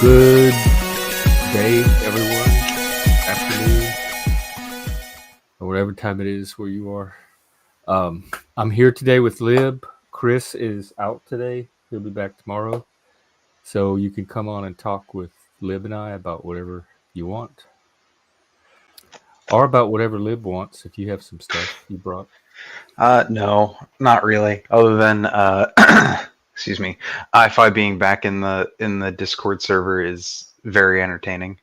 Good day, everyone. Afternoon, or whatever time it is where you are. I'm here today with Lib. Chris is out today. He'll be back tomorrow. So you can come on and talk with Lib and I about whatever you want. Or about whatever Lib wants if you have some stuff you brought. No, not really. Other than excuse me, iPhi being back in the Discord server is very entertaining.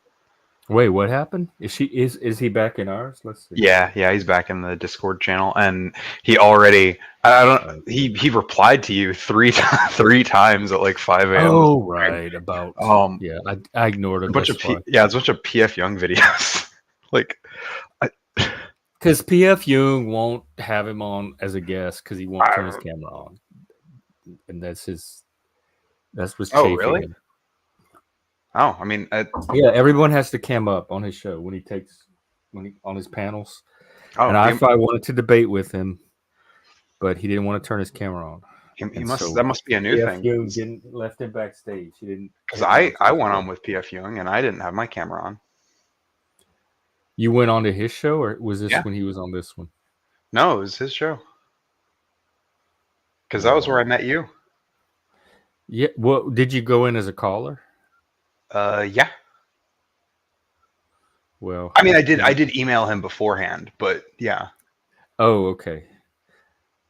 Wait, what happened? Is he back in ours? Let's see. Yeah, he's back in the Discord channel, and he already I don't he replied to you three times at like 5 a.m. Oh, right. About Um, yeah, I ignored him. it's a bunch of PF Young videos. like, I, Because PF Young won't have him on as a guest because he won't turn his I camera on, and that's what's oh chafing really? him. Oh, I mean, Yeah, everyone has to cam up on his show when he on his panels. oh, And iPhi wanted to debate with him, but he didn't want to turn his camera on. he And must so that must be a new PF thing. Young didn't left him backstage. He didn't Because take him on. I went on with PF Young and I didn't have my camera on. You went on to his show, or was this Yeah. when he was on this one? No, it was his show. Because that was where I met you. Yeah. Well, did you go in as a caller? Yeah. Well, I mean, I did email him beforehand, but yeah. oh, okay.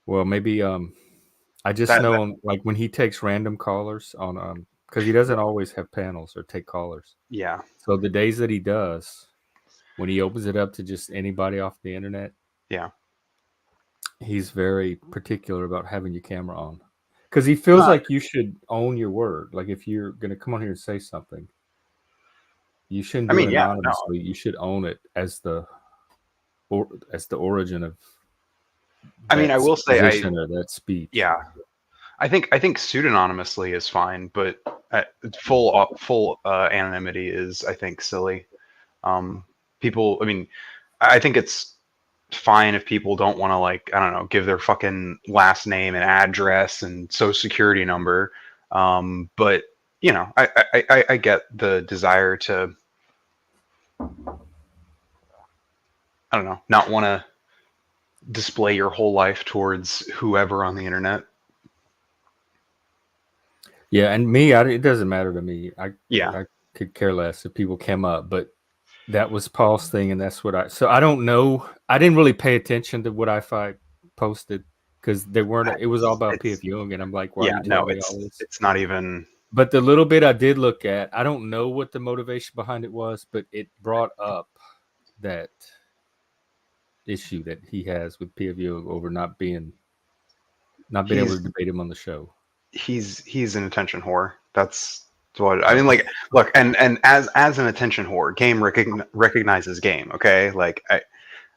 Well, maybe I just That know like when he takes random callers on because he doesn't always have panels or take callers. yeah. So the days that he does, when he opens it up to just anybody off the internet, Yeah. he's very particular about having your camera on. Because he feels like you should own your word. Like if you're gonna come on here and say something, you shouldn't I do it mean, yeah, no. anonymously. You should own it as the origin of I mean, that I will say position or that speech. yeah. I think pseudonymously is fine, but full anonymity is, I think, silly. People, I mean, I think it's fine if people don't want to, like, I don't know, give their fucking last name and address and social security number. But you know, I get the desire to, I don't know, not want to display your whole life towards whoever on the internet. Yeah, and me, it doesn't matter to me. Yeah. I could care less if people came up, but that was Paul's thing, and that's what so I don't know. I didn't really pay attention to what iPhi posted because they weren't. It was all about PF Young, and I'm like, why are Yeah, you no, telling me all this? it's not even. But the little bit I did look at, I don't know what the motivation behind it was, but it brought up that issue that he has with PF Young over not being able to debate him on the show. He's an attention whore. That's what I mean. Like, look, and as an attention whore, game recognizes game. Okay, like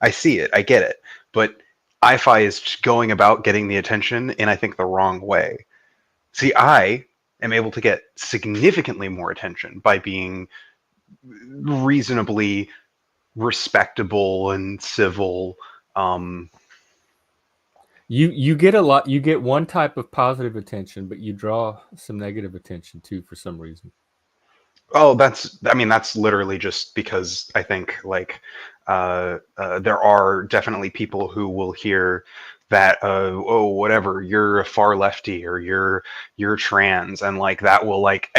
I see it, I get it, but iPhi is just going about getting the attention in, I think, the wrong way. See, I am able to get significantly more attention by being reasonably respectable and civil. You get a lot. You get one type of positive attention, but you draw some negative attention too for some reason. Oh, I mean, that's literally just because I think, like, there are definitely people who will hear that, oh, whatever, you're a far lefty or you're trans, and like that will, like,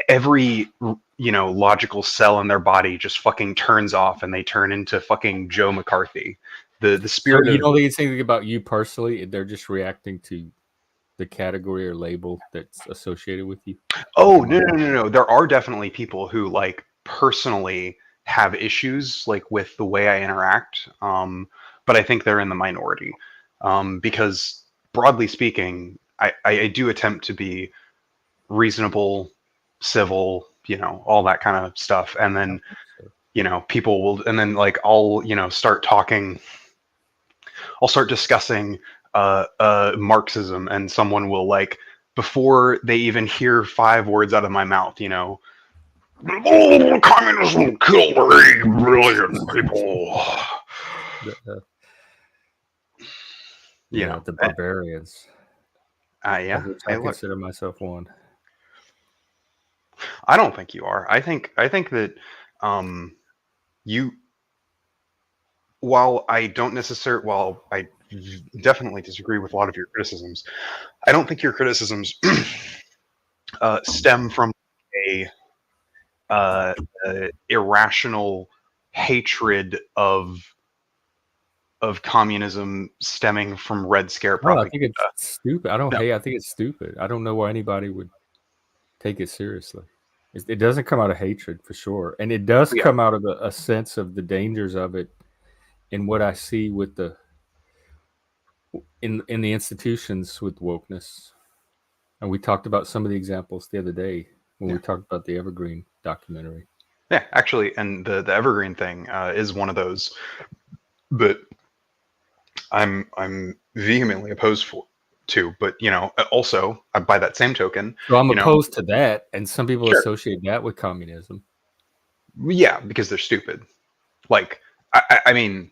every, you know, logical cell in their body just fucking turns off and they turn into fucking Joe McCarthy. The spirit So you of don't think anything about you personally. They're just reacting to the category or label that's associated with you. Oh, no. There are definitely people who, like, personally have issues, like, with the way I interact. But I think they're in the minority. Because broadly speaking, I do attempt to be reasonable, civil, you know, all that kind of stuff. And then, you know, people will, and then, like, I'll, you know, I'll start discussing Marxism, and someone will, like, before they even hear 5 words out of my mouth, you know, oh, communism killed 8 billion people. Yeah, the barbarians. Yeah. Of which I Hey, look. consider myself one. I don't think you are. I think that um, you, while I don't necessarily, while I definitely disagree with a lot of your criticisms, I don't think your criticisms stem from a uh, irrational hatred of communism stemming from Red Scare Oh, I think propaganda. it's stupid. I don't No, hate. I think it's stupid. I don't know why anybody would take it seriously. It doesn't come out of hatred for sure, and it does yeah, come out of a sense of the dangers of it in what I see with the in the institutions with wokeness. And we talked about some of the examples the other day when yeah, we talked about the Evergreen documentary. yeah. Actually, and the Evergreen thing is one of those that I'm vehemently opposed to. But also by that same token, So I'm you know, opposed to that, and some people sure, associate that with communism. yeah, because they're stupid. Like, I mean,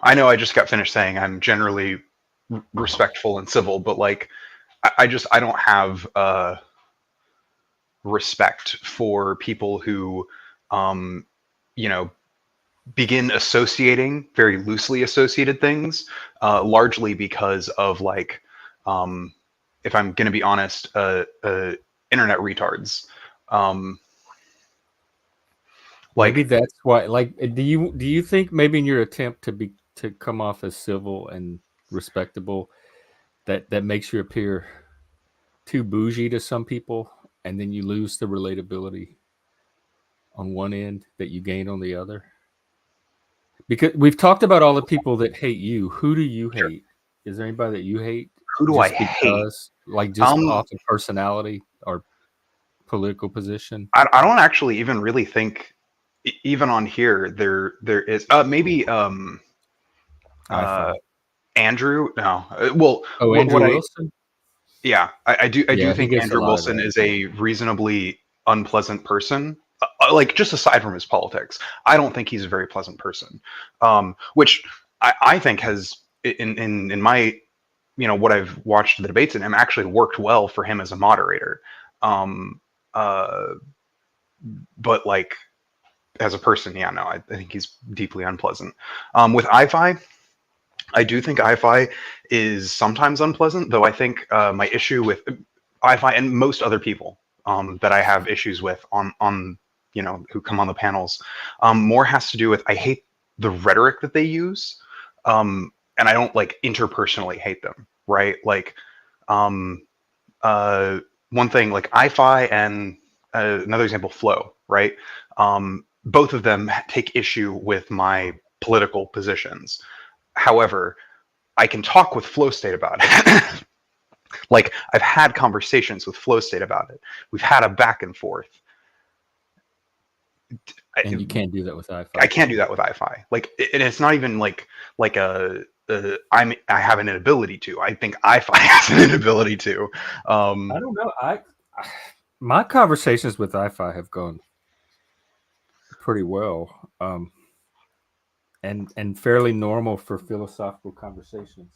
I know I just got finished saying I'm generally respectful and civil, but like, I don't have respect for people who, um, you know, begin associating very loosely associated things, largely because of like, um, if I'm going to be honest, internet retards. Um, Maybe like, that's why. Like, do you think maybe in your attempt to come off as civil and respectable, that makes you appear too bougie to some people, and then you lose the relatability on one end that you gain on the other? Because we've talked about all the people that hate you. Who do you sure, hate? Is there anybody that you hate who do I just hate? because, like, just Um, off of personality or political position? I don't actually even really think, even on here, there is maybe uh, iPhi. Andrew. No, well, Oh, what Andrew I Wilson. yeah, I do Yeah, he think gets a Andrew lot of Wilson that. is a reasonably unpleasant person. Like, just aside from his politics, I don't think he's a very pleasant person. Which I think has in my, what I've watched the debates in him, actually worked well for him as a moderator. Um, uh, but like, as a person, yeah, no, I think he's deeply unpleasant. With iPhi, I do think iPhi is sometimes unpleasant, though I think my issue with iPhi and most other people that I have issues with on who come on the panels more has to do with, I hate the rhetoric that they use, and I don't like interpersonally hate them, right? Like, um, uh, one thing like iPhi and another example, Flow, right? Both of them take issue with my political positions. However, I can talk with Flow State about it. Like, I've had conversations with Flow State about it. We've had a back and forth. I, And you can't do that with I iPhi. can't do that with iPhi. Like, and it's not even like I have an inability to. I think iPhi has an inability to. I don't know. My conversations with iPhi have gone pretty well, and fairly normal for philosophical conversations.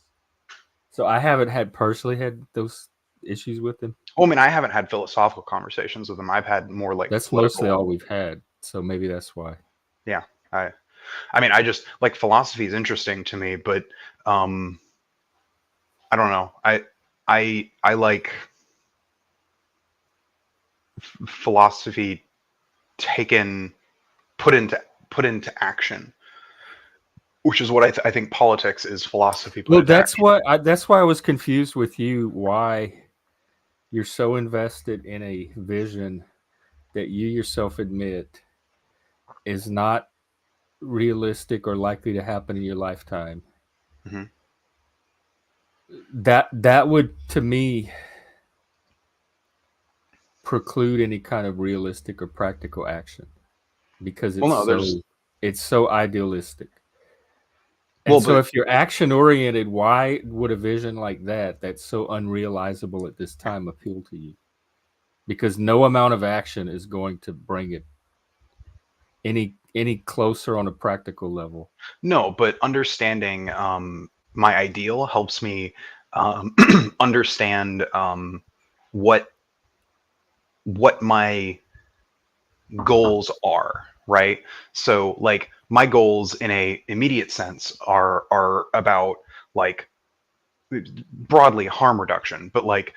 So I haven't had personally had those issues with him. Well, I mean, I haven't had philosophical conversations with him. I've had more like That's mostly political. all we've had. So maybe that's why. Yeah. I mean, I just like, philosophy is interesting to me, but um, I don't know. I like philosophy taken put into put into action, which is what I think politics is: philosophy put Well, into action. that's why I was confused with you. Why you're so invested in a vision that you yourself admit is not realistic or likely to happen in your lifetime. Hmm. That would, to me, preclude any kind of realistic or practical action because Well, it's no, there's so idealistic. And well, so but if you're action oriented, why would a vision like that that's so unrealizable at this time appeal to you? Because no amount of action is going to bring it any closer on a practical level. no, but understanding my ideal helps me understand what what my goals are, right? So like my goals in a immediate sense are about like broadly harm reduction, but like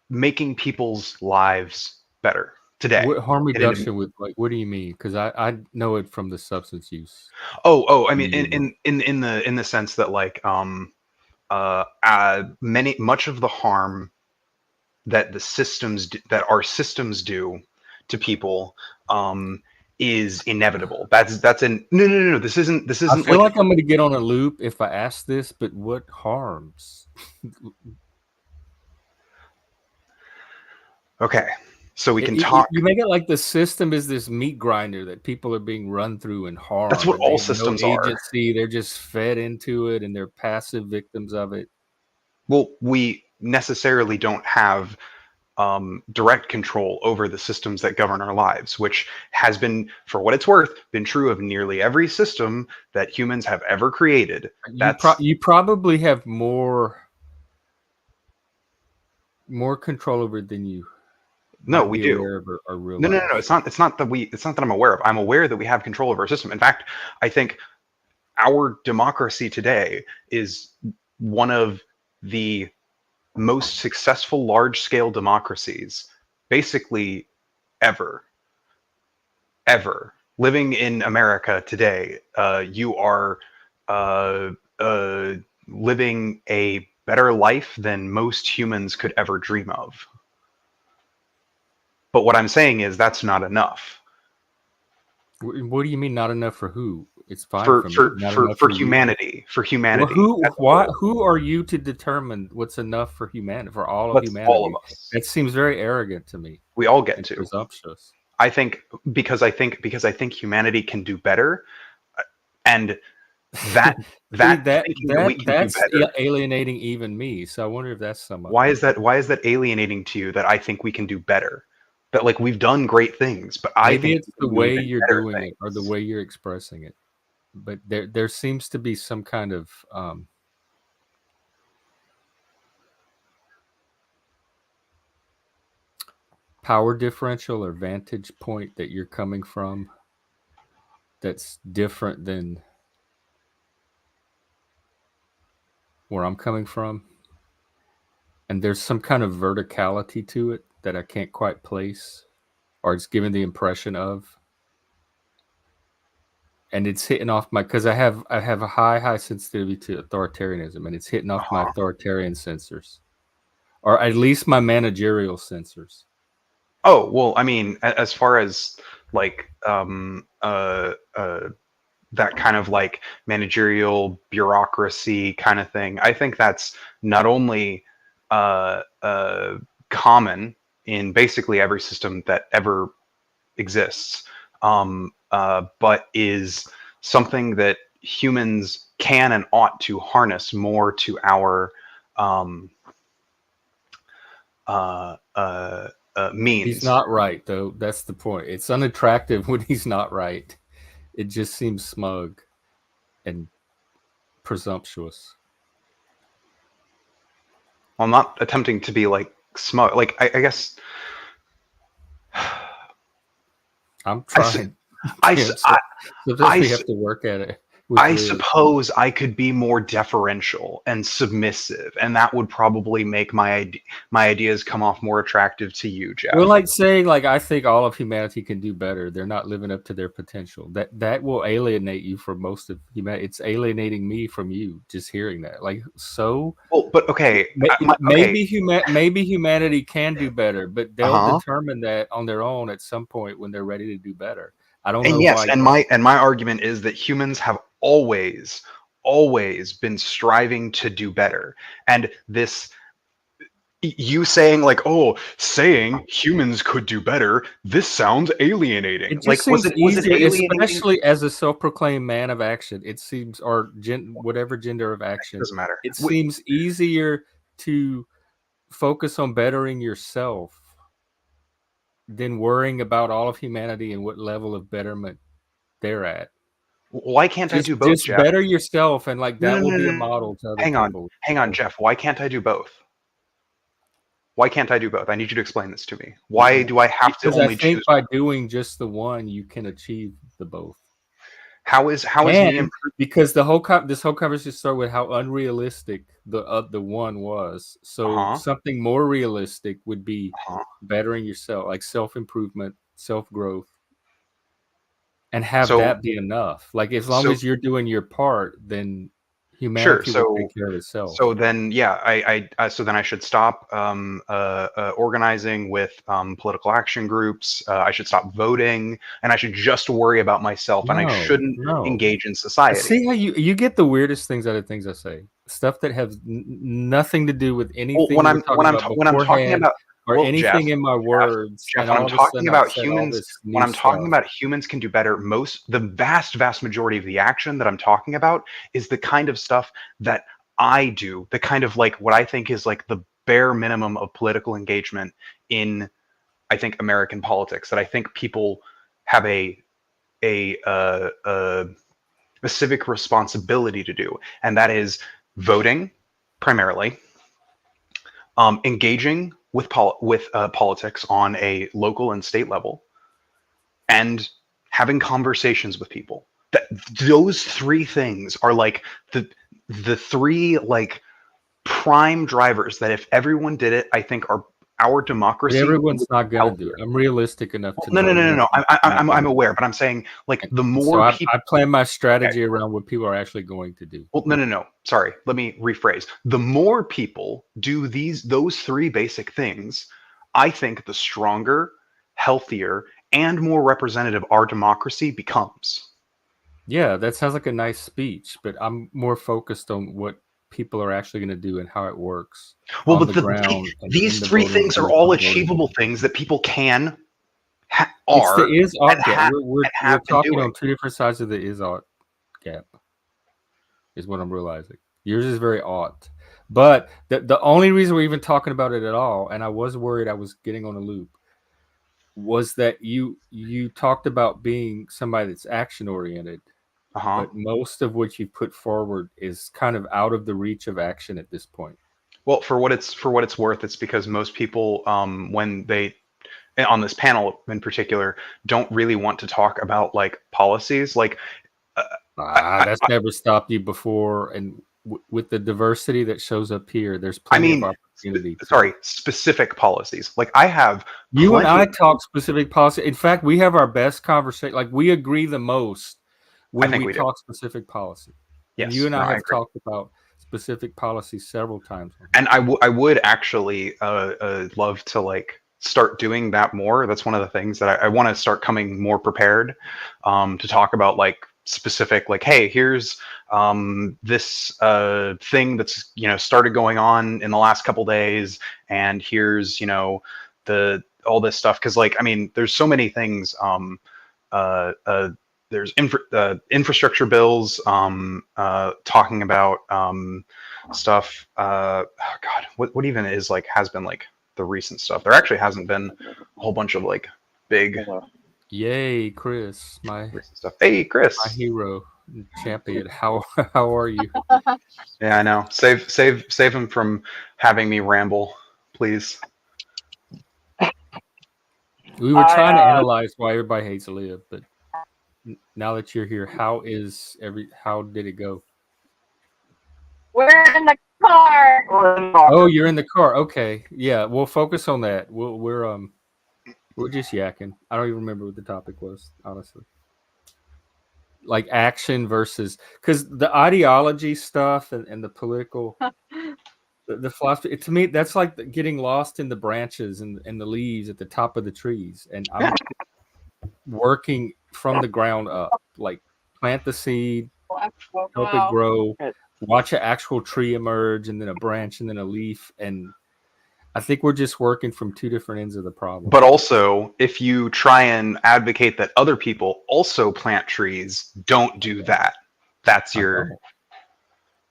making people's lives better today. What harm And in, reduction with, like, what do you mean? Because I know it from the substance use I mean community. in the sense that like much of the harm that that our systems do to people is inevitable. That's an no. This I isn't feel like like I'm gonna get on a loop if I ask this, but what harms? okay. So we can talk. You make it like the system is this meat grinder that people are being run through and That's harmed, what and they all have no systems are. agency. They're just fed into it, and they're passive victims of it. Well, we necessarily don't have direct control over the systems that govern our lives, which has been, for what it's worth, been true of nearly every system that humans have ever created. That's You probably have more control over it than you no, might we be do. aware of or No. realize. It's not that I'm aware of. I'm aware that we have control over our system. In fact, I think our democracy today is one of the most successful large scale democracies basically ever. Ever. Living in America today, you are uh, uh, living a better life than most humans could ever dream of. But what I'm saying is that's not enough. What do you mean not enough for who? It's fine for me. Not enough For for you. humanity, for Well, humanity as a whole. who are you to determine what's enough for humanity, for all of That's all of humanity? us. That seems very arrogant to me We all get and to. presumptuous. I think because I think humanity can do better, and that See, that thinking that we can do that's better. alienating even me. So I wonder if that's some of Why it. is that? Why is that alienating to you? That I think we can do better. That like we've done great things, but I Maybe think it's we the can do way even you're better doing it or the things. way you're expressing it. But there seems to be some kind of power differential or vantage point that you're coming from that's different than where I'm coming from. And there's some kind of verticality to it that I can't quite place, or it's given the impression of. And it's hitting off my because I have a high sensitivity to authoritarianism, and it's hitting off my Uh-huh. authoritarian sensors, or at least my managerial sensors. Oh well, I mean, as far as like that kind of like managerial bureaucracy kind of thing, I think that's not only common in basically every system that ever exists, but is something that humans can and ought to harness more to our um, uh, uh, He's means. not right, though. That's the point. It's unattractive when he's not right. It just seems smug and presumptuous. I'm not attempting to be like smug. Like I guess I'm I, s- trying. I, s- Tim, so sometimes I, we s- have to work at it with I Liv. suppose I could be more deferential and submissive, and that would probably make my ideas come off more attractive to you, Well, Jeff. like saying, like, I think all of humanity can do better. They're not living up to their potential. That will alienate you from most of humanity. It's alienating me from you just hearing that. Like, so Well, but okay, okay, maybe humanity can do better, but uh they'll huh. determine that on their own at some point when they're ready to do better. I don't And know yes, why. and my argument is that humans have always been striving to do better, and this you saying like, oh, saying humans could do better, this sounds alienating. It just Like, seems was it easier, alienating? especially as a self-proclaimed man of action. It seems, or whatever gender of It action, doesn't matter. it seems easier to focus on bettering yourself than worrying about all of humanity and what level of betterment they're at. Why can't I do both, Just Jeff? better yourself, and like No, no, that will no, be a no, no. model to other people. Hang on, Jeff. Why can't I do both? Why can't I do both? I need you to explain this to me. Why do I have to Because I only think choose? by doing just the one, you can achieve the both. How is me And because the whole this whole conversation started with how unrealistic the one was. So uh-huh, something more realistic would be uh-huh. bettering yourself, like self-improvement, self-growth, and have So that be enough. Like as long so as you're doing your part, then sure. humanity will take care of itself. So then, yeah, so then I should stop organizing with political action groups. I should stop voting, and I should just worry about myself, and I No, shouldn't no. engage in society. See how you get the weirdest things out of things I say. Stuff that has nothing to do with Well, anything we were talking about when I'm talking beforehand about, or well, anything in my words, Jeff, and when all I'm of a talking sudden I've about said all humans, this new stuff. can do better, the vast majority of the action that I'm talking about is the kind of stuff that I do, the kind of like what I think is like the bare minimum of political engagement in, I think, American politics, that I think people have a uh, uh, a civic responsibility to do, and that is voting primarily, engaging with politics on a local and state level, and having conversations with people. That those three things are like the three like prime drivers that if everyone did it, I think our But democracy would everyone's be not gonna do healthier. it. I'm realistic enough Well, to no, know no, no, no, most no. people are not I'm gonna do aware, it. but I'm saying like the And so more people. I plan my Okay, strategy around what people are actually going to do. well, no, no, no. Sorry. Let me rephrase. The more people do those three basic things, I think the stronger, healthier, and more representative our democracy becomes. Yeah, that sounds like a nice speech, but I'm more focused on what people are actually going to do and how it works Well, on but the ground and in these the three voting things are booth all and voting. achievable things that people can, It's the are, is and ought gap. We're have been talking doing. on two different sides of the is ought gap, is what I'm realizing. Yours is very ought. But the only reason we're even talking about it at all, and I was worried I was getting on a loop, was that you talked about being somebody that's action oriented, Uh huh. but most of what you put forward is kind of out of the reach of action at this point. Well, for what it's worth, it's because most people, when they on this panel in particular, don't really want to talk about like policies. Like, uh, That's never stopped you before, and with the diversity that shows up here, there's I plenty of mean, opportunity to. sorry, specific policies. Like I have You and plenty I of. talk specific policy. In fact, we have our best conversation. Like we agree the most I when think we we do. talk specific policy. And you Yes. and No, I I have agree. talked about specific policies several times on here. And I would actually love to like start doing that more. That's one of the things that I want to start coming more prepared, to talk about like specific, like, hey, here's this thing that's started going on in the last couple days, and here's the all this stuff, because like I mean there's so many things. Uh, uh, there's infrastructure bills, talking about stuff. Oh God, what even is like has been like the recent stuff? There actually hasn't been a whole bunch of like big Yay, Chris, my recent stuff. Hey, Chris. hero champion. How how are you? Yeah, I know. Save him from having me ramble, please. We were trying to analyze why everybody hates Liv, but now that you're here, how did it go? We're in the car. Oh, you're in the car. Okay. Yeah, we'll focus on that. We're just yakking. I don't even remember what the topic was, honestly. Like action versus, because the ideology stuff and the political, the philosophy, to me, that's like getting lost in the branches and the leaves at the top of the trees. And I'm working from the ground up, like plant the seed, help it grow, watch an actual tree emerge, and then a branch, and then a leaf. And I think we're just working from two different ends of the problem. But also, if you try and advocate that other people also plant trees, don't do that. That's your.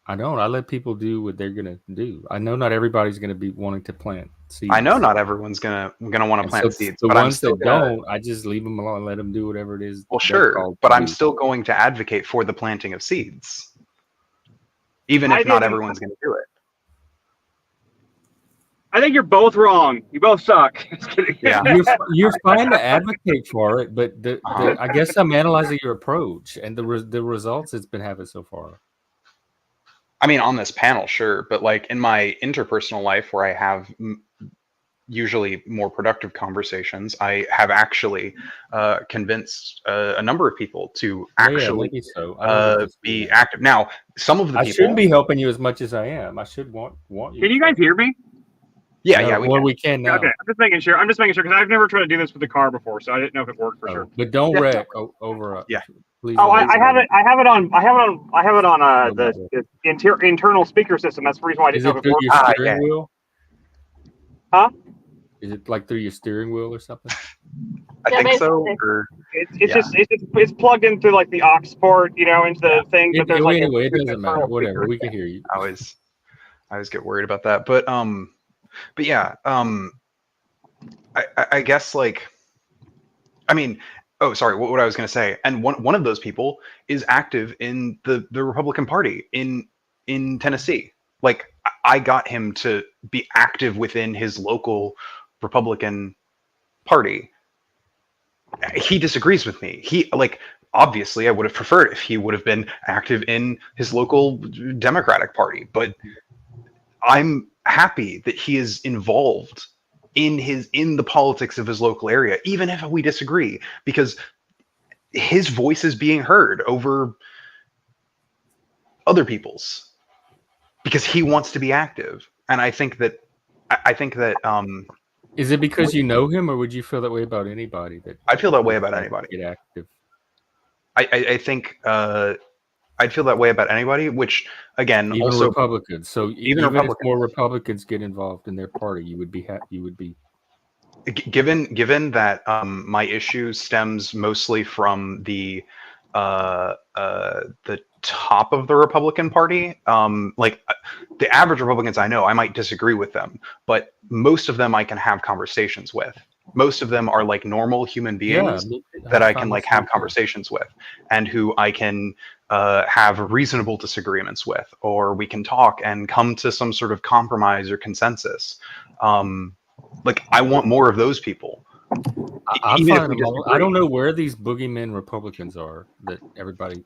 I don't. I let people do what they're gonna do. I know not everybody's gonna be wanting to plant seeds. I know not everyone's gonna want to And plant so seeds, the but I'm ones still that gonna. don't, I just leave them alone and let them do whatever it is Well, they're sure, called but to I'm do. still going to advocate for the planting of seeds, even if not everyone's going to do it. I think you're both wrong. You both suck. Just kidding. Yeah. You're fine to advocate for it, but I guess I'm analyzing your approach and the results it's been having so far. I mean, on this panel, sure, but like in my interpersonal life, where I have usually more productive conversations, I have actually convinced a number of people to actually maybe so. I don't be active. Now, some of the people, I shouldn't be helping you as much as I am. I should want you. Can you guys hear me? Yeah, no, yeah, we can now. Okay, I'm just making sure because I've never tried to do this with the car before, so I didn't know if it worked for sure. But don't wreck over. Yeah. Please. Oh, I have it. I have it on the internal speaker system. That's the reason why I didn't know if it worked. Your steering wheel? Huh? Is it like through your steering wheel or something? I think so. Or, it's plugged in through like the aux port, into the thing. But there's anyway, it doesn't matter. Whatever, we can hear you. I always get worried about that, but yeah, I guess like, I mean, oh, sorry, what I was going to say, and one of those people is active in the Republican Party in Tennessee. Like, I got him to be active within his local Republican Party. He disagrees with me. He, like, obviously I would have preferred if he would have been active in his local Democratic Party, but I'm happy that he is involved in the politics of his local area, even if we disagree, because his voice is being heard over other people's, because he wants to be active. And I think that is it because you know him, or would you feel that way about anybody? I'd feel that way about anybody. Get active. I think I'd feel that way about anybody, which again, even also Republicans. So even if more Republicans get involved in their party, you would be given that my issue stems mostly from the top of the Republican Party. Like the average Republicans I know, I might disagree with them, but most of them I can have conversations with. Most of them are like normal human beings that I can like have conversations with, and who I can have reasonable disagreements with, or we can talk and come to some sort of compromise or consensus. Like, I want more of those people. I don't know where these boogeyman Republicans are that everybody.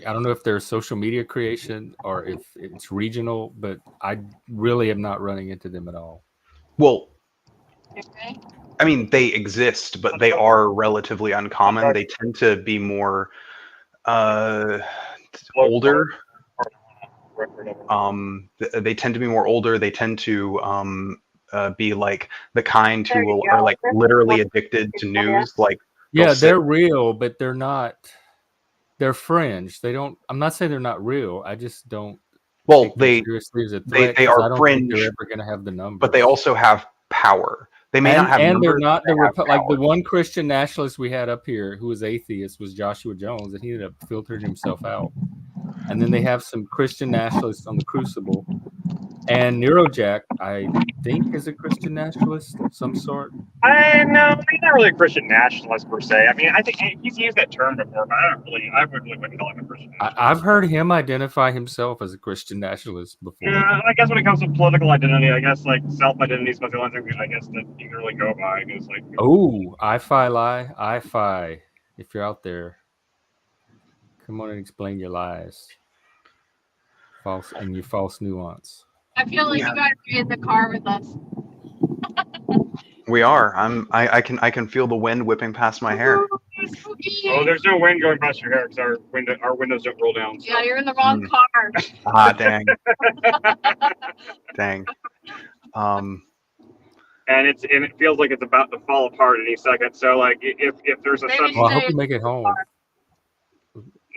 I don't know if they're social media creation or if it's regional, but I really am not running into them at all. Well, I mean, they exist, but they are relatively uncommon. They tend to be more older. They tend to be more older. They tend to be like the kind who are like literally addicted to news. Like, they're real, but they're not. They're fringe. They don't. I'm not saying they're not real. I just don't. Well, they are fringe. They're ever going to have the numbers, but they also have power. They may not have, and numbers, they're not like the one Christian nationalist we had up here who was atheist was Joshua Jones, and he ended up filtering himself out. And then they have some Christian nationalists on the Crucible, and NeuroDuck, I think, is a Christian nationalist of some sort. No, he's not really a Christian nationalist per se. I mean, I think he's used that term before, but I wouldn't call him a Christian nationalist. I've heard him identify himself as a Christian nationalist before. Yeah, I guess when it comes to political identity, I guess like self-identity is the only thing I guess that you can really go by. Is like, iPhi, if you're out there, come on and explain your lies. False and your false nuance. I feel like you guys are in the car with us. We are. I can feel the wind whipping past my hair. Oh, there's no wind going past your hair because our windows don't roll down. So. Yeah, you're in the wrong car. Ah, dang. Dang. And it feels like it's about to fall apart any second. So like if there's a sudden, well, I hope you make it home.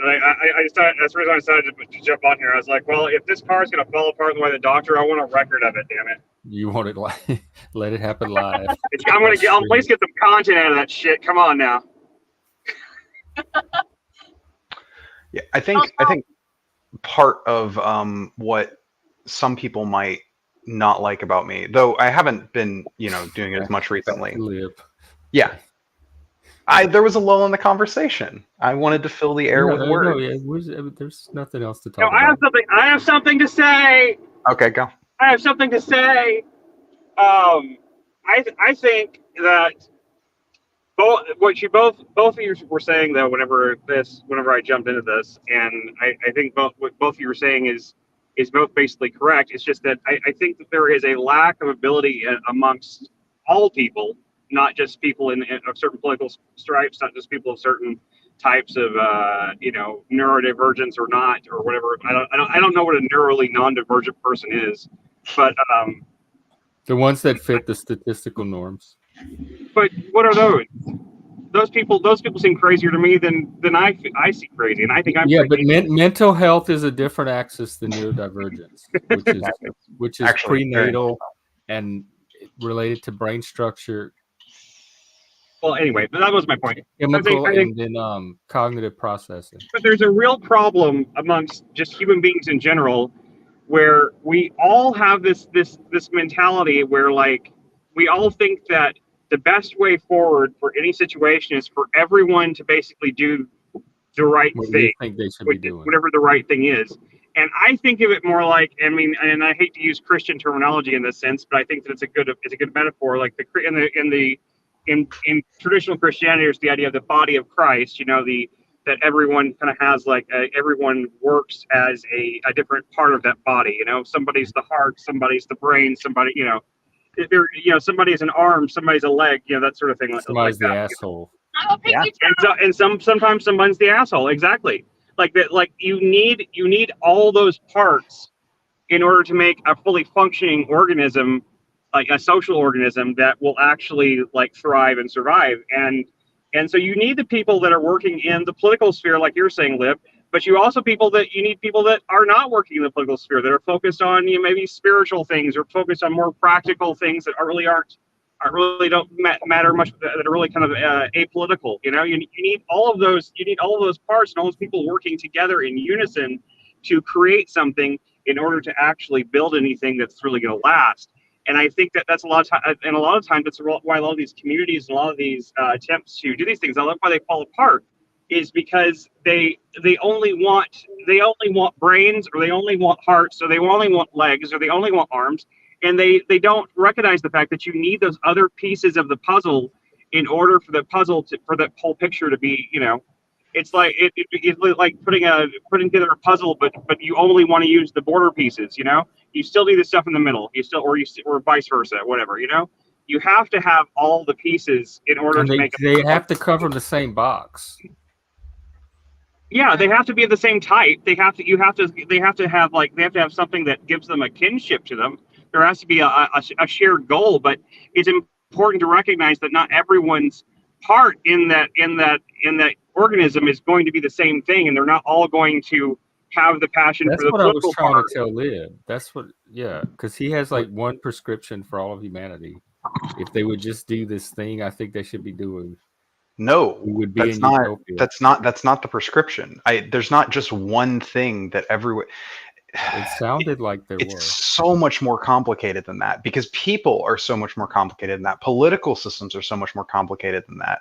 That's the reason I decided to jump on here. I was like, well, if this car is going to fall apart the way the doctor, I want a record of it. Damn it! You want it like let it happen live. I'll at least get some content out of that shit. Come on now. Yeah, I think part of what some people might not like about me, though I haven't been doing it as much recently. Yeah. There was a lull in the conversation. I wanted to fill the air with words. There's nothing else to talk about. I have something to say. Okay, go. I have something to say. I think that both of you were saying though, whenever I jumped into this, and I think what both of you were saying is both basically correct. It's just that I think that there is a lack of ability amongst all people, not just people of certain political stripes, not just people of certain types of neurodivergence or not or whatever. I don't know what a neurally non-divergent person is, but The ones that fit the statistical norms. but what are those? Those people seem crazier to me than I see crazy, and I think I'm Yeah, crazy. but mental health is a different axis than neurodivergence, which is Actually, prenatal and related to brain structure, Well, anyway, but that was my point. chemical, I think, and then cognitive processing. but there's a real problem amongst just human beings in general, where we all have this mentality where like we all think that the best way forward for any situation is for everyone to basically do the right What do thing, you think they should be doing? whatever the right thing is. And I think of it more like, I mean, and I hate to use Christian terminology in this sense, but I think that it's a good metaphor. Like in traditional Christianity, there's the idea of the body of Christ. You know, that everyone kind of has like everyone works as a different part of that body. You know, somebody's the heart, somebody's the brain, somebody somebody's an arm, somebody's a leg. You know, that sort of thing. Somebody's like the that. asshole. Yeah. And sometimes someone's the asshole. Exactly. Like that. Like you need all those parts in order to make a fully functioning organism, like a social organism that will actually like thrive and survive. And so you need the people that are working in the political sphere, like you're saying, Liv. But you need people that are not working in the political sphere, that are focused on maybe spiritual things or focused on more practical things that really don't matter much, that are really kind of apolitical. You know, you need all of those. You need all of those parts and all those people working together in unison to create something in order to actually build anything that's really going to last. And I think that's a lot of time, and a lot of times that's why a lot of these communities and a lot of these attempts to do these things, I love why they fall apart, is because they only want brains, or they only want hearts, or they only want legs, or they only want arms, and they don't recognize the fact that you need those other pieces of the puzzle in order for the whole picture to be, it's like it's like putting together a puzzle, but you only want to use the border pieces. You still need the stuff in the middle. Or vice versa, whatever. You have to have all the pieces in order And to make. they have to cover the same box. Yeah, they have to be of the same type. They have to have something that gives them a kinship to them. There has to be a shared goal, but it's important to recognize that not everyone's part in that organism is going to be the same thing, and they're not all going to have the passion That's for the what I was political trying part. to tell Lib. That's what, yeah, because he has like one prescription for all of humanity. If they would just do this thing, I think they should be doing. No, We would be that's in not. utopia. That's not the prescription. There's not just one thing that everyone. It sounded like there It's were. so much more complicated than that, because people are so much more complicated than that. Political systems are so much more complicated than that.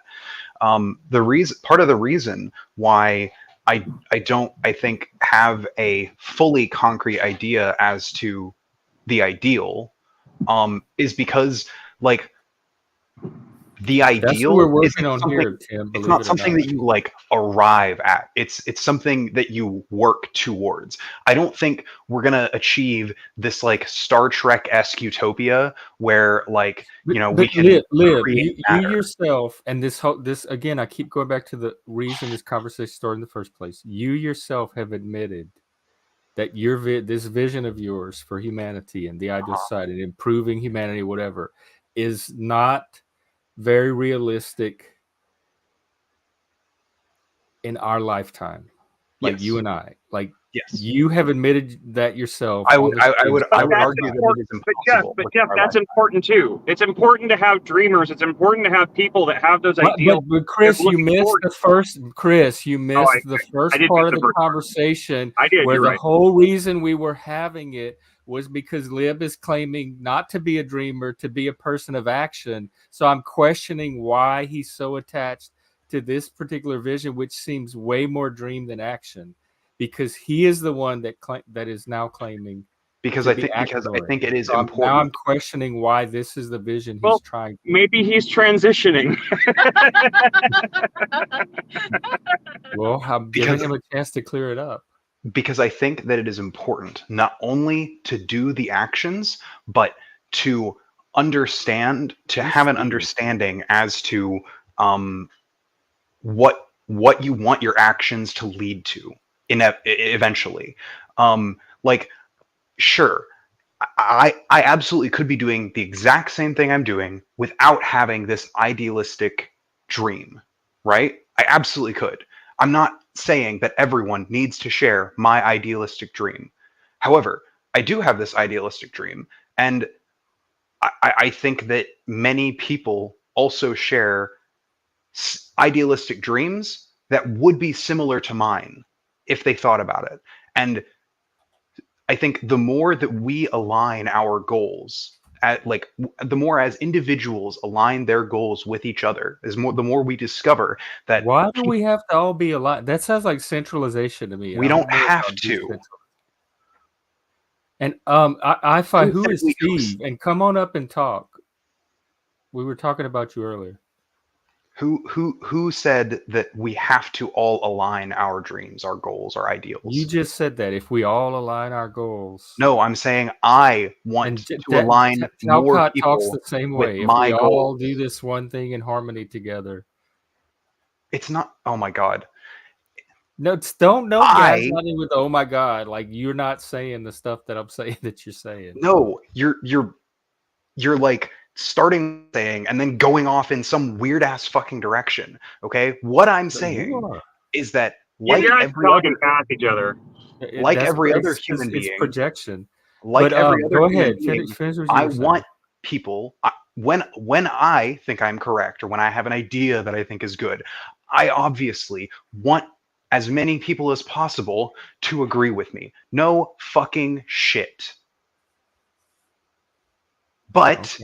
Part of the reason why I think have a fully concrete idea as to the ideal is because like the That's what ideal we're working isn't on something, here, Tim. it's Believe not it or something not. that you like arrive at. It's something that you work towards. I don't think we're gonna achieve this like Star Trek-esque utopia where like we can Live. create You matter. yourself, and this again. I keep going back to the reason this conversation started in the first place. You yourself have admitted that this vision of yours for humanity and the ideal society and improving humanity, whatever, is not very realistic in our lifetime. Like Yes. you and I, like Yes. you have admitted that yourself. I would argue But that it is impossible. But Jeff, that's important too. It's important to have dreamers. It's important to have people that have those ideals. But Chris, you missed the first. Chris, you missed the first part of the conversation. I did. Where You're the right. whole reason we were having it was because Lib is claiming not to be a dreamer, to be a person of action. So I'm questioning why he's so attached to this particular vision, which seems way more dream than action, because he is the one that is now claiming because to I be think it is So now I'm important. questioning why this is the vision he's Well, trying to. Maybe he's transitioning. Well, I'm giving him a chance to clear it up. Because I think that it is important not only to do the actions, but to understand, to have an understanding as to what you want your actions to lead to eventually. Like, sure, I absolutely could be doing the exact same thing I'm doing without having this idealistic dream, right? I absolutely could. I'm not saying that everyone needs to share my idealistic dream. However, I do have this idealistic dream, and I think that many people also share idealistic dreams that would be similar to mine if they thought about it. And I think the more that we align our goals, the more as individuals align their goals with each other, the more we discover that Why do we have to all be aligned? That sounds like centralization to me. we I'm don't more have about to. decentralization. And iPhi, who is Steve? And come on up and talk. We were talking about you earlier. Who said that we have to all align our dreams, our goals, our ideals? You just said that if we all align our goals. No, I'm saying I want to align more people talks the same with way. If my we goals. all do this one thing in harmony together. It's not. Oh my God. No, don't guys not in with oh my God. Like you're not saying the stuff that I'm saying that you're saying. No, you're like starting saying and then going off in some weird ass fucking direction. Okay, what I'm saying is that like every talking past each other, like every other human being, it's projection. Like every other human being, finish I want people when I think I'm correct or when I have an idea that I think is good, I obviously want as many people as possible to agree with me. No fucking shit. But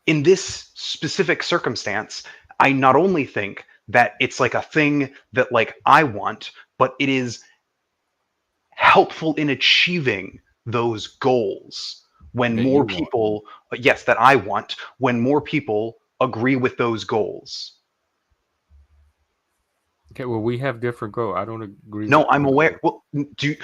in this specific circumstance, I not only think that it's like a thing that like I want, but it is helpful in achieving those goals when more people, yes, that I want, when more people agree with those goals. Okay, well, we have different goals. I don't agree. No, I'm aware. Well, do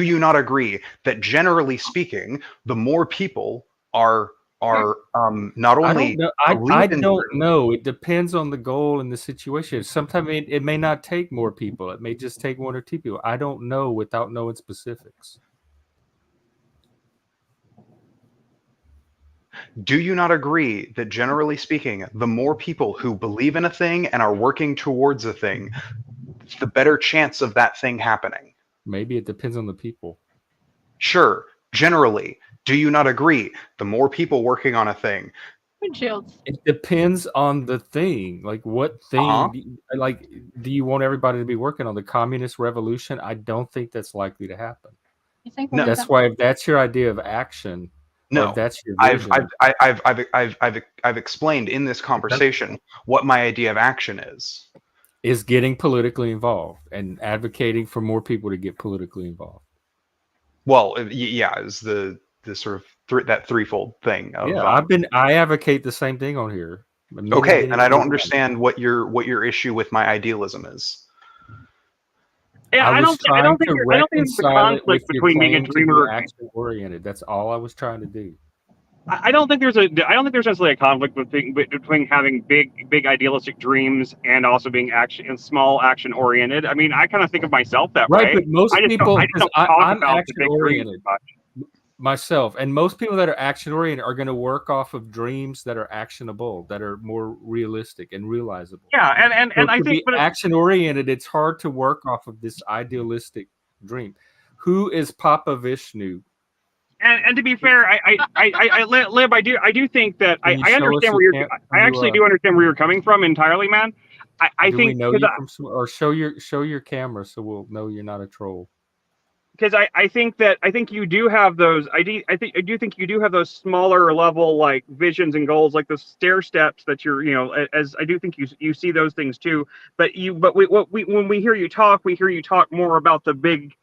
you not agree that generally speaking, the more people are not only I don't know. It depends on the goal and the situation. Sometimes it may not take more people. It may just take one or two people. I don't know without knowing specifics. Do you not agree that generally speaking, the more people who believe in a thing and are working towards a thing, the better chance of that thing happening? Maybe it depends on the people. Sure, generally. Do you not agree? The more people working on a thing. It depends on the thing. Like what thing? Do you want everybody to be working on the communist revolution? I don't think that's likely to happen. You think no. That's why if that's your idea of action. No, that's your vision. I've explained in this conversation what my idea of action is getting politically involved and advocating for more people to get politically involved. Well, yeah, is the sort of that threefold thing. I advocate the same thing on here. Okay, and I don't understand what your issue with my idealism is. Yeah, I don't think there's a conflict between being a dreamer and action oriented. That's all I was trying to do. I don't think there's necessarily a conflict between having big idealistic dreams and also being small action oriented. I mean, I kind of think of myself that way. Right, but most people, I'm action oriented myself, and most people that are action oriented are going to work off of dreams that are actionable, that are more realistic and realizable. Yeah, and I think action oriented, it's hard to work off of this idealistic dream. Who is pApA Vishnu? And to be fair, Lib, I do think that I understand where I actually do understand where you're coming from entirely, man. I think we know you from, or show your camera so we'll know you're not a troll. Because I think you do have those. I do think you do have those smaller level like visions and goals, like the stair steps that you're as I do think you see those things too. But when we hear you talk more about the big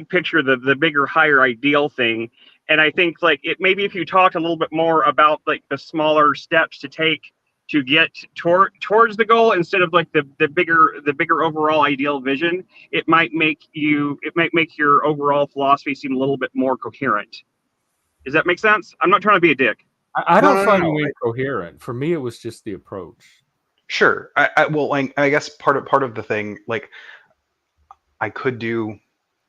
picture, the bigger, higher ideal thing. And I think like it maybe if you talk a little bit more about like the smaller steps to take to get towards the goal instead of like the bigger overall ideal vision, it might make your overall philosophy seem a little bit more coherent. Does that make sense? I'm not trying to be a dick. I don't find No. you incoherent. For me, it was just the approach. Sure. I guess part of the thing, like, I could do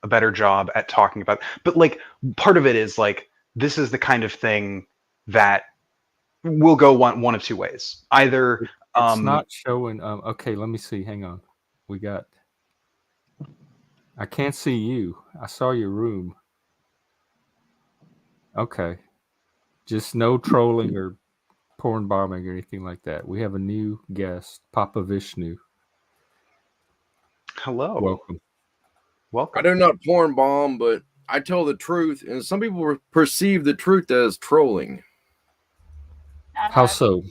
a better job at talking about, but like part of it is like this is the kind of thing that will go one of two ways. Either It's not showing. Okay, let me see. Hang on. We got. I can't see you. I saw your room. Okay. Just no trolling or porn bombing or anything like that. We have a new guest, pApA Vishnu. hello. Welcome. I do not porn bomb, but I tell the truth, and some people perceive the truth as trolling. How so?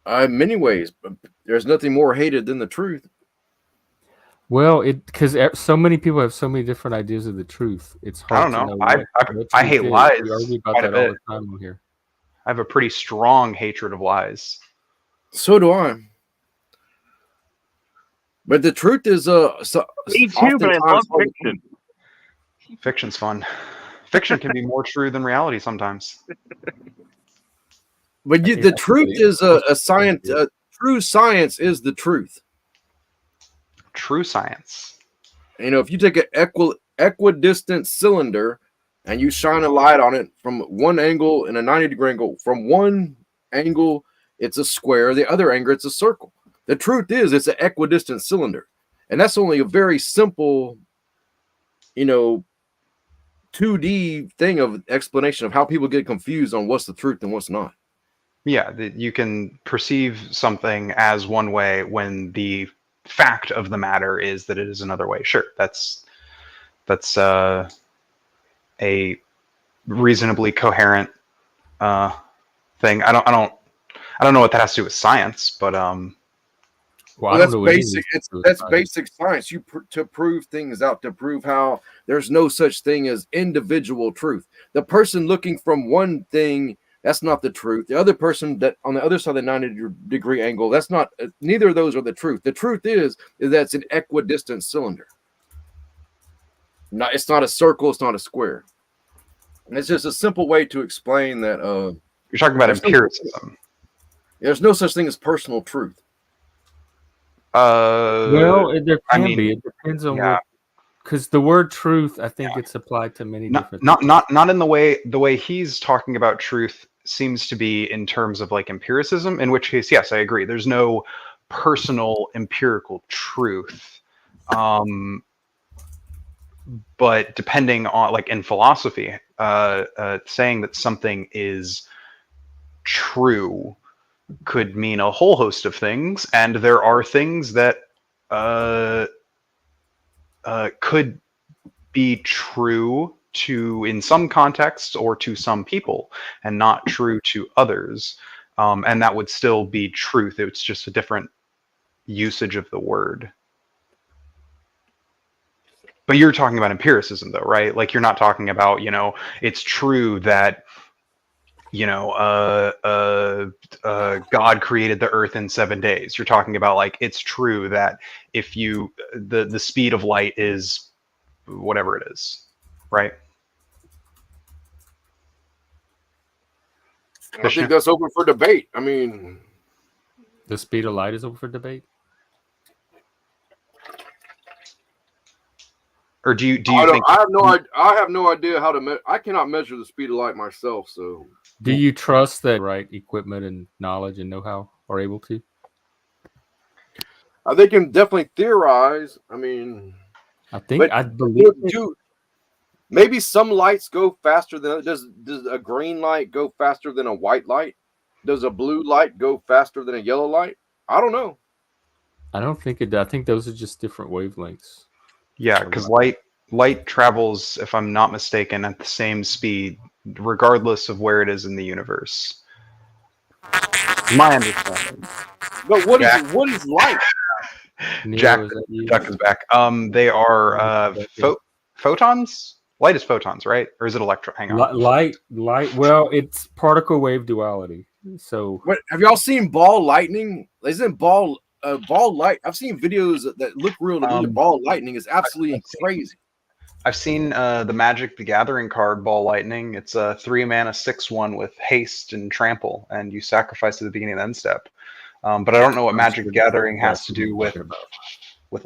In many ways, but there's nothing more hated than the truth. Well, because so many people have so many different ideas of the truth. It's I hard don't to know. know. I hate lies We argue about quite a that all bit. the time on here. I have a pretty strong hatred of lies. So do I. But the truth is, Me too, but I love fiction. Fiction's fun. Fiction can be more true than reality sometimes. But the truth is a science. True science is the truth. True science. You know, if you take an equidistant cylinder and you shine a light on it from one angle in a 90-degree angle, from one angle it's a square, the other angle it's a circle. The truth is it's an equidistant cylinder. And that's only a very simple, 2D thing of explanation of how people get confused on what's the truth and what's not. Yeah, you can perceive something as one way when the fact of the matter is that it is another way. Sure, that's a reasonably coherent thing. I don't know what that has to do with science, but well, that's basic. That's basic science. To prove things out, to prove how there's no such thing as individual truth. The person looking from one thing, that's not the truth. The other person that on the other side of the 90-degree angle, that's not. Neither of those are the truth. The truth is that it's an equidistant cylinder. It's not a circle. It's not a square. And it's just a simple way to explain that. You're talking about empiricism. There's no such thing as personal truth. Well, there can be. It depends on what. Because the word truth, I think it's applied to many different. Not in the way he's talking about truth seems to be in terms of like empiricism. In which case, yes, I agree. There's no personal empirical truth. But depending on, like in philosophy, saying that something is true could mean a whole host of things, and there are things that could be true to in some contexts or to some people, and not true to others, and that would still be truth. It's just a different usage of the word. But you're talking about empiricism, though, right? Like you're not talking about, it's true that, God created the earth in 7 days. You're talking about like, it's true that if the speed of light is whatever it is, right? I think that's open for debate. I mean, the speed of light is open for debate. Or do you think I have no idea how to measure. I cannot measure the speed of light myself. So, do you trust that right equipment and knowledge and know-how are able to? They can definitely theorize. I mean, I believe. Maybe some lights go faster than does a green light go faster than a white light? Does a blue light go faster than a yellow light? I don't know. I don't think it does. I think those are just different wavelengths. Yeah, because light travels, if I'm not mistaken, at the same speed, regardless of where it is in the universe. My understanding. But what is light? JoeCool is back. They are photons. Light is photons, right? Or is it electron? Hang on. Light. Well, it's particle wave duality. So, what have y'all seen ball lightning? Isn't ball light? I've seen videos that look real to me. Ball lightning is absolutely crazy. I've seen the Magic the Gathering card, Ball Lightning. It's a 3-mana 6/1 with haste and trample, and you sacrifice at the beginning of the end step. But I don't know what Magic the Gathering has to do with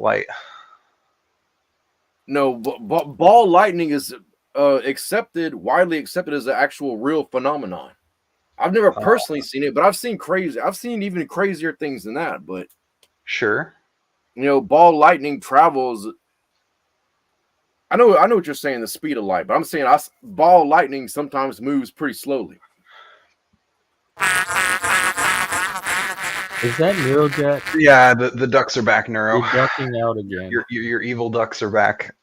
light. No, ball lightning is widely accepted as an actual real phenomenon. I've never personally seen it, but I've seen even crazier things than that. But sure, ball lightning travels. I know what you're saying, the speed of light, but I'm saying ball lightning sometimes moves pretty slowly. is that NeuroDuck? Yeah, the ducks are back, Neuro. You're ducking out again. Your evil ducks are back.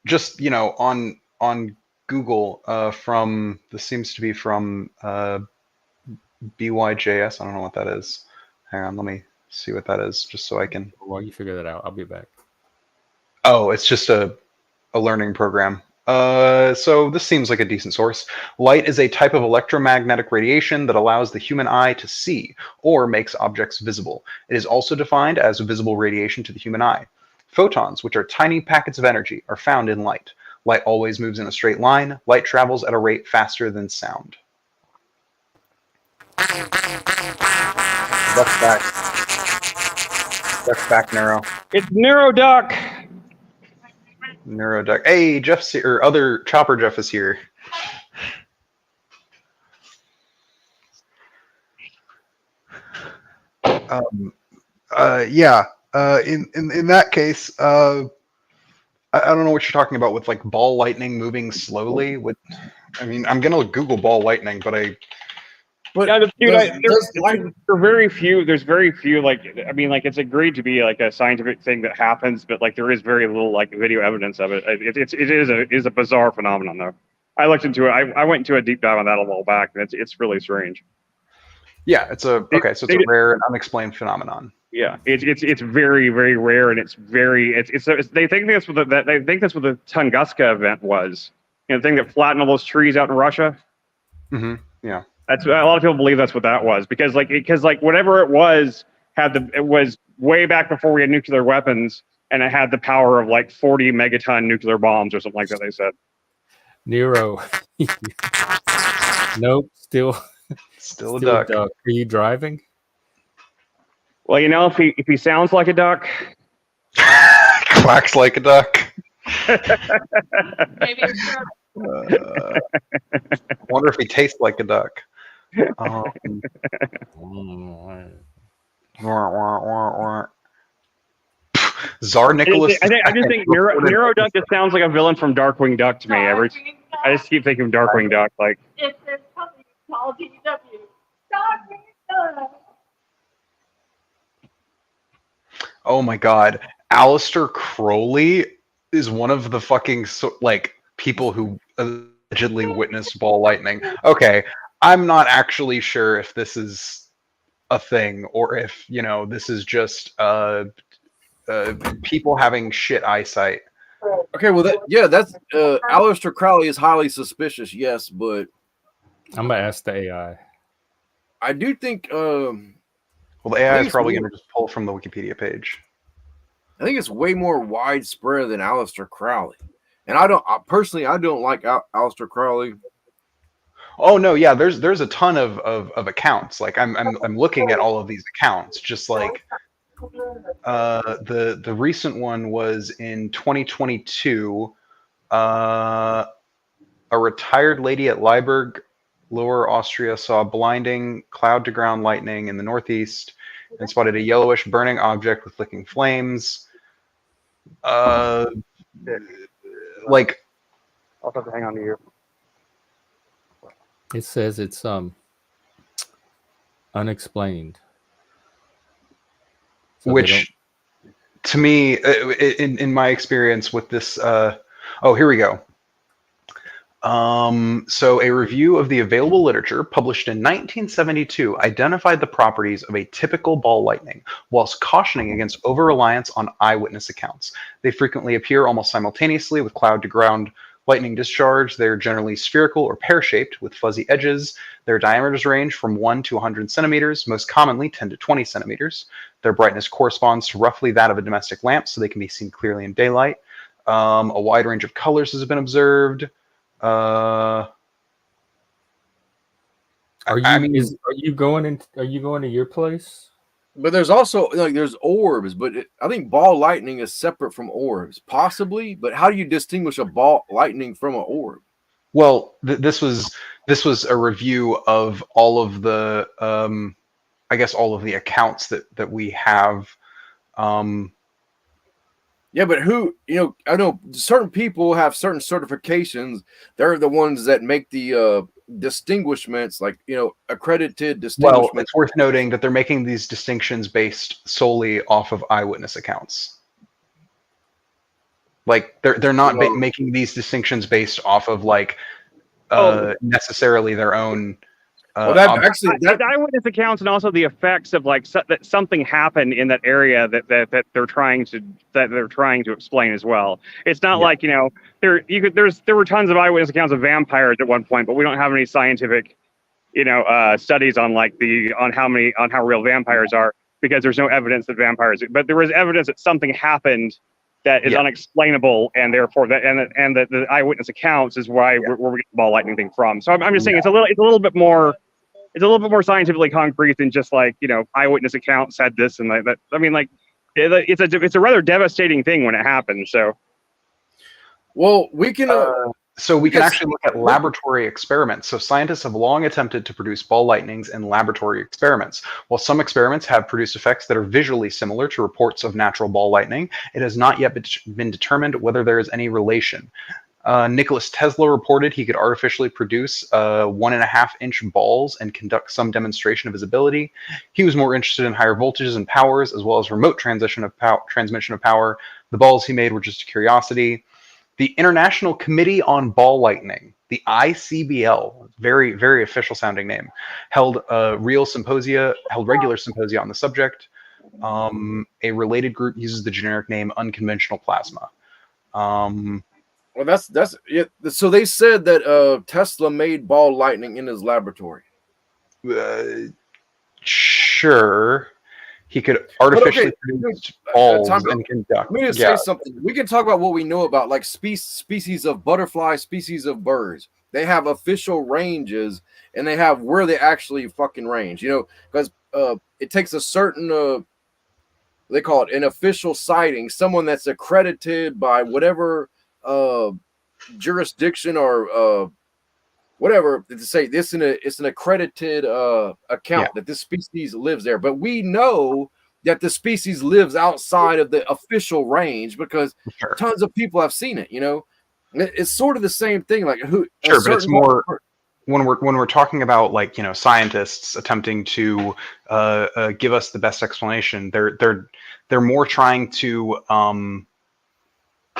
Just on Google from this seems to be from BYJS. I don't know what that is. Hang on, let me see what that is, just so I can. While you figure that out, I'll be back. Oh, it's just a learning program. So this seems like a decent source. Light is a type of electromagnetic radiation that allows the human eye to see or makes objects visible. It is also defined as visible radiation to the human eye. Photons, which are tiny packets of energy, are found in light. Light always moves in a straight line. Light travels at a rate faster than sound. Duck's back. Duck's back, Neuro. It's NeuroDuck. NeuroDuck. Hey, Jeff's here, or other Chopper Jeff is here. In that case, I don't know what you're talking about with like ball lightning moving slowly. I'm gonna Google ball lightning, but There's very few. It's agreed to be like a scientific thing that happens, but like there is very little like video evidence of it. It is a bizarre phenomenon, though. I looked into it. I went into a deep dive on that a while back, and it's really strange. Yeah, it's a rare and unexplained phenomenon. Yeah, it's very, very rare, and they think that's what the Tunguska event was. The thing that flattened all those trees out in Russia. Mm-hmm. Yeah. That's a lot of people believe that's what that was because whatever it was it was way back before we had nuclear weapons, and it had the power of like 40 megaton nuclear bombs or something like that. They said. Nero. Nope. Still a duck. Are you driving? Well, if he sounds like a duck, quacks like a duck. Maybe it's wonder if he tastes like a duck. Tsar Nicholas. I just think NeuroDuck just sounds like a villain from Darkwing Duck to me. I just keep thinking of Darkwing Duck. Like it's this company called DW. Darkwing Duck. Oh my God, Aleister Crowley is one of the fucking people who allegedly witnessed ball lightning. Okay, I'm not actually sure if this is a thing or if this is just people having shit eyesight. Okay, well that's Aleister Crowley is highly suspicious. Yes, but I'm gonna ask the AI. I do think. Well, the AI is probably going to just pull from the Wikipedia page. I think it's way more widespread than Aleister Crowley, and I don't like Aleister Crowley. Oh no, yeah, there's a ton of accounts. Like I'm looking at all of these accounts, just like the recent one was in 2022. A retired lady at Leiberg, Lower Austria, saw blinding cloud-to-ground lightning in the northeast and spotted a yellowish burning object with licking flames. I'll have to hang on to you. It says it's unexplained. So which, to me, in my experience with this, here we go. So a review of the available literature published in 1972 identified the properties of a typical ball lightning, whilst cautioning against over-reliance on eyewitness accounts. They frequently appear almost simultaneously with cloud-to-ground lightning discharge. They're generally spherical or pear-shaped with fuzzy edges. Their diameters range from 1 to 100 centimeters, most commonly 10 to 20 centimeters. Their brightness corresponds to roughly that of a domestic lamp, so they can be seen clearly in daylight. A wide range of colors has been observed. Are you going to your place? But there's also like there's orbs, but I think ball lightning is separate from orbs, possibly. But how do you distinguish a ball lightning from an orb? Well, this was a review of all of the I guess all of the accounts that we have. Yeah, but who, I know certain people have certain certifications. They're the ones that make the distinguishments, like, accredited distinguishments. Well, it's worth noting that they're making these distinctions based solely off of eyewitness accounts. Like they're not making these distinctions based off of like necessarily their own. The eyewitness accounts and also the effects of like that something happened in that area that they're trying to explain as well. It's not like there were tons of eyewitness accounts of vampires at one point, but we don't have any scientific studies on how real vampires are, because there's no evidence that vampires. But there was evidence that something happened that is unexplainable, and therefore the eyewitness accounts is why we're getting the ball lightning thing from. So I'm just saying it's a little bit more. It's a little bit more scientifically concrete than just like, eyewitness account said this and that. I mean, like, it's a rather devastating thing when it happens. So, well, we can. We can actually look at laboratory experiments. So scientists have long attempted to produce ball lightnings in laboratory experiments. While some experiments have produced effects that are visually similar to reports of natural ball lightning, it has not yet been determined whether there is any relation. Nicholas Tesla reported he could artificially produce 1.5-inch balls and conduct some demonstration of his ability. He was more interested in higher voltages and powers, as well as remote transmission of power. The balls he made were just a curiosity. The International Committee on Ball Lightning, the ICBL, very, very official sounding name, held regular symposia on the subject. A related group uses the generic name unconventional plasma. Well, that's it. So they said that Tesla made ball lightning in his laboratory. Sure. He could artificially produce balls and conduct. Let me just say something. We can talk about what we know about, like species of butterfly, species of birds. They have official ranges, and they have where they actually fucking range. Because it takes a certain they call it an official sighting, someone that's accredited by whatever jurisdiction or whatever to say this it's an accredited account that this species lives there. But we know that the species lives outside of the official range because tons of people have seen it. It's sort of the same thing. Like but it's more when we're talking about like scientists attempting to give us the best explanation. They're more trying to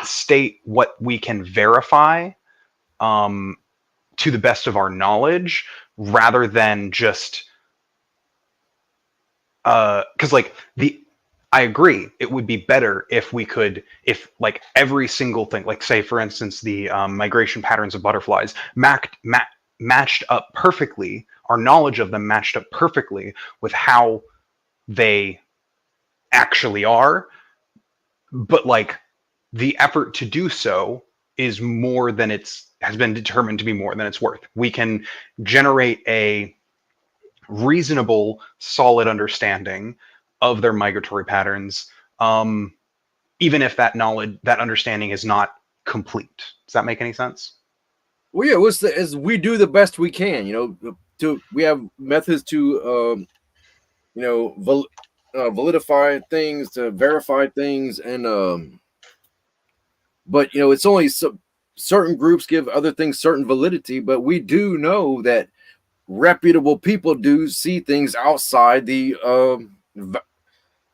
state what we can verify to the best of our knowledge, rather than just because I agree it would be better if like every single thing, like say for instance the migration patterns of butterflies matched up perfectly, our knowledge of them matched up perfectly with how they actually are, but like the effort to do so is more than has been determined to be more than it's worth. We can generate a reasonable, solid understanding of their migratory patterns, even if that understanding is not complete. Does that make any sense? Well, yeah, as we do the best we can, we have methods to, validify things, to verify things, and but it's only certain groups give other things certain validity. But we do know that reputable people do see things outside the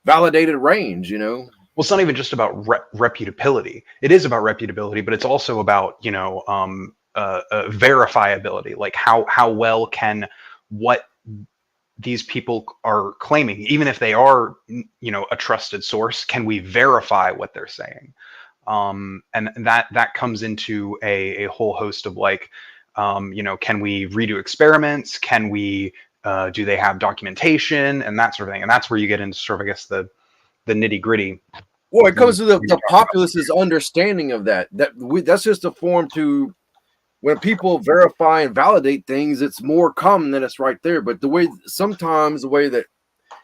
validated range. Well, it's not even just about reputability. It is about reputability, but it's also about verifiability, like how well can what these people are claiming, even if they are, you know, a trusted source, can we verify what they're saying? And that comes into a whole host of like, you know, can we redo experiments? Can we do they have documentation and that sort of thing? And that's where you get into sort of, I guess, the nitty gritty. Well, it comes to the populace's understanding of that. That's just a form to, when people verify and validate things, it's more common than it's right there. But sometimes the way that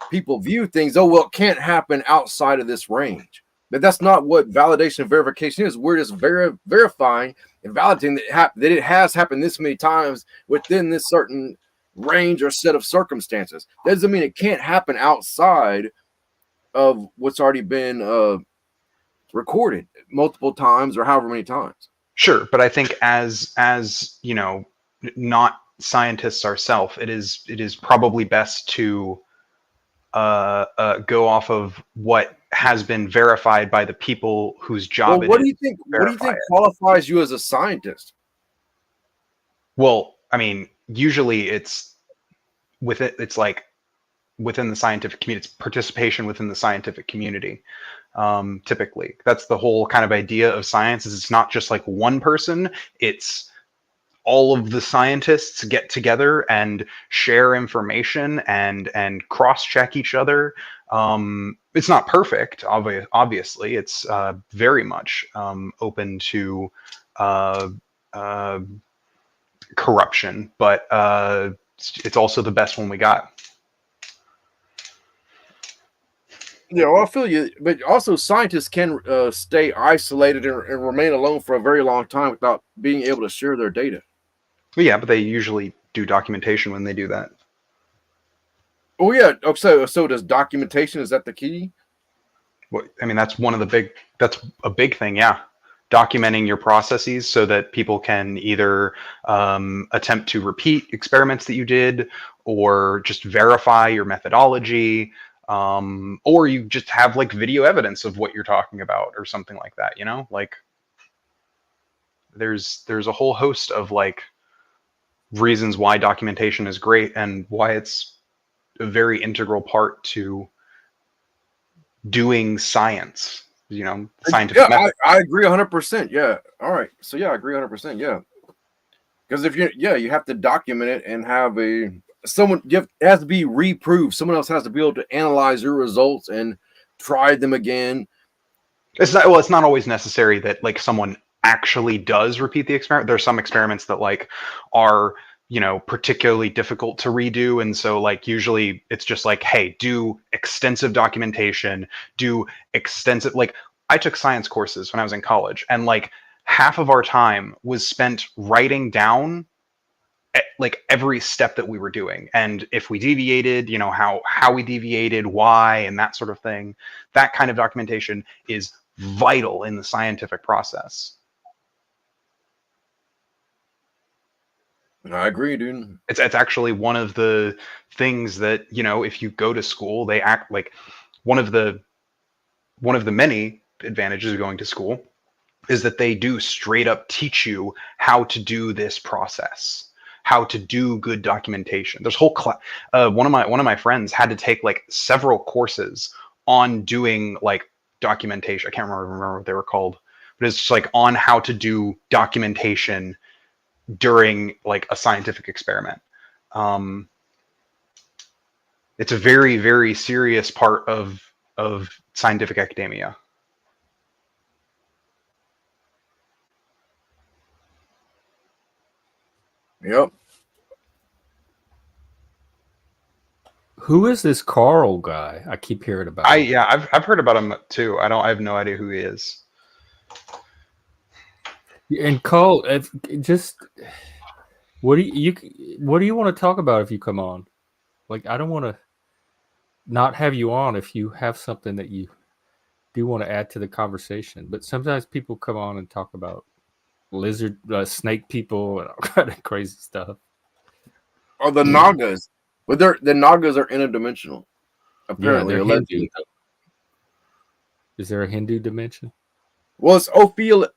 people view things, oh, well, it can't happen outside of this range. But that's not what validation and verification is. We're just verifying and validating that it has happened this many times within this certain range or set of circumstances. That doesn't mean it can't happen outside of what's already been recorded multiple times or however many times. Sure, but I think as you know, not scientists ourselves, it is probably best to go off of what has been verified by the people whose job what do you think qualifies you as a scientist? Well, I mean, usually it's like within the scientific community, it's participation within the scientific community. Typically, that's the whole kind of idea of science, is it's not just like one person, it's all of the scientists get together and share information and cross-check each other. It's not perfect, obviously. It's very much open to corruption, but it's also the best one we got. Yeah, well, I feel you, but also scientists can stay isolated and remain alone for a very long time without being able to share their data. Well, yeah, but they usually do documentation when they do that. Oh yeah, so does documentation, is that the key? Well, I mean, that's a big thing, yeah. Documenting your processes so that people can either attempt to repeat experiments that you did, or just verify your methodology, or you just have like video evidence of what you're talking about or something like that, you know? Like there's a whole host of like reasons why documentation is great and why it's a very integral part to doing science, you know, scientific method. I agree 100%. Yeah. All right. So yeah, I agree 100%. Yeah. Because if you have to document it and have it has to be reproved. Someone else has to be able to analyze your results and try them again. It's not always necessary that like someone actually does repeat the experiment. There's some experiments that like are, you know, particularly difficult to redo, and so like usually it's just like, hey, do extensive documentation, do extensive, like I took science courses when I was in college, and like half of our time was spent writing down like every step that we were doing, and if we deviated, you know, how we deviated, why, and that sort of thing. That kind of documentation is vital in the scientific process. I agree, dude. It's actually one of the things that, you know, if you go to school, they act like one of the many advantages of going to school is that they do straight up teach you how to do this process, how to do good documentation. There's whole one of my friends had to take like several courses on doing like documentation. I can't remember what they were called, but it's just like on how to do documentation during like a scientific experiment. It's a very, very serious part of scientific academia. Yep. Who is this Carl guy? I keep hearing about. I've heard about him too. I have no idea who he is. And Carl, just what do you want to talk about if you come on? Like, I don't want to not have you on if you have something that you do want to add to the conversation. But sometimes people come on and talk about lizard, snake people, and all kind of crazy stuff. Or the Nagas, but the Nagas are interdimensional. Apparently, yeah, Hindu. Is there a Hindu dimension? Well, it's Ophia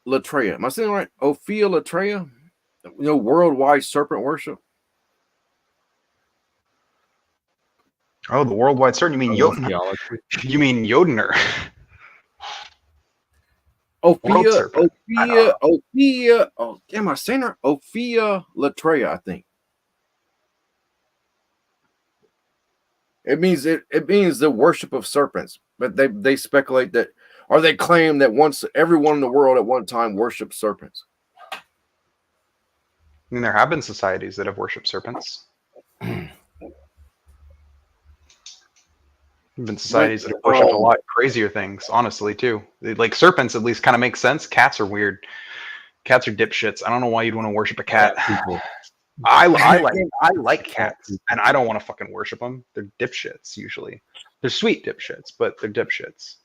Latreia. Am I saying it right? Ophia Latreia? You know, worldwide serpent worship. Oh, the worldwide serpent. You mean You mean Jodener? Ophia. Oh, am I saying her? Ophia Latreia, I think. It means the worship of serpents, but they speculate that, or they claim that once everyone in the world at one time worshipped serpents. I mean, there have been societies that have worshipped serpents. There have been societies that have worshipped a lot crazier things, honestly, too. Like serpents, at least, kind of makes sense. Cats are weird. Cats are dipshits. I don't know why you'd want to worship a cat. I like cats, and I don't want to fucking worship them. They're dipshits usually. They're sweet dipshits, but they're dipshits.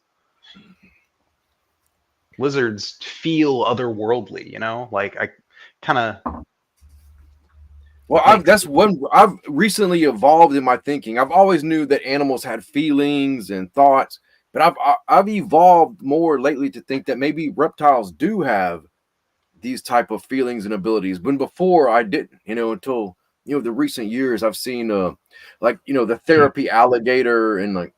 Lizards feel otherworldly, you know. Like I kind of. Well, I've recently evolved in my thinking. I've always knew that animals had feelings and thoughts, but I've evolved more lately to think that maybe reptiles do have these type of feelings and abilities. When before I didn't, until the recent years, I've seen the therapy alligator and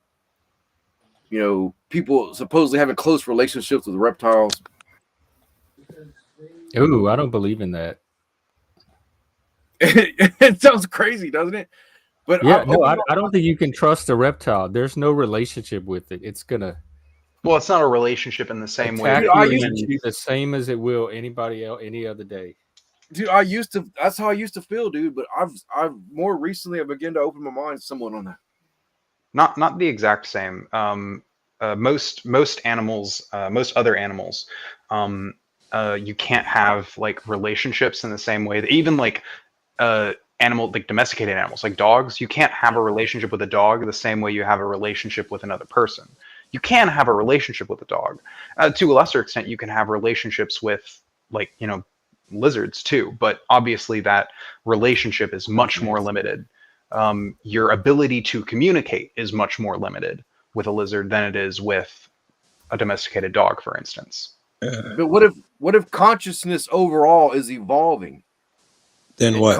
people supposedly having close relationships with reptiles. Ooh, I don't believe in that. It sounds crazy, doesn't it? But yeah, I don't think you can trust a reptile. There's no relationship with it. It's gonna. Well, it's not a relationship in the same way. The same as it will anybody else any other day. Dude, that's how I used to feel, dude. But I've more recently I began to open my mind somewhat on that. Not the exact same. Most animals, most other animals, you can't have like relationships in the same way that even like domesticated animals like dogs, you can't have a relationship with a dog the same way you have a relationship with another person. You can have a relationship with a dog. To a lesser extent, you can have relationships with lizards too, but obviously that relationship is much more limited. Your ability to communicate is much more limited with a lizard than it is with a domesticated dog, for instance. But what if consciousness overall is evolving? Then what?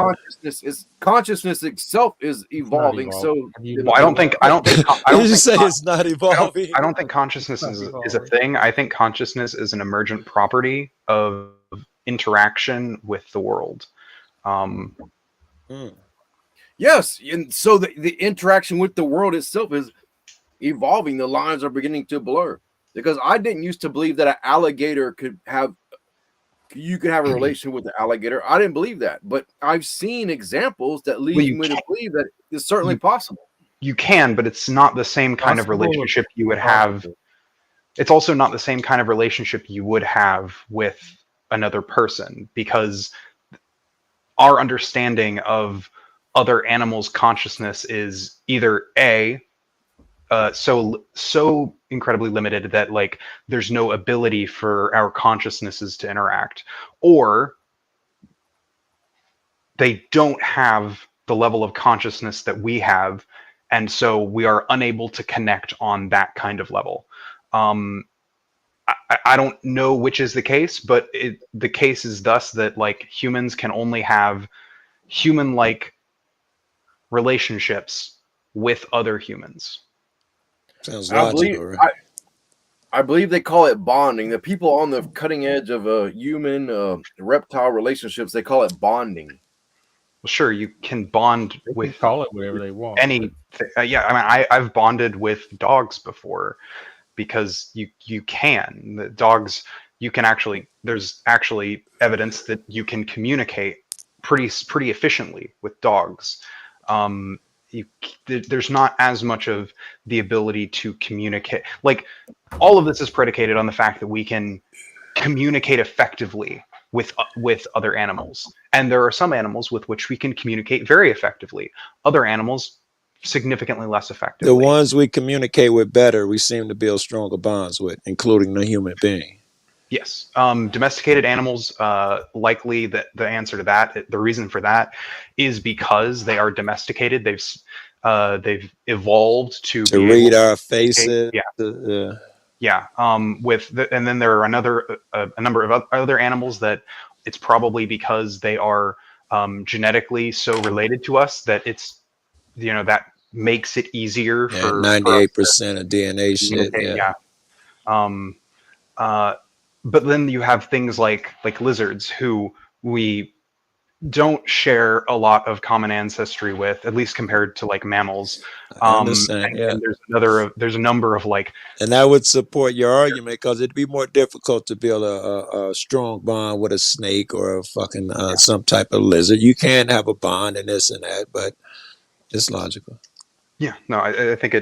Consciousness itself is evolving. So I don't think it's not evolving. I don't think consciousness is a thing. I think consciousness is an emergent property of interaction with the world. Yes, and so the interaction with the world itself is evolving. The lines are beginning to blur, because I didn't used to believe that an alligator could have a relation with the alligator. I didn't believe that, but I've seen examples that lead me to believe that it's certainly possible. You can, but it's not the same kind of relationship you would have. It's also not the same kind of relationship you would have with another person, because our understanding of other animals' consciousness is either so incredibly limited that like there's no ability for our consciousnesses to interact, or they don't have the level of consciousness that we have, and so we are unable to connect on that kind of level. I don't know which is the case, but the case is thus that like humans can only have human-like relationships with other humans. Sounds logical, right? I believe they call it bonding. The people on the cutting edge of human reptile relationships, they call it bonding. Well, sure, you can bond with call it whatever they want. Yeah, I mean, I've bonded with dogs before, because you can. The dogs, you can actually. There's actually evidence that you can communicate pretty efficiently with dogs. There's not as much of the ability to communicate. Like, all of this is predicated on the fact that we can communicate effectively with other animals, and there are some animals with which we can communicate very effectively. Other animals significantly less effectively. The ones we communicate with better, we seem to build stronger bonds with, including the human being. Yes. Domesticated animals, likely the answer to that, the reason for that is because they are domesticated. They've evolved to read our faces. Yeah. Yeah. And then there are a number of other animals that it's probably because they are genetically so related to us that it's, that makes it easier Yeah, for us 98% of DNA to shit. communicate. Yeah. Yeah. Um, but then you have things like lizards who we don't share a lot of common ancestry with, at least compared to like mammals. I understand. Yeah. And there's a number of like, And that would support your argument because it'd be more difficult to build a strong bond with a snake or a fucking some type of lizard. You can have a bond and this and that, but it's logical. yeah, no, I think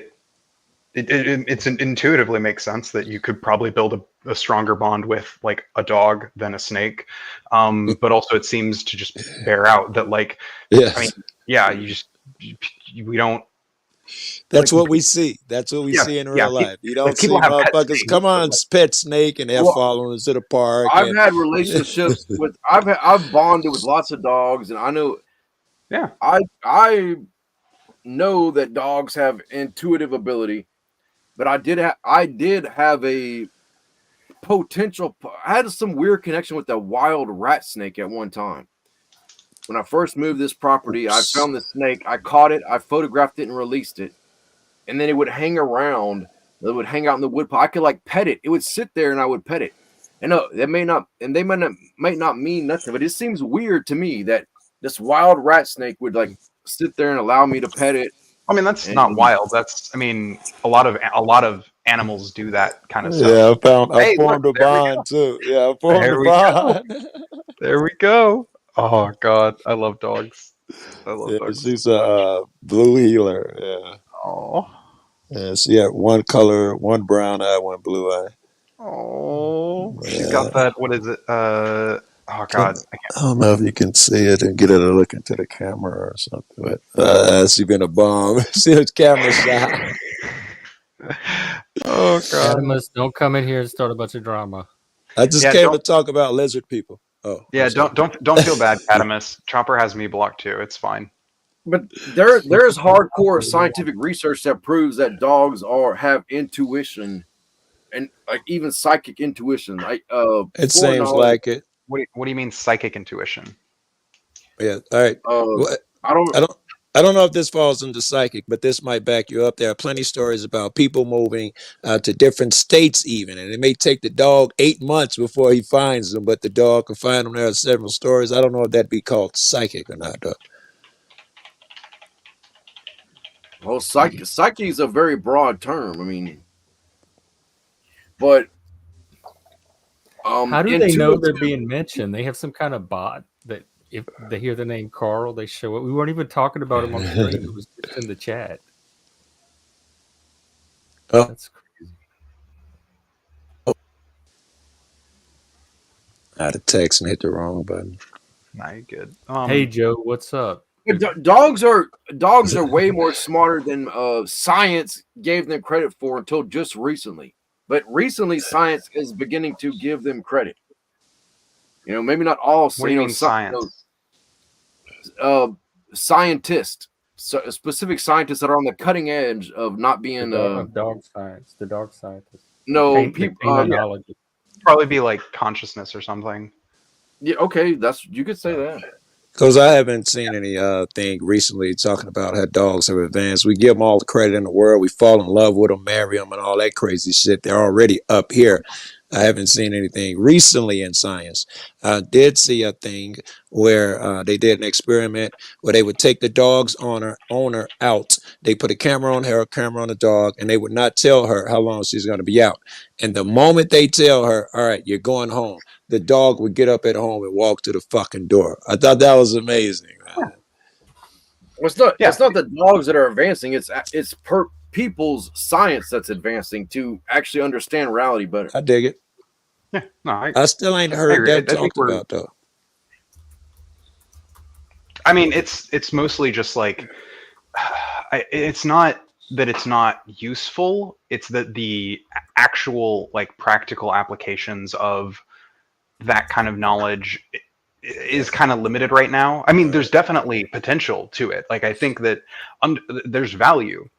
it's intuitively makes sense that you could probably build a stronger bond with like a dog than a snake. But also it seems to just bear out that like, Yes. I mean, yeah, we don't. That's like, what we see. That's what we see in real life. You don't like see people have pet motherfuckers, snakes, come but, on, like, pet snake, and they're Well, following us to the park. I've And had relationships with I've bonded with lots of dogs, and I know yeah, I know that dogs have intuitive ability, but I did have a potential. I had some weird connection with a wild rat snake at one time. When I first moved this property, I found the snake. I caught it. I photographed it and released it, and then it would hang around. It would hang out in the woodpile. I could like pet it. It would sit there, and I would pet it. And no, that may not, and they might not mean nothing, but it seems weird to me that this wild rat snake would like sit there and allow me to pet it. I mean that's not wild. That's, I mean, a lot of animals do that kind of stuff. yeah, I Hey, formed look, a bond too. Yeah, I formed There a we go. bond. There we go. Oh God, I love dogs. I love Yeah, dogs. she's a blue healer. Yeah. Oh, Yeah, she had one color, one brown eye, one blue eye. oh, she's Yeah. got that. What is it? Oh God, I don't know if you can see it and get her to look into the camera or something, but she's been a bomb. See her camera shy. Oh God. Adamus, don't come in here and start a bunch of drama. I just Yeah, came to talk about lizard people. Oh, Yeah, I'm sorry. don't feel bad, Catamus. Chopper has me blocked too. It's fine. But there's hardcore scientific research that proves that dogs have intuition, and like even psychic intuition. Like It seems like it. What do you mean psychic intuition? Yeah. All right. Well, I don't know if this falls into psychic, but this might back you up. There are plenty of stories about people moving to different states even, and it may take the dog 8 months before he finds them, but the dog can find them. There are several stories. I don't know if that'd be called psychic or not, though. Well, psyche is a very broad term. I mean, but how do they know they're being mentioned? They have some kind of bot that if they hear the name Carl, they show it. We weren't even talking about him on screen. It was just in the chat. Oh. That's crazy. I had a text and hit the wrong button. Nah, you're good. Hey Joe, what's up? Dogs are way more smarter than science gave them credit for until just recently. But recently, science is beginning to give them credit. You know, maybe not all. What do you mean science? Scientists, specific scientists that are on the cutting edge of not being dog science. The dog scientists. No, people. Probably be like consciousness or something. Yeah. Okay, you could say that. Because I haven't seen any thing recently talking about how dogs have advanced. We give them all the credit in the world. We fall in love with them, marry them, and all that crazy shit. They're already up here. I haven't seen anything recently in science. I did see a thing where they did an experiment where they would take the dog's owner out. They put a camera on her, a camera on the dog, and they would not tell her how long she's going to be out. And the moment they tell her, all right, you're going home, the dog would get up at home and walk to the fucking door. I thought that was amazing. Well, it's not the dogs that are advancing. It's people's science that's advancing to actually understand reality better. I dig it. Yeah, no, I still ain't heard that talked about though. I mean, it's mostly just like it's not that it's not useful. It's that the actual like practical applications of that kind of knowledge is kind of limited right now. I mean, there's definitely potential to it. Like I think that there's value.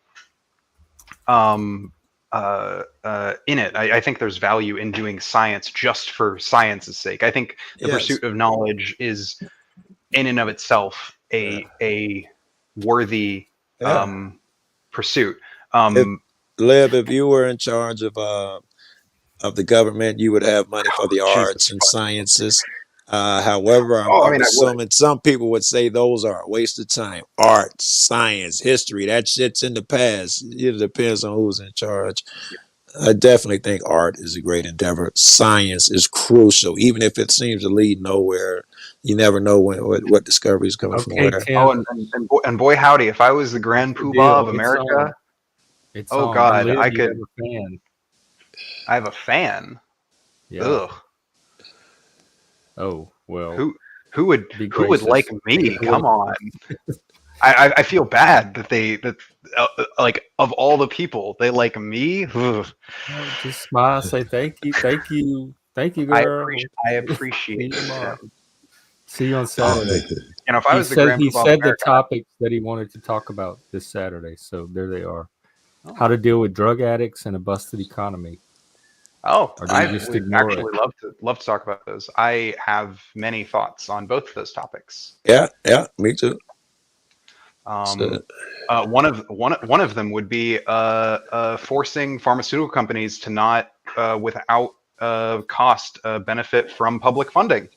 in it. I think there's value in doing science just for science's sake. I think the pursuit of knowledge is, in and of itself, a worthy pursuit. If you were in charge of the government, you would have money for the arts and sciences. However, I'm assuming some people would say those are a waste of time. Art, science, history, that shit's in the past. It depends on who's in charge. I definitely think art is a great endeavor. Science is crucial, even if it seems to lead nowhere. You never know what discovery is coming from where. Tim. And boy howdy, if I was the Grand Poobah of America, God, I could. Have a fan. I have a fan. Yeah. Ugh. Oh well. Who would like me? Come on. I feel bad that like, of all the people, they like me. Just smile, say thank you, girl. I appreciate it. See you on Saturday. And if I was the Grand he Poobah said America, the topics that he wanted to talk about this Saturday, so there they are. How to deal with drug addicts and a busted economy. Oh, I would actually love to talk about those. I have many thoughts on both of those topics. Yeah, me too. One of them would be forcing pharmaceutical companies to not, without cost, benefit from public funding.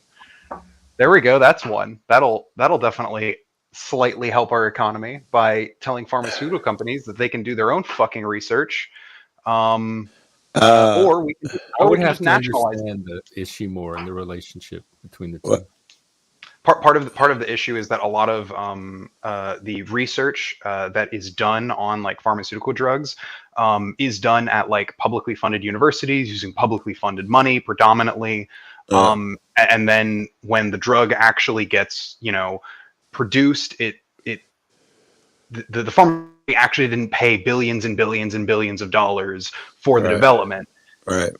There we go. That's one. That'll definitely slightly help our economy by telling pharmaceutical companies that they can do their own fucking research. Or we can just nationalize the issue more in the relationship between the two. Part of the issue is that a lot of the research that is done on like pharmaceutical drugs is done at like publicly funded universities using publicly funded money predominantly. And then when the drug actually gets, produced, the pharma actually didn't pay billions and billions and billions of dollars for the development. Right.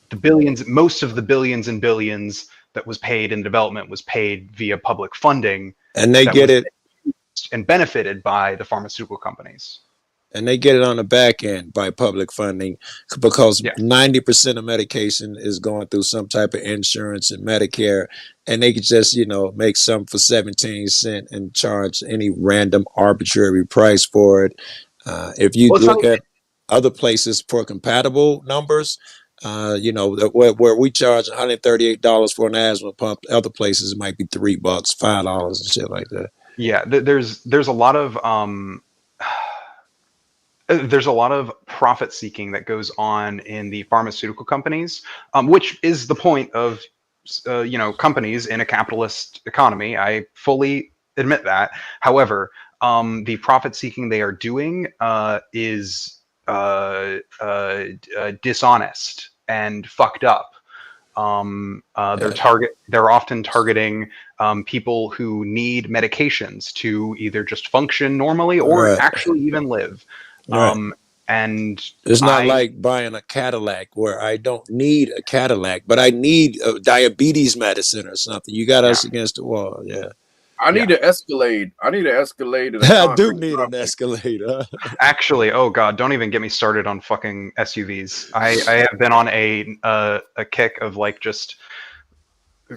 Most of the billions and billions that was paid in development was paid via public funding, and they get it and benefited by the pharmaceutical companies. And they get it on the back end by public funding, because 90% of medication is going through some type of insurance and Medicare, and they could just, make some for 17 cents and charge any random arbitrary price for it. If you look at other places for compatible numbers, where we charge $138 for an asthma pump, other places it might be $3, $5 and shit like that. Yeah, there's a lot of profit seeking that goes on in the pharmaceutical companies, which is the point of companies in a capitalist economy. I fully admit that. However, the profit seeking they are doing is dishonest and fucked up. They're often targeting people who need medications to either just function normally or actually even live. And it's not like buying a Cadillac, where I don't need a Cadillac, but I need a diabetes medicine or something. You got us against the wall. Yeah. I need an Escalade. I need an Escalade. I do need an Escalade. Actually, oh god, don't even get me started on fucking SUVs. I have been on a kick of like just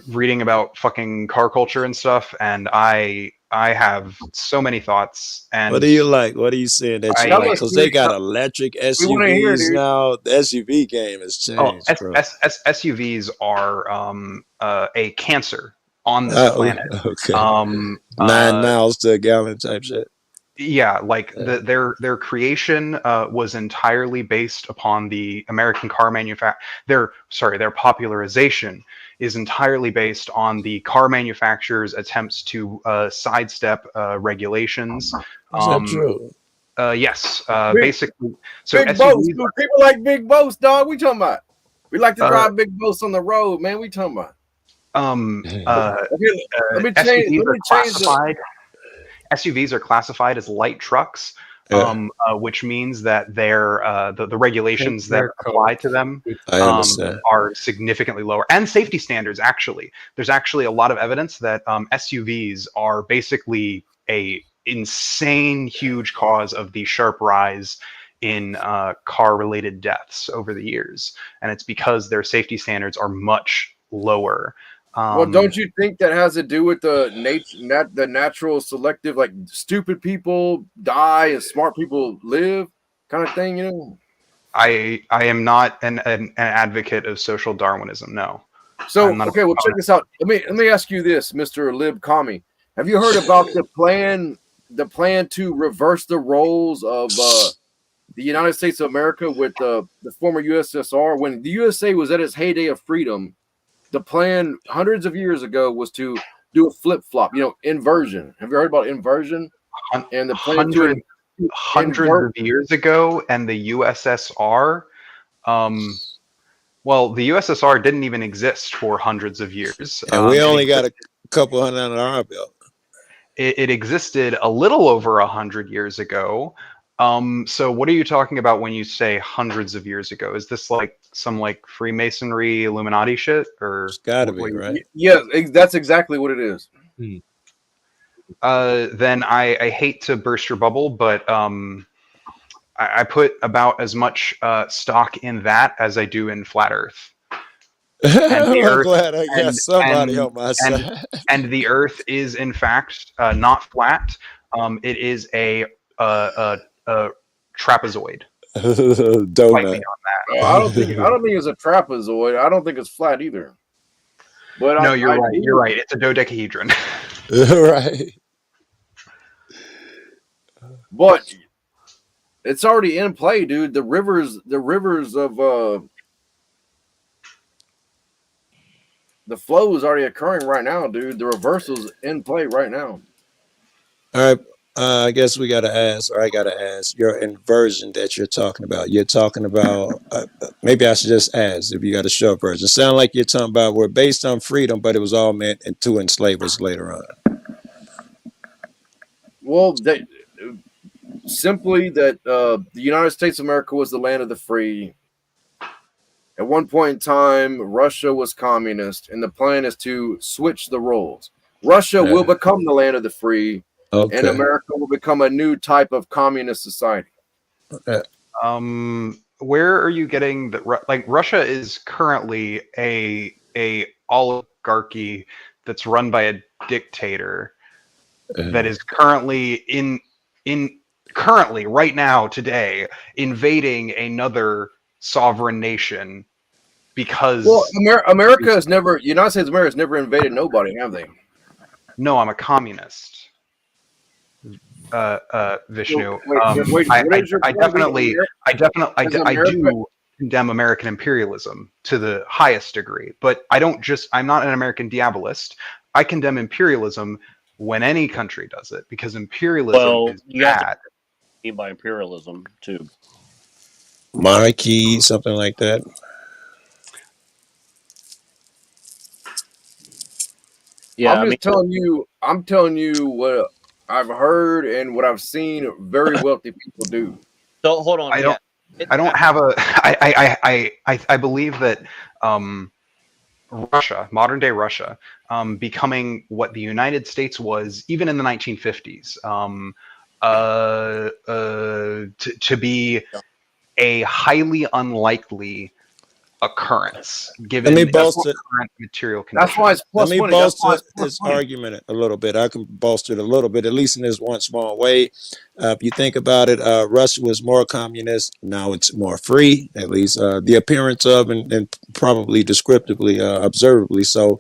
reading about fucking car culture and stuff, and I have so many thoughts. And what do you like? What are you saying that you like? Because they got electric SUVs now. The SUV game has changed. SUVs are a cancer on this planet. Okay. 9 miles to a gallon type shit. Yeah, like their creation was entirely based upon the American car manufacturer. Their popularization is entirely based on the car manufacturers' attempts to sidestep regulations. Is that true? Yes. Basically, so big boats. People like big boats, dog. We talking about? We like to drive big boats on the road, man. We talking about? SUVs are classified as light trucks, which means that the regulations that apply to them are significantly lower, and safety standards. Actually, there's actually a lot of evidence that SUVs are basically a insane huge cause of the sharp rise in car-related deaths over the years, and it's because their safety standards are much lower. Well, don't you think that has to do with the the natural selective, like stupid people die and smart people live, kind of thing? You know. I am not an advocate of social Darwinism. No. So okay, well check this out. Let me ask you this, Mr. Lib Commie. Have you heard about the plan to reverse the roles of the United States of America with the former USSR? When the USA was at its heyday of freedom, the plan hundreds of years ago was to do a flip-flop, inversion. Have you heard about inversion? And the plan hundreds of years ago, and the USSR, well, the USSR didn't even exist for hundreds of years. And we only got a couple hundred on our belt. It existed a little over 100 years ago. So what are you talking about when you say hundreds of years ago? Is this like some like Freemasonry Illuminati shit, or it's gotta be, right? Yeah, that's exactly what it is. Then I hate to burst your bubble, but I put about as much stock in that as I do in flat Earth. And the I'm glad I got somebody on my side. And the Earth is in fact not flat. It is a trapezoid. Donut. I don't think it's a trapezoid. I don't think it's flat either. But no, you're right. You're right. It's a dodecahedron. Right. But it's already in play, dude. The rivers of the flow is already occurring right now, dude. The reversal's in play right now. All right. I guess we got to ask, or I got to ask, your inversion that you're talking about. You're talking about, maybe I should just ask if you got a short version. Sound like you're talking about we're based on freedom, but it was all meant to enslave us later on. Well, simply that the United States of America was the land of the free. At one point in time, Russia was communist, and the plan is to switch the roles. Russia will become the land of the free. Okay. And America will become a new type of communist society. Okay. Where are you getting that? Like, Russia is currently a oligarchy that's run by a dictator that is currently currently right now today invading another sovereign nation because America has never, United States of America has never invaded nobody, have they? No, I'm a communist. Vishnu. I do condemn American imperialism to the highest degree, but I'm not an American diabolist. I condemn imperialism when any country does it, because imperialism is bad. By imperialism too. Monarchy, something like that. Yeah, I'm telling you what I've heard and what I've seen very wealthy people do. So hold on. I believe that Russia, modern day Russia, becoming what the United States was even in the 1950s, to be a highly unlikely occurrence given current material conditions. That's why it's plus Let me bolster this argument a little bit. I can bolster it a little bit, at least in this one small way. If you think about it, Russia was more communist. Now it's more free, at least the appearance of, and probably descriptively, observably so.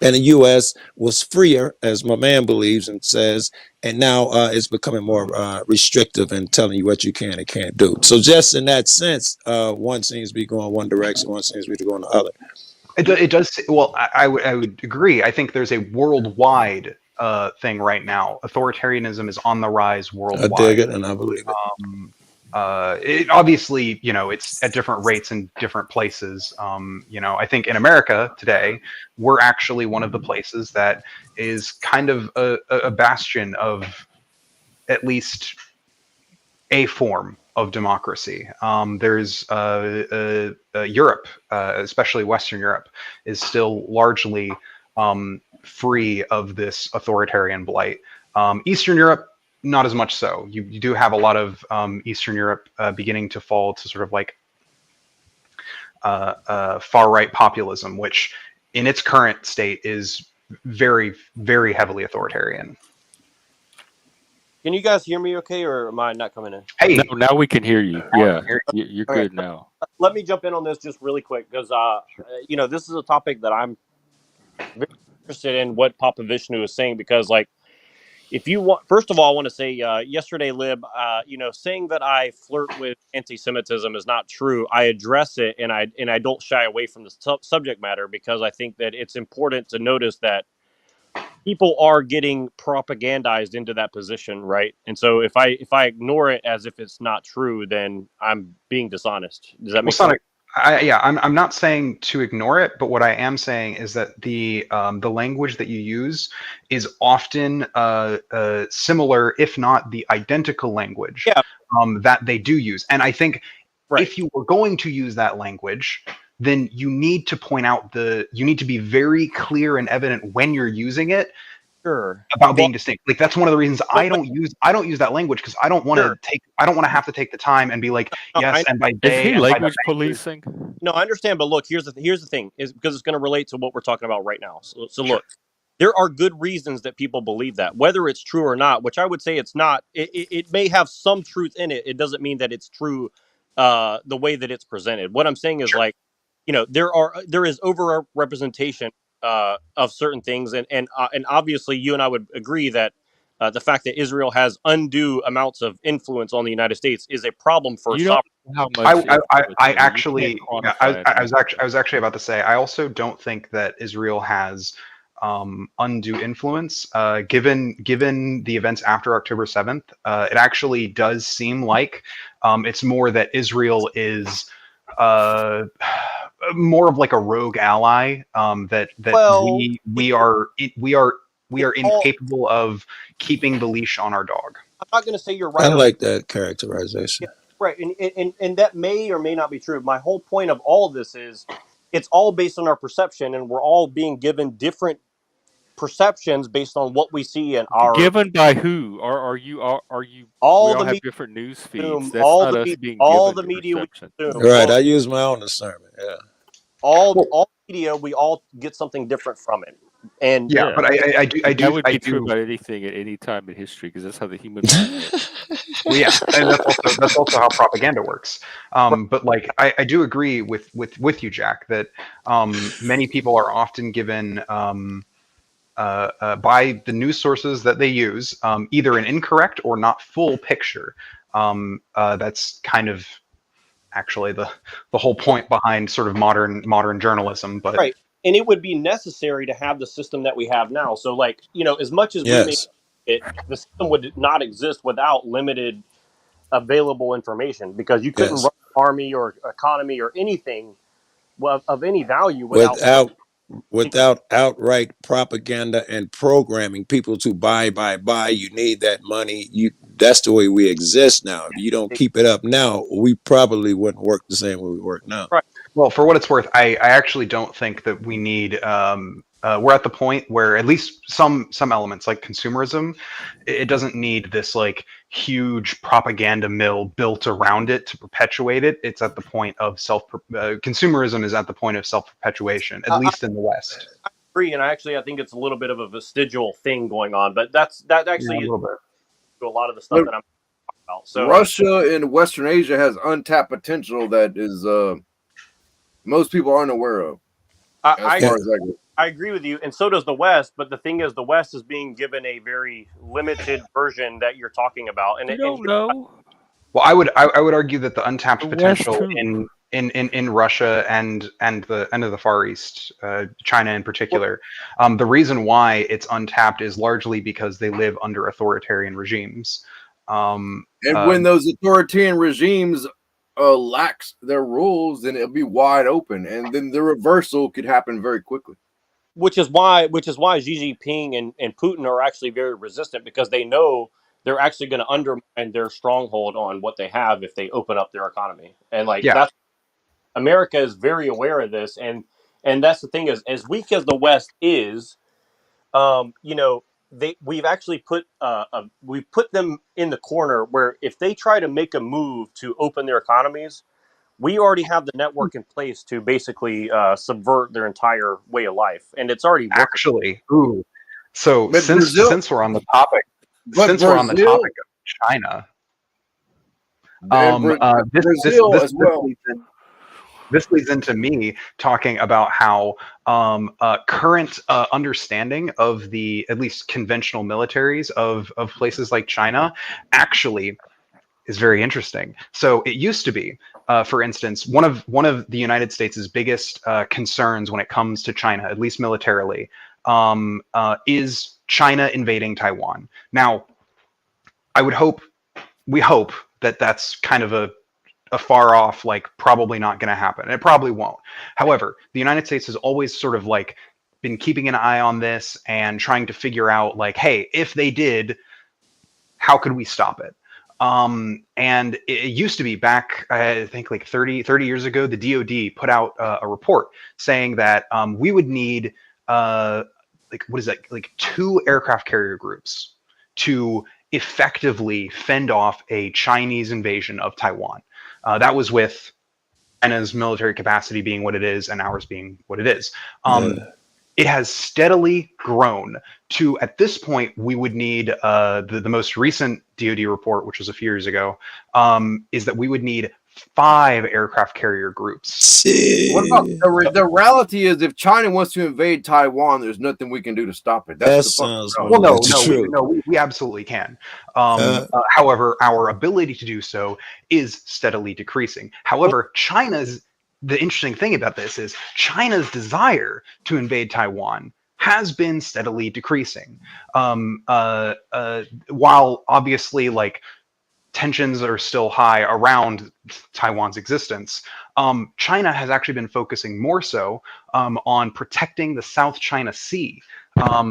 And the U.S. was freer, as my man believes and says, and now it's becoming more restrictive and telling you what you can and can't do. So just in that sense, one seems to be going one direction, one seems to be going the other. It does. Well, I would agree. I think there's a worldwide thing right now. Authoritarianism is on the rise worldwide. I dig it, and I believe it. It obviously, it's at different rates in different places. I think in America today, we're actually one of the places that is kind of a bastion of at least a form of democracy. There's Europe, especially Western Europe, is still largely free of this authoritarian blight. Eastern Europe, not as much so. You do have a lot of Eastern Europe beginning to fall to sort of like far right populism, which in its current state is very, very heavily authoritarian. Can you guys hear me okay, or am I not coming in? Hey, No, now we can hear you. Yeah, you're Okay. good now. Let me jump in on this just really quick, because this is a topic that I'm very interested in what Papa Vishnu is saying, because like, if you want, first of all, I want to say yesterday, Lib, saying that I flirt with anti-Semitism is not true. I address it, and I don't shy away from the subject matter, because I think that it's important to notice that people are getting propagandized into that position, right? And so if I ignore it as if it's not true, then I'm being dishonest. Does that make sense? I'm not saying to ignore it, but what I am saying is that the language that you use is often similar, if not the identical language that they do use. And I think if you were going to use that language, then you need to point out you need to be very clear and evident when you're using it. Sure. About being distinct. Like that's one of the reasons I don't use that language, because I don't want to have to take the time and be like, yes, and by Is he day and language by policing? No, I understand, but look, here's the thing, is because it's going to relate to what we're talking about right now. So look, there are good reasons that people believe that, whether it's true or not, which I would say it's not. It may have some truth in it. It doesn't mean that it's true the way that it's presented. What I'm saying is like, there is over representation of certain things, and obviously you and I would agree that the fact that Israel has undue amounts of influence on the United States is a problem for sovereignty. How much I was actually about to say, I also don't think that Israel has undue influence. Given the events after October 7th, it actually does seem like it's more that Israel is more of like a rogue ally, that we are incapable of keeping the leash on our dog. I'm not going to say you're right. I like that characterization. Right, and that may or may not be true. My whole point of all of this is it's all based on our perception, and we're all being given different perceptions based on what we see in our. Given by who? Are you? We all have media different news consume, feeds. That's not us being given the media we perception. consume. Right, I use my own discernment. Yeah. All media, we all get something different from it, and but that would be true about anything at any time in history, because that's how the human mind works. Well, yeah, and that's also how propaganda works. But like, I do agree with you, Jack, that many people are often given by the news sources that they use either an incorrect or not full picture. That's kind of actually the whole point behind sort of modern journalism. But right, and it would be necessary to have the system that we have now. So, like, as much as we make it, the system would not exist without limited available information, because you couldn't run an army or economy or anything of any value without outright propaganda and programming people to buy. You need that money. That's the way we exist now. If you don't keep it up now, we probably wouldn't work the same way we work now. Right. Well, for what it's worth, I actually don't think that we need. We're at the point where at least some elements like consumerism, it doesn't need this like huge propaganda mill built around it to perpetuate it. It's at the point of consumerism is at the point of self-perpetuation, at least in the West. I agree, and I think it's a little bit of a vestigial thing going on, but that actually is a lot of the stuff that I'm talking about. So Russia and Western Asia has untapped potential that is most people aren't aware of. I agree with you, and so does the West. But the thing is, the West is being given a very limited version that you're talking about, and know. Well, I would argue that the untapped potential in Russia and the end of the Far East, China in particular, the reason why it's untapped is largely because they live under authoritarian regimes. And when those authoritarian regimes lax their rules, then it'll be wide open, and then the reversal could happen very quickly. Which is why Xi Jinping and Putin are actually very resistant, because they know they're actually going to undermine their stronghold on what they have if they open up their economy. And that's, America is very aware of this, and that's the thing is, as weak as the West is, we've actually we've put them in the corner where if they try to make a move to open their economies, we already have the network in place to basically subvert their entire way of life, and it's already working. Actually, so But Brazil, since we're on the topic, but Brazil, of China, Brazil as well. This leads into me talking about how current understanding of the at least conventional militaries of places like China actually is very interesting. So it used to be, for instance, one of the United States' biggest concerns when it comes to China, at least militarily, is China invading Taiwan. Now, we hope that that's kind of a far off, like probably not going to happen. It probably won't. However, the United States has always sort of like been keeping an eye on this and trying to figure out like, hey, if they did, how could we stop it? And it used to be back, I think like 30 years ago, the DoD put out a report saying that we would need like, what is that? Like 2 aircraft carrier groups to effectively fend off a Chinese invasion of Taiwan. That was with China's military capacity being what it is and ours being what it is. It has steadily grown to, at this point, we would need the most recent DoD report, which was a few years ago, is that we would need 5 aircraft carrier groups. What about the reality is if China wants to invade Taiwan, there's nothing we can do to stop it. That's the sounds fucking reality. Well, we absolutely can. However, our ability to do so is steadily decreasing. However, the interesting thing about this is China's desire to invade Taiwan has been steadily decreasing. While obviously, like, tensions are still high around Taiwan's existence, China has actually been focusing more so on protecting the South China Sea.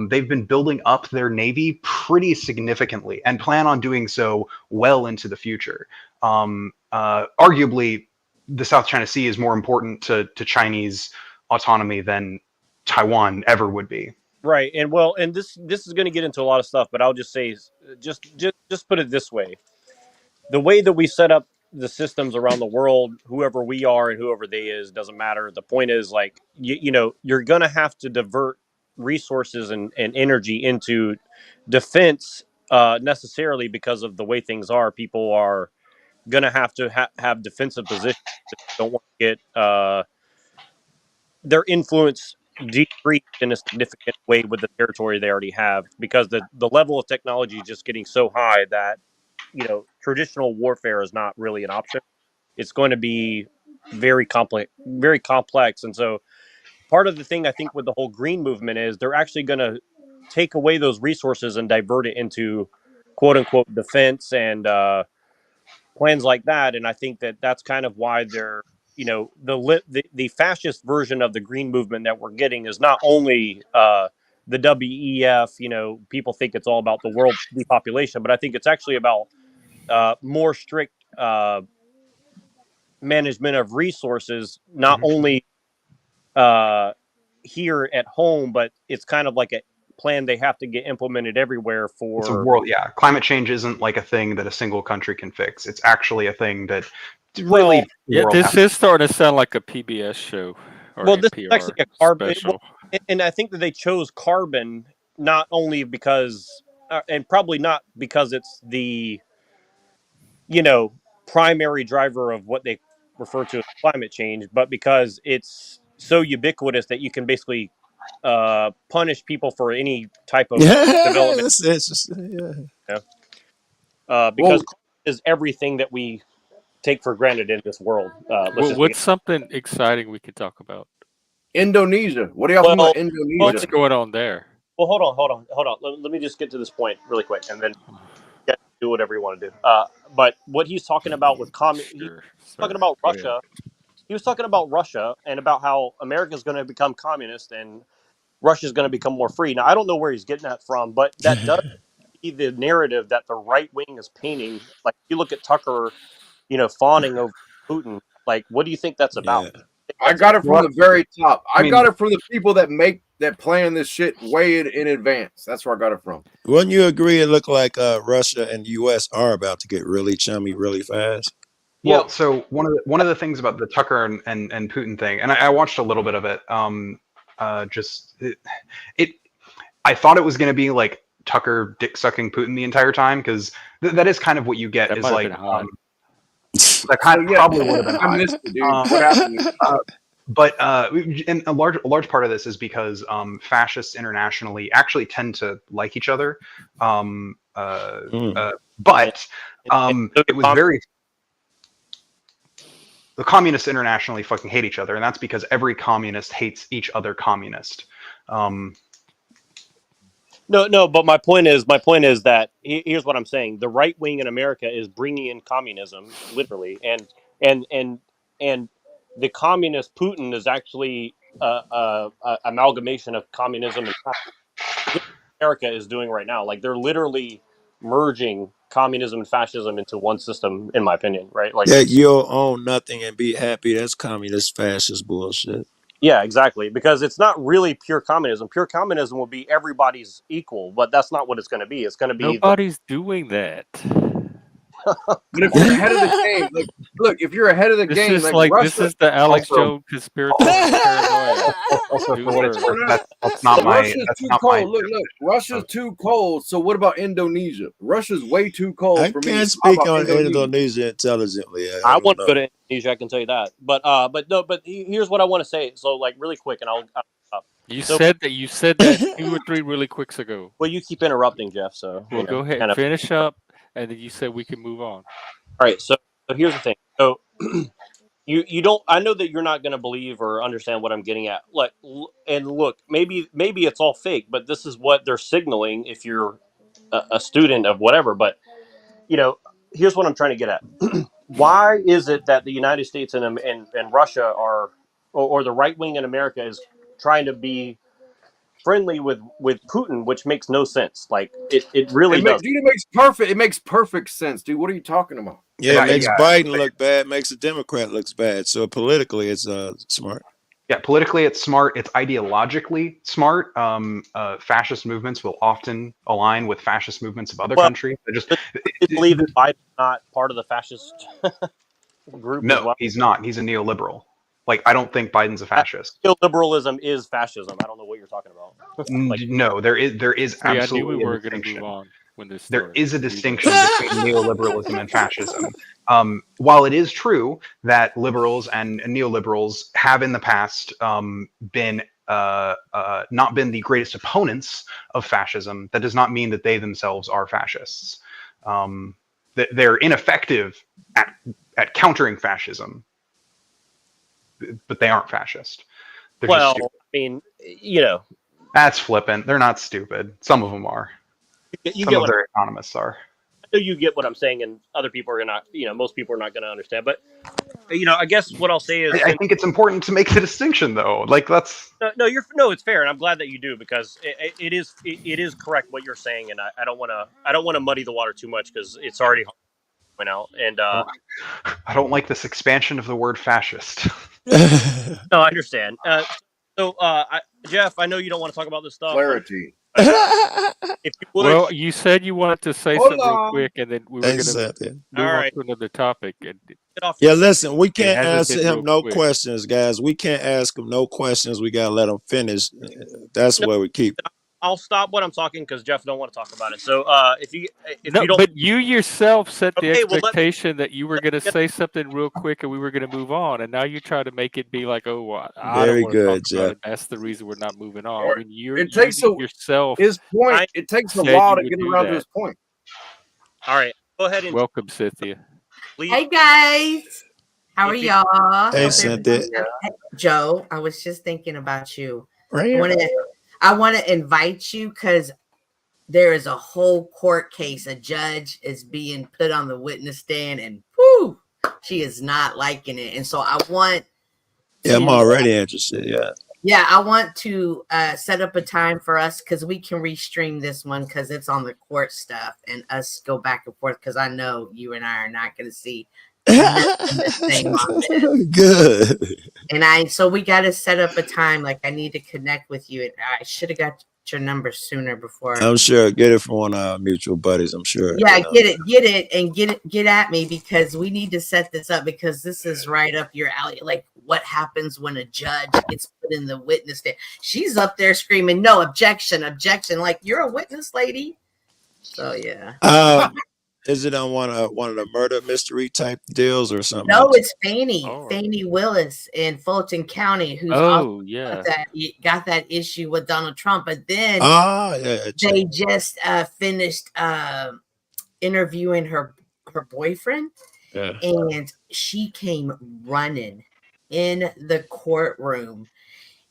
They've been building up their navy pretty significantly and plan on doing so well into the future. Arguably, the South China Sea is more important to Chinese autonomy than Taiwan ever would be. Right, and this is going to get into a lot of stuff, but I'll just say, just put it this way: the way that we set up the systems around the world, whoever we are and whoever they is, doesn't matter. The point is, like, you know, you're going to have to divert resources and energy into defense necessarily because of the way things are. People are going to have have defensive positions if they don't want to get their influence decreased in a significant way with the territory they already have, because the level of technology is just getting so high that, you know, traditional warfare is not really an option. It's going to be very complex. And so part of the thing I think with the whole green movement is they're actually going to take away those resources and divert it into quote unquote defense and plans like that. And I think that that's kind of why they're, you know, the fascist version of the green movement that we're getting is not only the WEF. You know, people think it's all about the world depopulation, but I think it's actually about more strict management of resources, not only here at home, but it's kind of like a plan they have to get implemented everywhere for. It's a world, yeah. Climate change isn't like a thing that a single country can fix. It's actually a thing that really. Yeah, this is starting to sound like a PBS show. Or this is actually a carbon special. And I think that they chose carbon not only because, and probably not because it's the, you know, primary driver of what they refer to as climate change, but because it's so ubiquitous that you can basically punish people for any type of development. That's interesting. Yeah. Because carbon is everything that we take for granted in this world. What's something exciting we could talk about? Indonesia. What do y'all think about Indonesia? What's going on there? Well, hold on. Let me just get to this point really quick, and then do whatever you want to do. But what he's talking about with talking about Russia. He was talking about Russia and about how America is going to become communist and Russia is going to become more free. Now, I don't know where he's getting that from, but that does be the narrative that the right wing is painting. Like, you look at Tucker, you know, fawning over Putin. Like, what do you think that's about? I got it from the very top. I mean, got it from the people that plan this shit way in advance. That's where I got it from. Wouldn't you agree? It looked like Russia and the U.S. are about to get really chummy really fast. Well, so one of the things about the Tucker and Putin thing, and I watched a little bit of it. I thought it was going to be like Tucker dick sucking Putin the entire time, because that is kind of what you get. That is might have like been hot. that kind of probably would have been I hot. missed it, dude. What happened? But and a large part of this is because fascists internationally actually tend to like each other. But it was very. The communists internationally fucking hate each other, and that's because every communist hates each other communist. No, but my point is that here's what I'm saying: the right wing in America is bringing in communism, literally, and the communist Putin is actually a amalgamation of communism and fascism. This is what America is doing right now. Like they're literally merging communism and fascism into one system, in my opinion. Right? Like That you'll own nothing and be happy. That's communist fascist bullshit. yeah, exactly. Because it's not really pure communism. Pure communism will be everybody's equal, but that's not what it's going to be. It's going to be Nobody's doing that. But if you're ahead of the game, look, if you're ahead of the This game, is like Russia, this is the Alex Also- Jones conspiratorial paranoia. Also, for what it's Dude, worth, that's not my. Russia's That's too not cold. my. Look, Russia's too cold. So what about Indonesia? Russia's way too cold I for me. can't How speak about on Indonesia intelligently. I don't want to know. go to Indonesia. I can tell you that. But here's what I want to say. So like really quick, and I'll You So- said that 2 or 3 really quicks ago. well, you keep interrupting, Jeff. So Well, go ahead, kind of. finish up, and then you said we can move on. All right. So here's the thing. So you don't. I know that you're not going to believe or understand what I'm getting at. Look, maybe it's all fake, but this is what they're signaling if you're a student of whatever. But here's what I'm trying to get at. Why is it that the United States and Russia are, or the right wing in America is trying to be friendly with Putin, which makes no sense. Like it really does. Dude, it makes perfect sense, dude. What are you talking about? Yeah, it makes Yeah. Biden look bad, makes a Democrat looks bad. So politically, it's smart. Yeah, politically it's smart. It's ideologically smart. Fascist movements will often align with fascist movements of other countries. Do you believe that Biden's not part of the fascist group as well? He's not. He's a neoliberal. Like, I don't think Biden's a fascist. Neoliberalism is fascism. I don't know what you're talking about. No, there is See, I knew absolutely we were a going to distinction. move on when this There started. is a distinction between neoliberalism and fascism. While it is true that liberals and neoliberals have in the past been not been the greatest opponents of fascism, that does not mean that they themselves are fascists. They're ineffective at countering fascism, but they aren't fascist. They're just stupid. I mean, That's flippant. They're not stupid. Some of them are. you Some get of what their economists are. I know you get what I'm saying, and other people are not. Most people are not going to understand. But I guess what I'll say is, I think it's important to make the distinction, though. Like, that's no, it's fair, and I'm glad that you do, because it is correct what you're saying, and I don't want to muddy the water too much, because it's already hard to point out. And I don't like this expansion of the word fascist. no, I understand. Jeff, I know you don't want to talk about this stuff. Clarity. If you would, Well, you said you wanted to say Hold something real on. quick, and then we were going Thanks, to Cynthia. move All on right. to another topic. And get off Yeah, listen, we can't hasn't answer been him real no quick. questions, guys. We can't ask him no questions. We gotta let him finish. That's where we keep. I'll stop when I'm talking, because Jeff don't want to talk about it. So if you No, don't, but you yourself set the Okay, well, expectation that you were going to say something real quick and we were going to move on, and now you try to make it be like, oh, I Very don't want to good, talk about Jeff. it. That's the reason we're not moving on. When you yourself His point. It takes a said while you to would get do around that. to his point. all right, go ahead and Welcome, Cynthia. leave. Hey guys, how are If you- y'all? Hey, Hope Cynthia. everybody's- Joe, I was just thinking about you. Right. I want to invite you because there is a whole court case. A judge is being put on the witness stand, and whoo, she is not liking it. And so I want Yeah, I'm to- already interested. Yeah. Yeah, I want to set up a time for us, because we can restream this one because it's on the court stuff, and us go back and forth, because I know you and I are not going to see Good. And so we got to set up a time. Like I need to connect with you. And I should have got your number sooner before. I'm sure. Get it from one of our mutual buddies. I'm sure. Yeah, get it, and get at me, because we need to set this up, because this is right up your alley. Like, what happens when a judge gets put in the witness stand? She's up there screaming, "No, objection, objection!" Like, you're a witness, lady. So yeah. Is it on one of the murder mystery type deals or something? No, else? it's Fannie Willis in Fulton County, who's Oh, yeah. got that issue with Donald Trump, but then they just finished interviewing her boyfriend, and she came running in the courtroom,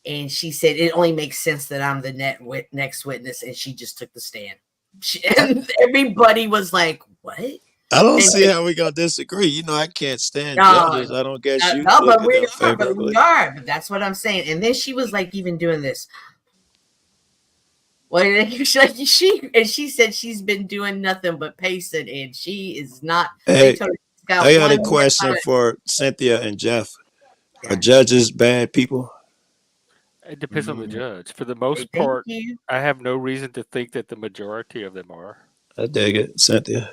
and she said it only makes sense that I'm the next witness, and she just took the stand. And everybody was like, "What?" I don't see how we gonna disagree. You know, I can't stand judges. I don't guess you. No, but we are. But that's what I'm saying. And then she was like, even doing this. Well, she said she's been doing nothing but pacing, and she is not. Hey, I got a question for Cynthia and Jeff. Are judges bad people? It depends on the judge. For the most part, I have no reason to think that the majority of them are. I dig it, Cynthia.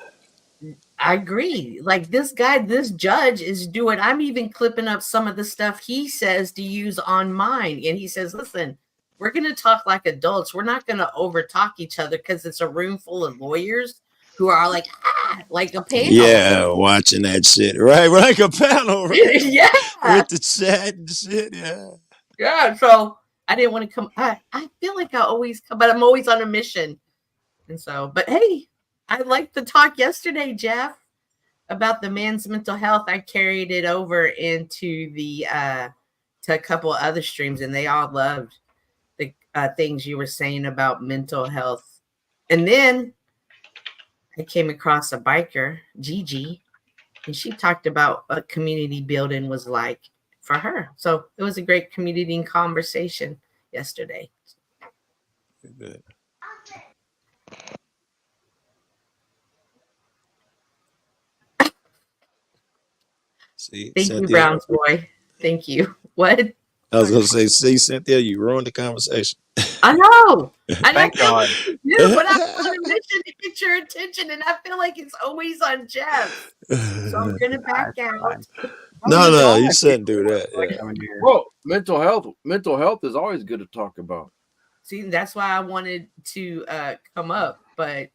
I agree. Like this judge is doing. I'm even clipping up some of the stuff he says to use on mine, and he says, "Listen, we're going to talk like adults. We're not going to over talk each other, because it's a room full of lawyers who are like a panel." Yeah, watching that shit, right? Like a panel, right? Yeah, with the chat and shit. Yeah. So I didn't want to come. I feel like I always come, but I'm always on a mission. And so, but hey, I liked the talk yesterday, Jeff, about the man's mental health. I carried it over into the to a couple other streams, and they all loved the things you were saying about mental health. And then I came across a biker, Gigi, and she talked about what community building was like for her. So it was a great community conversation yesterday. Good. See, Thank Cynthia, you, Browns boy. Thank you. What? I was going to say, see, Cynthia, you ruined the conversation. I know. Thank God. Yeah, but I'm on a mission to get your attention, and I feel like it's always on Jeff. So I'm going to back out. No, you shouldn't do that. Yeah. Well, mental health is always good to talk about. See, that's why I wanted to come up, but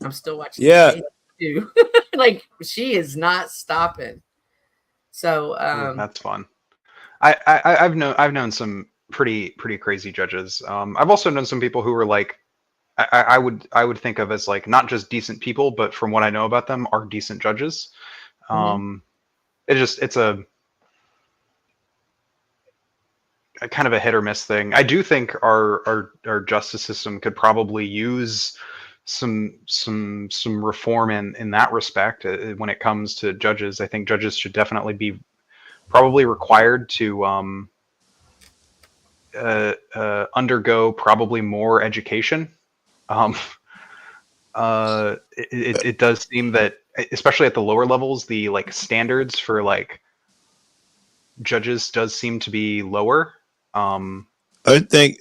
I'm still watching. Yeah. Too. Like, she is not stopping. So that's fun. I've known some pretty crazy judges. I've also known some people who were like, I would think of as like not just decent people, but from what I know about them, are decent judges. It's a kind of a hit or miss thing. I do think our justice system could probably use some reform in that respect when it comes to judges. I think judges should definitely be probably required to undergo probably more education. It does seem that, especially at the lower levels, the like standards for like judges does seem to be lower. I think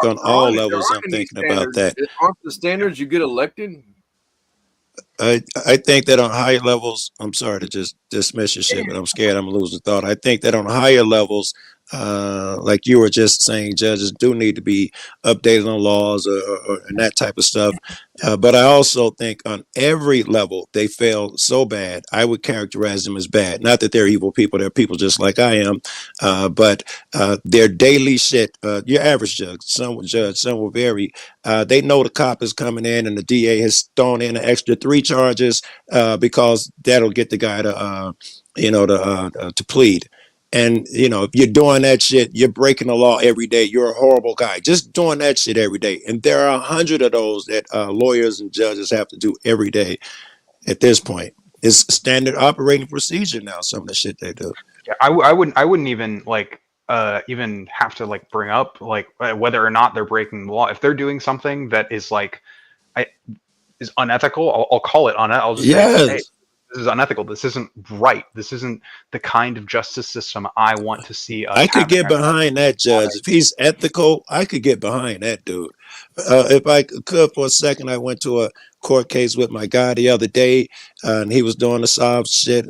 on all levels, I'm thinking about that. Aren't the standards you get elected? I think that on higher levels, I'm sorry to just dismiss your shit, but I'm scared I'm losing thought. I think that on higher levels, like you were just saying, judges do need to be updated on laws or and that type of stuff. But I also think on every level, they fail so bad. I would characterize them as bad. Not that they're evil people. They're people just like I am. But their daily shit, your average judge, some will vary. They know the cop is coming in and the DA has thrown in an extra 3 charges because that'll get the guy to plead. And, if you're doing that shit, you're breaking the law every day. You're a horrible guy. Just doing that shit every day. And there are 100 of those that lawyers and judges have to do every day at this point. It's standard operating procedure now, some of the shit they do. Yeah, I wouldn't even like even have to like bring up like whether or not they're breaking the law. If they're doing something that is like is unethical, I'll call it on it. I'll just say, hey, This is unethical. This isn't right. This isn't the kind of justice system I want to see us I could having. get behind that judge. If he's ethical, I could get behind that dude. If I could for a second, I went to a court case with my guy the other day, and he was doing the soft shit.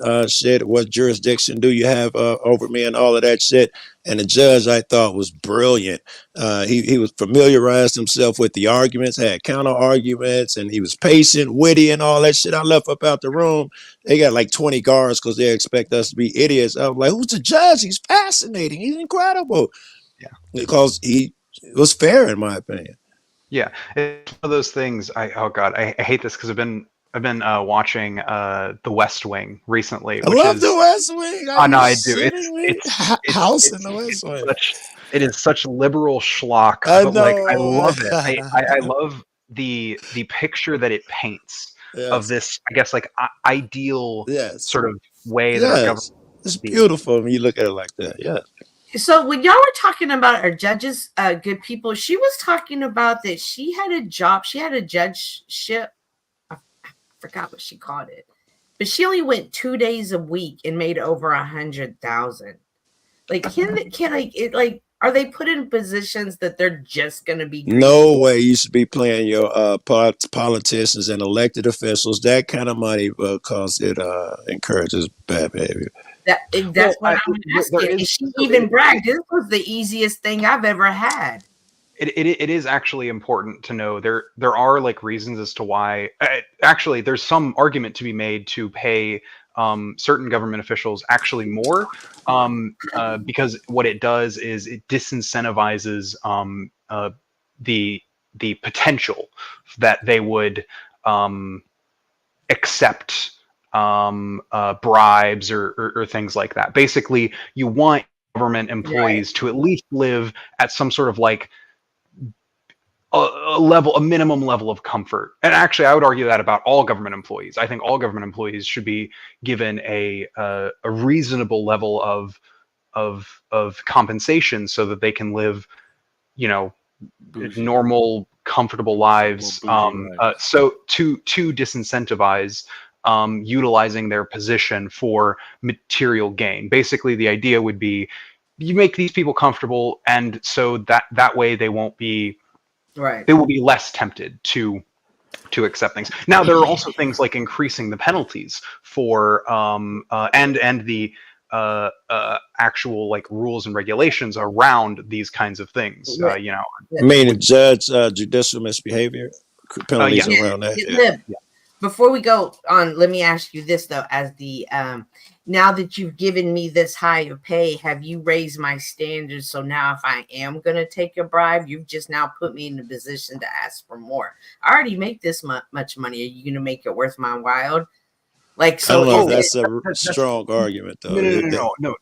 What jurisdiction do you have over me and all of that shit? And the judge I thought was brilliant. He was familiarized himself with the arguments, had counter arguments, and he was patient, witty, and all that shit. I left up out the room. They got like 20 guards because they expect us to be idiots. I was like, who's the judge? He's fascinating. He's incredible. Yeah. Because he was fair, in my opinion. Yeah, it's one of those things. I hate this because I've been watching The West Wing recently, I which love is The West Wing. I know I do. Sitting me? House in The West Wing. It is such liberal schlock, I but like I know. love it. I love the picture that it paints of Yes. this, I guess, like ideal Yes. sort of way that our government. It's beautiful when you look at it like that. Yeah. So when y'all were talking about our judges, good people, she was talking about that she had a job. She had a judgeship. I forgot what she called it, but she only went 2 days a week and made over 100,000. Like, are they put in positions that they're just going to be? No way you should be playing your politicians and elected officials that kind of money because it encourages bad behavior. That's what I'm asking. And she even bragged, this was the easiest thing I've ever had. It is actually important to know there are like reasons as to why. Actually, there's some argument to be made to pay certain government officials actually more, because what it does is it disincentivizes the potential that they would accept bribes or things like that. Basically, you want government employees to at least live at some sort of like a minimum level of comfort. And actually, I would argue that about all government employees. I think all government employees should be given a reasonable level of compensation so that they can live, normal, comfortable lives. So to disincentivize utilizing their position for material gain. Basically, the idea would be you make these people comfortable, and so that way they won't be. Right. They will be less tempted to accept things. Now, there are also things like increasing the penalties for and the actual like rules and regulations around these kinds of things. I mean, judge judicial misbehavior penalties around that. Yeah. Before we go on, let me ask you this though: as the now that you've given me this higher pay, have you raised my standards? So now if I am going to take a bribe, you've just now put me in a position to ask for more. I already make this much money. Are you going to make it worth my while? Like, so I don't know if that's a strong argument though.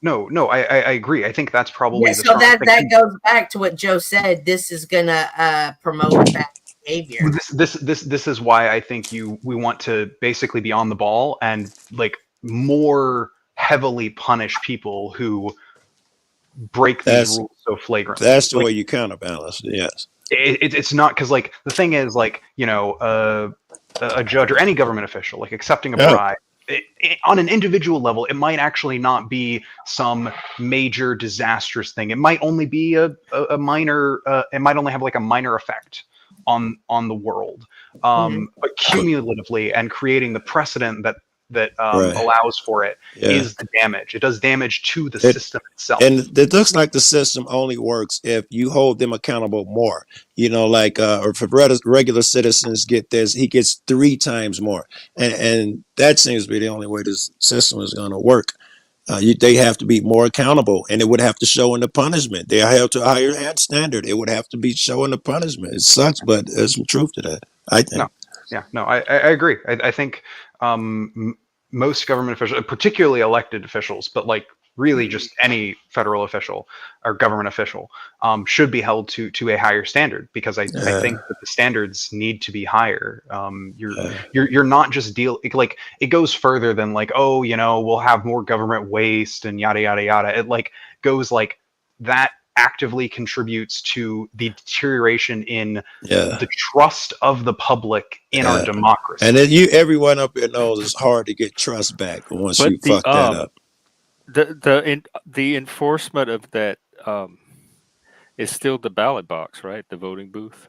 No. I agree. I think that's probably so that goes back to what Joe said. This is going to promote bad behavior. This is why I think we want to basically be on the ball and like more heavily punish people who break these rules so flagrantly. That's the way you counterbalance. Yes. It's not because like the thing is like a judge or any government official like accepting a bribe on an individual level, it might actually not be some major disastrous thing. It might only be a minor. It might only have like a minor effect on the world, but cumulatively and creating the precedent that allows for it is the damage. It does damage to the system itself. And it looks like the system only works if you hold them accountable more. Like or if regular citizens get this, he gets 3 times more. And that seems to be the only way this system is going to work. They have to be more accountable, and it would have to show in the punishment. They have to higher standard. It would have to be showing the punishment. It sucks, but there's some truth to that, I think. I agree. I think most government officials, particularly elected officials, but like really just any federal official or government official, should be held to a higher standard, because I think that the standards need to be higher. You're not just like it goes further than like, we'll have more government waste and yada yada yada. It like goes like that actively contributes to the deterioration in Yeah. the trust of the public in our democracy. And then everyone up here knows it's hard to get trust back once you fuck that up. The enforcement of that is still the ballot box, right? The voting booth.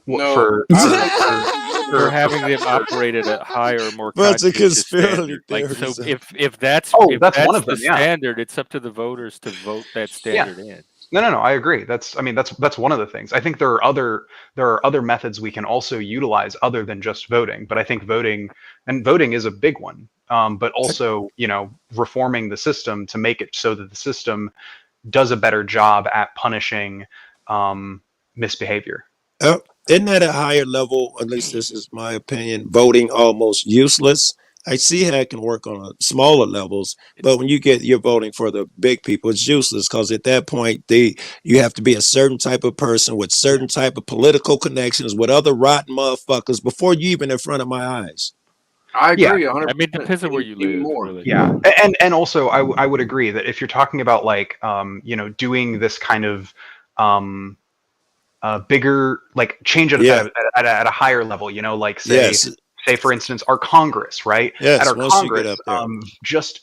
No, for having them operate at a higher, more Bunch of conscientious conspiracy standard. Like, so theories. if that's one of them, the yeah. standard, it's up to the voters to vote that standard in. No, I agree. That's one of the things. I think there are other methods we can also utilize other than just voting. But I think voting is a big one. But also, reforming the system to make it so that the system does a better job at punishing misbehavior. Isn't that a higher level? At least this is my opinion. Voting almost useless. I see how it can work on a smaller levels, but when you're voting for the big people, it's useless because at that point you have to be a certain type of person with certain type of political connections with other rotten motherfuckers before you even in front of my eyes. I agree. 100%. I mean, it depends on where you live. Really. Yeah, and also I would agree that if you're talking about like doing this kind of bigger, like change it at a higher level, like say for instance our Congress, right? Yes, at our once Congress, you get up there.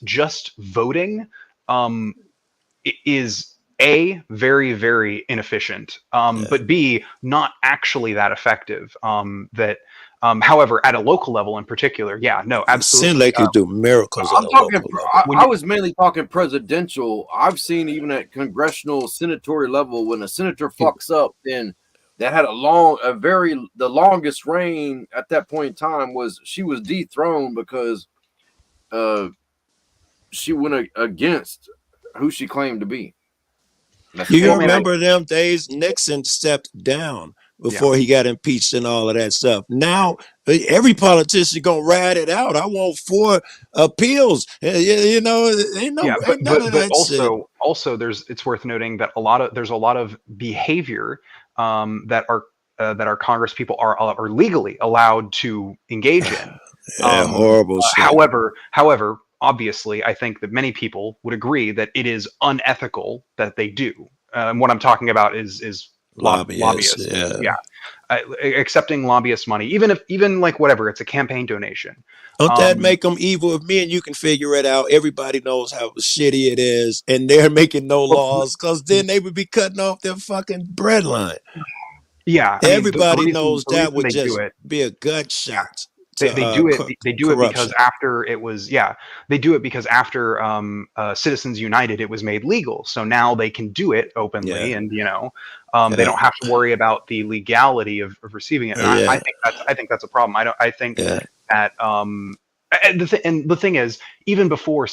just voting is A, very, very inefficient, but B, not actually that effective. However, at a local level in particular, absolutely. It seemed like you do miracles. I was mainly talking presidential. I've seen even at congressional, senatorial level, when a senator fucks up, then that had the longest reign at that point in time she was dethroned because she went against who she claimed to be. You remember them days? Nixon stepped down before he got impeached and all of that stuff. Now every politician gonna ride it out. I want 4 appeals. Ain't none of that shit. Also, it's worth noting that there's a lot of behavior that our Congress people are legally allowed to engage in. Horrible shit. However, obviously, I think that many people would agree that it is unethical that they do. What I'm talking about is lobbyists. Accepting lobbyist money, even like whatever, it's a campaign donation. Don't that make them evil? If me and you can figure it out, everybody knows how shitty it is, and they're making no laws because then they would be cutting off their fucking breadline. Yeah, everybody knows that would just be a gut shot. They do it because after it was they do it because after Citizens United it was made legal, so now they can do it openly, and they don't have to worry about the legality of receiving it. And I think that's a problem. I think that and the thing is, even before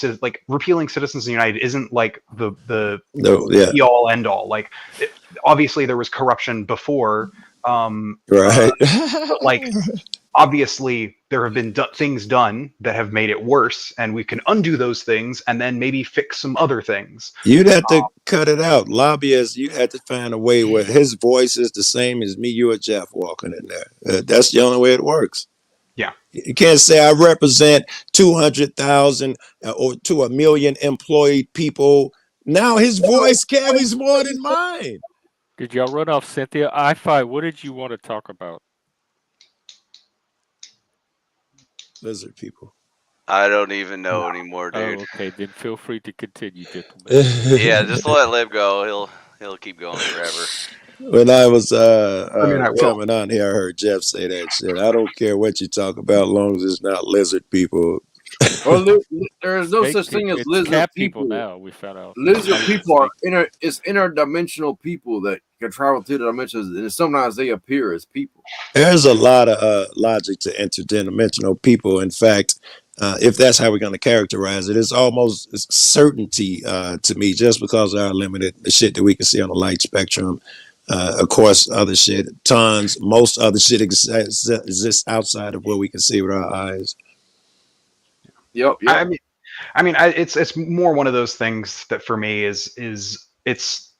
repealing Citizens United isn't like the be all end all. Like obviously there was corruption before, right? But obviously, there have been things done that have made it worse, and we can undo those things and then maybe fix some other things. You'd have to cut it out. Lobbyists, you had to find a way where his voice is the same as me, you, or Jeff walking in there. That's the only way it works. Yeah. You can't say I represent 200,000 or to 1 million employed people. Now his voice carries more than mine. Did y'all run off Cynthia? iPhi, what did you want to talk about? Lizard people. I don't even know anymore, dude. Oh, okay, then feel free to continue, gentlemen. Yeah, just let Lib go. He'll keep going forever. When I was coming on here, I heard Jeff say that shit. I don't care what you talk about, as long as it's not lizard people. Well, there's no such thing as lizard people. Now we found out lizard people are interdimensional people that can travel through the dimensions, and sometimes they appear as people. There's a lot of logic to interdimensional people. In fact, if that's how we're going to characterize it, it's almost certainty to me, just because of our limited the shit that we can see on the light spectrum. Of course, other shit, most other shit exists outside of what we can see with our eyes. Yep. I mean, it's more one of those things that for me is it's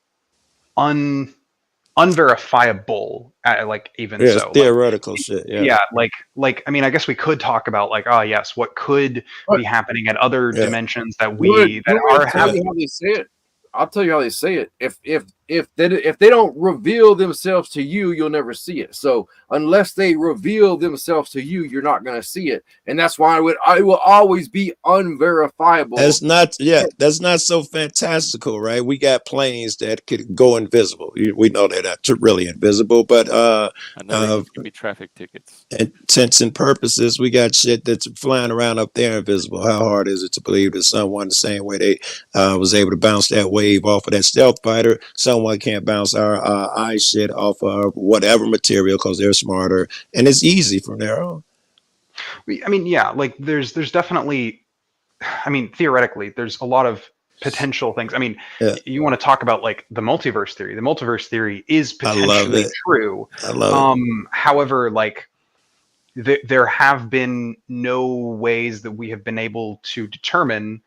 unverifiable. So theoretical shit. Yeah. I mean, I guess we could talk about what could be happening at other dimensions that are happening. How they say it? I'll tell you how they say it. If they don't reveal themselves to you, you'll never see it. So unless they reveal themselves to you, you're not going to see it. And that's why I will always be unverifiable. That's not so fantastical, right? We got planes that could go invisible. We know they're not really invisible, but give me traffic tickets. intents and purposes, we got shit that's flying around up there invisible. How hard is it to believe that someone, the same way they was able to bounce that wave off of that stealth fighter, someone can't bounce our eye shit off of whatever material because they're smarter, and it's easy from there on. I mean, yeah, like there's definitely, I mean, theoretically, there's a lot of potential things. I mean, you want to talk about like the multiverse theory. The multiverse theory is potentially true. I love it. However, like there have been no ways that we have been able to determine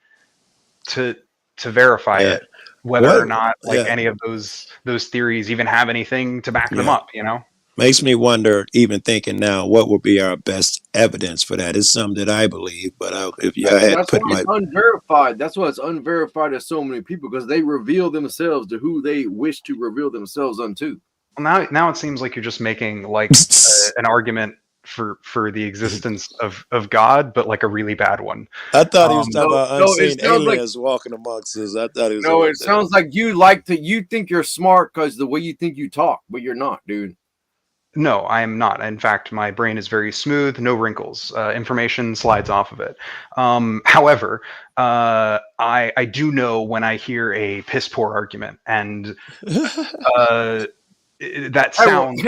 to verify it, whether or not like any of those theories even have anything to back them up, you know? Makes me wonder, even thinking now, what would be our best evidence for that? It's something that I believe, but if you had put my unverified, that's why it's unverified to so many people, because they reveal themselves to who they wish to reveal themselves unto. Well, now it seems like you're just making like an argument for the existence of God, but like a really bad one. I thought he was talking about unseen aliens walking amongst us. I thought he was. No, it sounds like you think you're smart because the way you think you talk, but you're not, dude. No, I am not. In fact, my brain is very smooth, no wrinkles. Information slides off of it. However, I do know when I hear a piss poor argument, and that sounds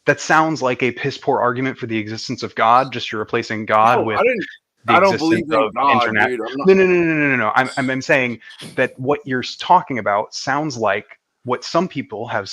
that sounds like a piss poor argument for the existence of God. Just you're replacing God with. I don't believe in God, dude. No. I'm saying that what you're talking about sounds like what some people have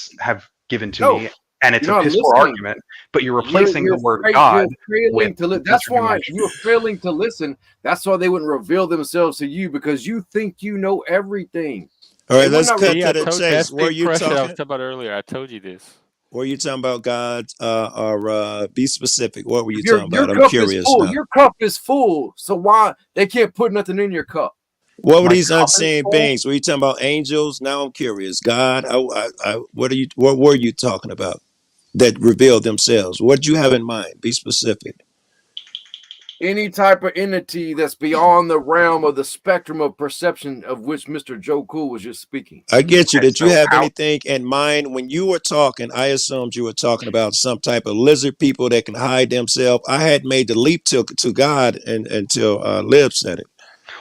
given to me, and it's a piss poor argument, but you're replacing the word God with. That's why you're failing to listen. That's why they wouldn't reveal themselves to you, because you think you know everything. All right, let's cut to the chase. Were you talking about earlier? I told you this. Were you talking about God, or be specific? What were you talking about? I'm curious now. Your cup is full, so why they can't put nothing in your cup? What were these unseen beings? Were you talking about angels? Now I'm curious. God, what were you talking about that revealed themselves? What do you have in mind? Be specific. Any type of entity that's beyond the realm of the spectrum of perception of which Mr. JoeCool was just speaking. I get you. Did you have anything in mind when you were talking? I assumed you were talking about some type of lizard people that can hide themselves. I had made the leap to God until Lib said it.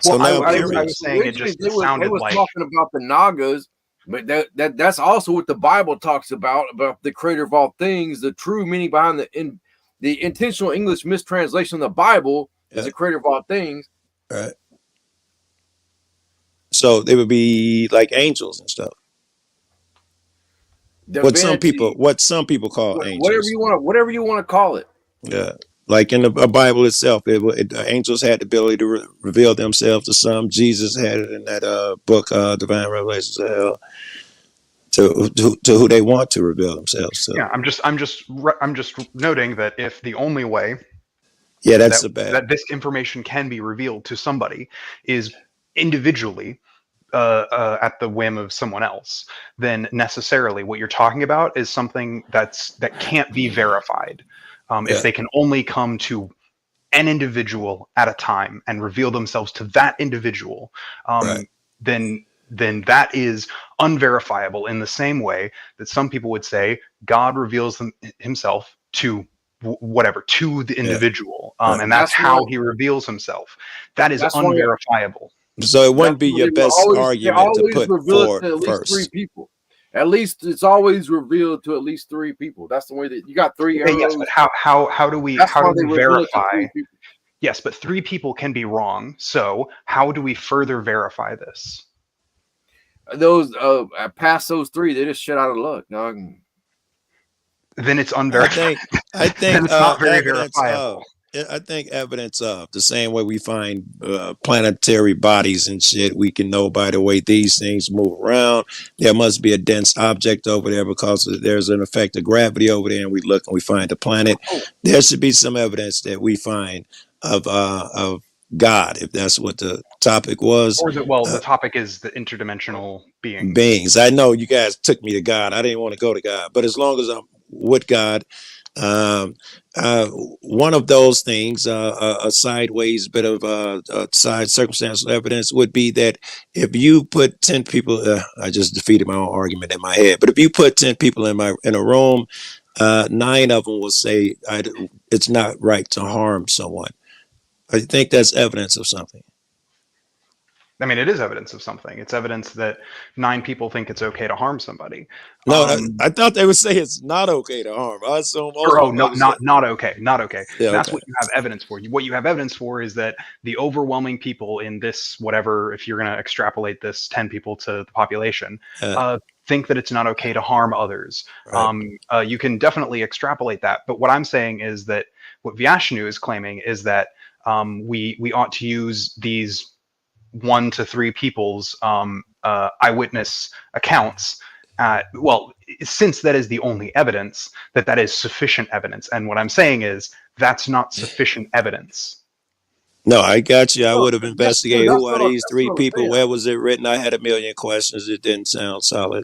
So well, now I was saying it just sounded like talking about the Nagas, but that's also what the Bible talks about the creator of all things. The true meaning behind the intentional English mistranslation of the Bible is the creator of all things. Right. So they would be like angels and stuff. Divinity, what some people call angels. Whatever you want to call it. Yeah. Like in the Bible itself, angels had the ability to reveal themselves to some. Jesus had it in that book, Divine Revelations of Hell, to who they want to reveal themselves to. Yeah, I'm just noting that if the only way, that this information can be revealed to somebody is individually at the whim of someone else, then necessarily what you're talking about is something that can't be verified. If they can only come to an individual at a time and reveal themselves to that individual, then that is unverifiable in the same way that some people would say God reveals himself to to the individual. And that's how he reveals himself. That is unverifiable. So it wouldn't be your best argument to put forward at least first. 3 people. At least it's always revealed to at least 3 people. That's the way that you got 3 arrows. Yes, but how do we verify? Yes, but 3 people can be wrong. So how do we further verify this? Those past those 3, they just shit out of luck. No, then it's unverified. I think it's not very verifiable. I think evidence of the same way we find planetary bodies and shit, we can know by the way these things move around. There must be a dense object over there because there's an effect of gravity over there, and we look and we find the planet. There should be some evidence that we find of God, if that's what the topic was. Or the topic is the interdimensional beings. Beings. I know you guys took me to God. I didn't want to go to God, but as long as I'm with God, um, one of those things, a sideways bit of side circumstantial evidence would be that if you put 10 people, I just defeated my own argument in my head, but if you put 10 people in a room, 9 of them will say it's not right to harm someone. I think that's evidence of something. I mean, it is evidence of something. It's evidence that 9 people think it's okay to harm somebody. No, I thought they would say it's not okay to harm. I assume most not okay. Yeah, That's okay. what you have evidence for. What you have evidence for is that the overwhelming people in this, whatever, if you're going to extrapolate this 10 people to the population, think that it's not okay to harm others. Right. You can definitely extrapolate that. But what I'm saying is that what Vishnu is claiming is that we ought to use these 1 to 3 people's eyewitness accounts. Since that is the only evidence, that is sufficient evidence. And what I'm saying is that's not sufficient evidence. No, I got you. I would have investigated who are these 3 people. Where was it written? I had a million questions. It didn't sound solid.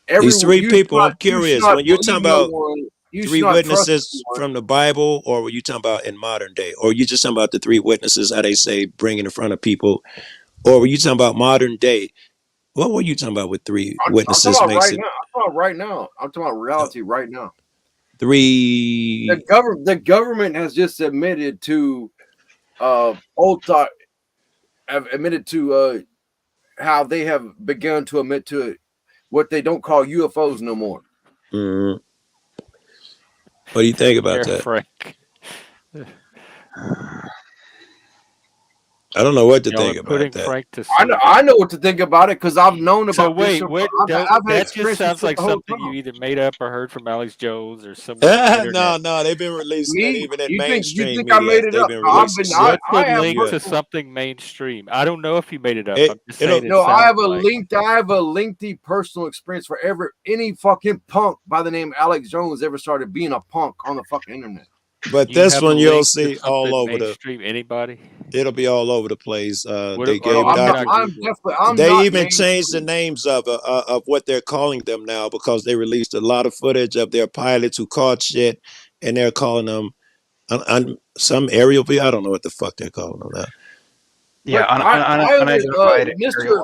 These 3 people, I'm curious. When you're talking about 3 witnesses from the Bible, or were you talking about in modern day? Or were you just talking about the 3 witnesses, how they say, bringing in front of people? Or were you talking about modern day? What were you talking about with 3 witnesses? I'm talking about right now. I'm talking about reality right now. 3. The government has just admitted to how they have begun to admit to what they don't call UFOs no more. Mm-hmm. What do you think about that? Frank. I don't know what to think about that. Frank to I know what to think about it because I've known about. So wait, this. that just sounds like something you either made up or heard from Alex Jones or someone. No, they've been releasing that even in mainstream you think media. I made it they've up? been releasing I have link to something mainstream. I don't know if you made it up. I'm just saying I have a lengthy personal experience for any fucking punk by the name Alex Jones ever started being a punk on the fucking internet. But this one you'll see all over mainstream. Anybody? It'll be all over the place. They even changed the names of what they're calling them now because they released a lot of footage of their pilots who caught shit, and they're calling them some aerial view. I don't know what the fuck they're calling them now. Yeah,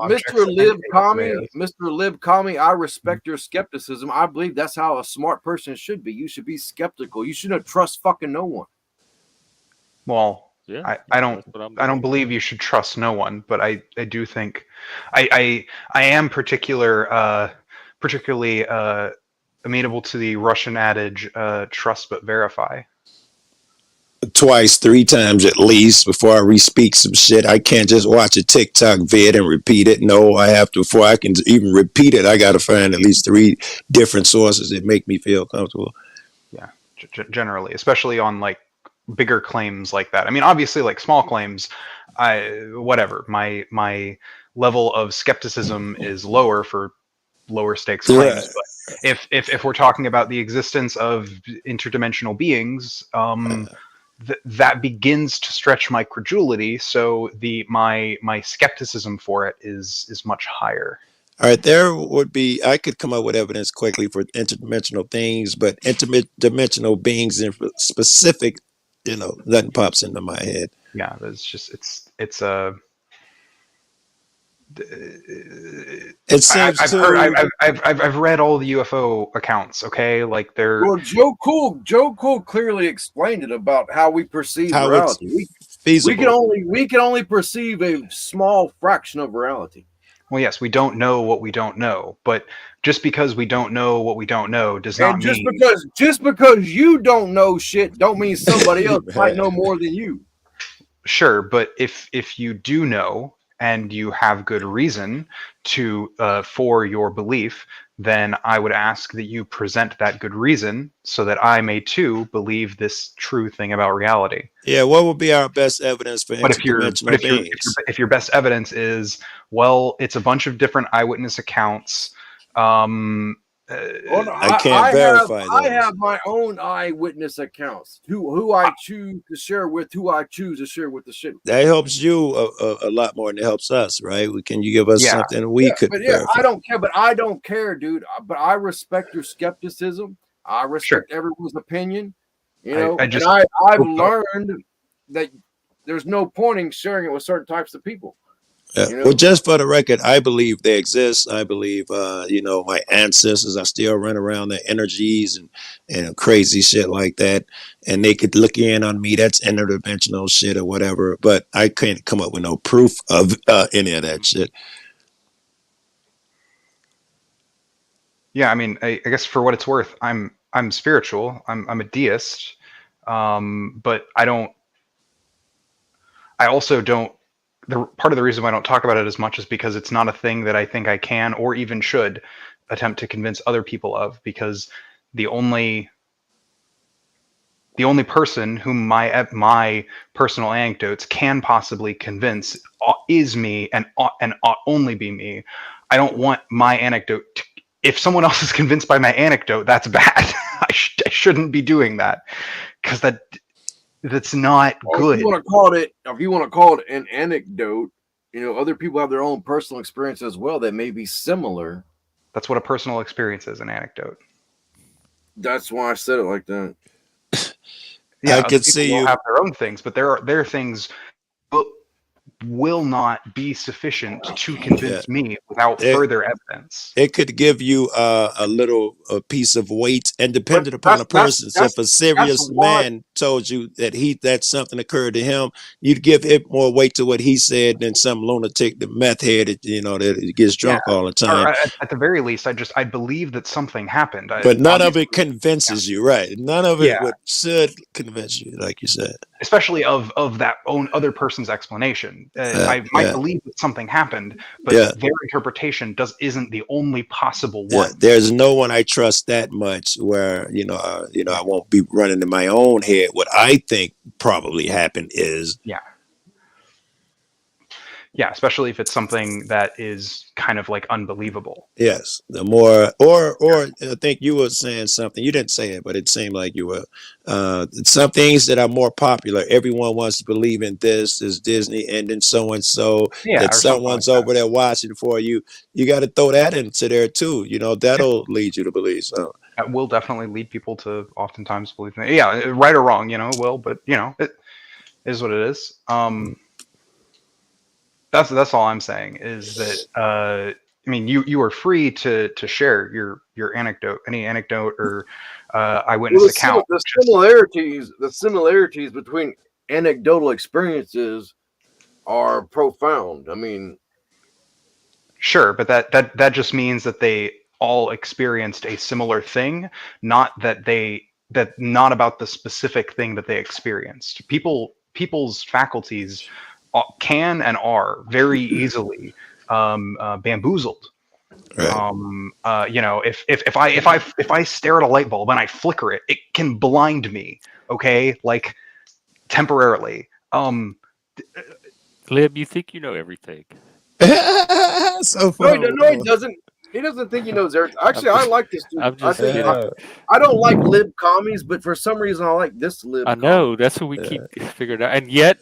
Mr. Lib Commie, I respect your skepticism. I believe that's how a smart person should be. You should be skeptical. You shouldn't trust fucking no one. Well, yeah, I don't believe you should trust no one, but I do think I am particularly amenable to the Russian adage, trust but verify. Twice, 3 times at least before I re-speak some shit. I can't just watch a TikTok vid and repeat it. No, I have to, before I can even repeat it, I got to find at least 3 different sources that make me feel comfortable. Yeah, generally, especially on like bigger claims like that. I mean, obviously, like small claims, whatever. My level of skepticism is lower for lower stakes claims. Right. But if we're talking about the existence of interdimensional beings, that begins to stretch my credulity. So my skepticism for it is much higher. All right, there would be, I could come up with evidence quickly for interdimensional things, but interdimensional beings in specific, nothing pops into my head. Yeah, it's just it's it seems I've read all the UFO accounts. Okay, like they're JoeCool clearly explained it about how we perceive reality. We can only perceive a small fraction of reality. Well, yes, we don't know what we don't know, but just because we don't know what we don't know does not mean just because you don't know shit don't mean somebody else might know more than you. Sure, but if you do know and you have good reason to for your belief, then I would ask that you present that good reason so that I may too believe this true thing about reality. Yeah, what would be our best evidence for interdimensional beings? If your best evidence is, well, it's a bunch of different eyewitness accounts, I can't verify those. I have my own eyewitness accounts. Who I choose to share with, who I choose to share with the shit. That helps you a lot more than it helps us, right? Can you give us something we could verify? I don't care, but I don't care, dude. But I respect your skepticism. I respect everyone's opinion. You know, I've learned that there's no point in sharing it with certain types of people. Yeah. You know? Well, just for the record, I believe they exist. I believe, you know, my ancestors, I still run around their energies and crazy shit like that. And they could look in on me. That's interdimensional shit or whatever. But I can't come up with no proof of any of that shit. Yeah, I mean, I guess for what it's worth, I'm spiritual. I'm a deist, but I also don't. Part of the reason why I don't talk about it as much is because it's not a thing that I think I can or even should attempt to convince other people of, because the only person whom my personal anecdotes can possibly convince is me and ought only be me. I don't want my anecdote to, if someone else is convinced by my anecdote, that's bad. I shouldn't be doing that, because that's not good. If you want to call it an anecdote, you know, other people have their own personal experience as well that may be similar. That's what a personal experience is, an anecdote. That's why I said it like that. Yeah, I could see you have their own things, but their things will not be sufficient to convince me without further evidence. It could give you a piece of weight, and depending upon a person. So if a serious man told you that something occurred to him, you'd give it more weight to what he said than some lunatic, the meth head, you know, that gets drunk all the time. Or at the very least, I believe that something happened. But none of it convinces you, right? None of it should convince you, like you said. Especially of that own other person's explanation. I might believe that something happened, but their interpretation isn't the only possible one. There's no one I trust that much where I won't be running in my own head. What I think probably happened is especially if it's something that is kind of like unbelievable. Yes, the more, or I think you were saying something. You didn't say it, but it seemed like you were. Some things that are more popular. Everyone wants to believe in this is Disney, and then so and so that someone's over there watching for you. You got to throw that into there too. You know, that'll lead you to believe. So that will definitely lead people to oftentimes believe. Yeah, right or wrong, will, but it is what it is. That's all I'm saying is that I mean you are free to share your anecdote, any anecdote or eyewitness account. The similarities between anecdotal experiences are profound. I mean, sure, but that just means that they all experienced a similar thing, not not about the specific thing that they experienced. People's faculties can and are very easily bamboozled. Right. If I stare at a light bulb and I flicker it, it can blind me. Okay, like temporarily. Lib, you think you know everything? So no, he doesn't. He doesn't think he knows everything. Actually, I like this dude. I don't like lib commies, but for some reason I like this lib. I know that's what we keep figuring out, and yet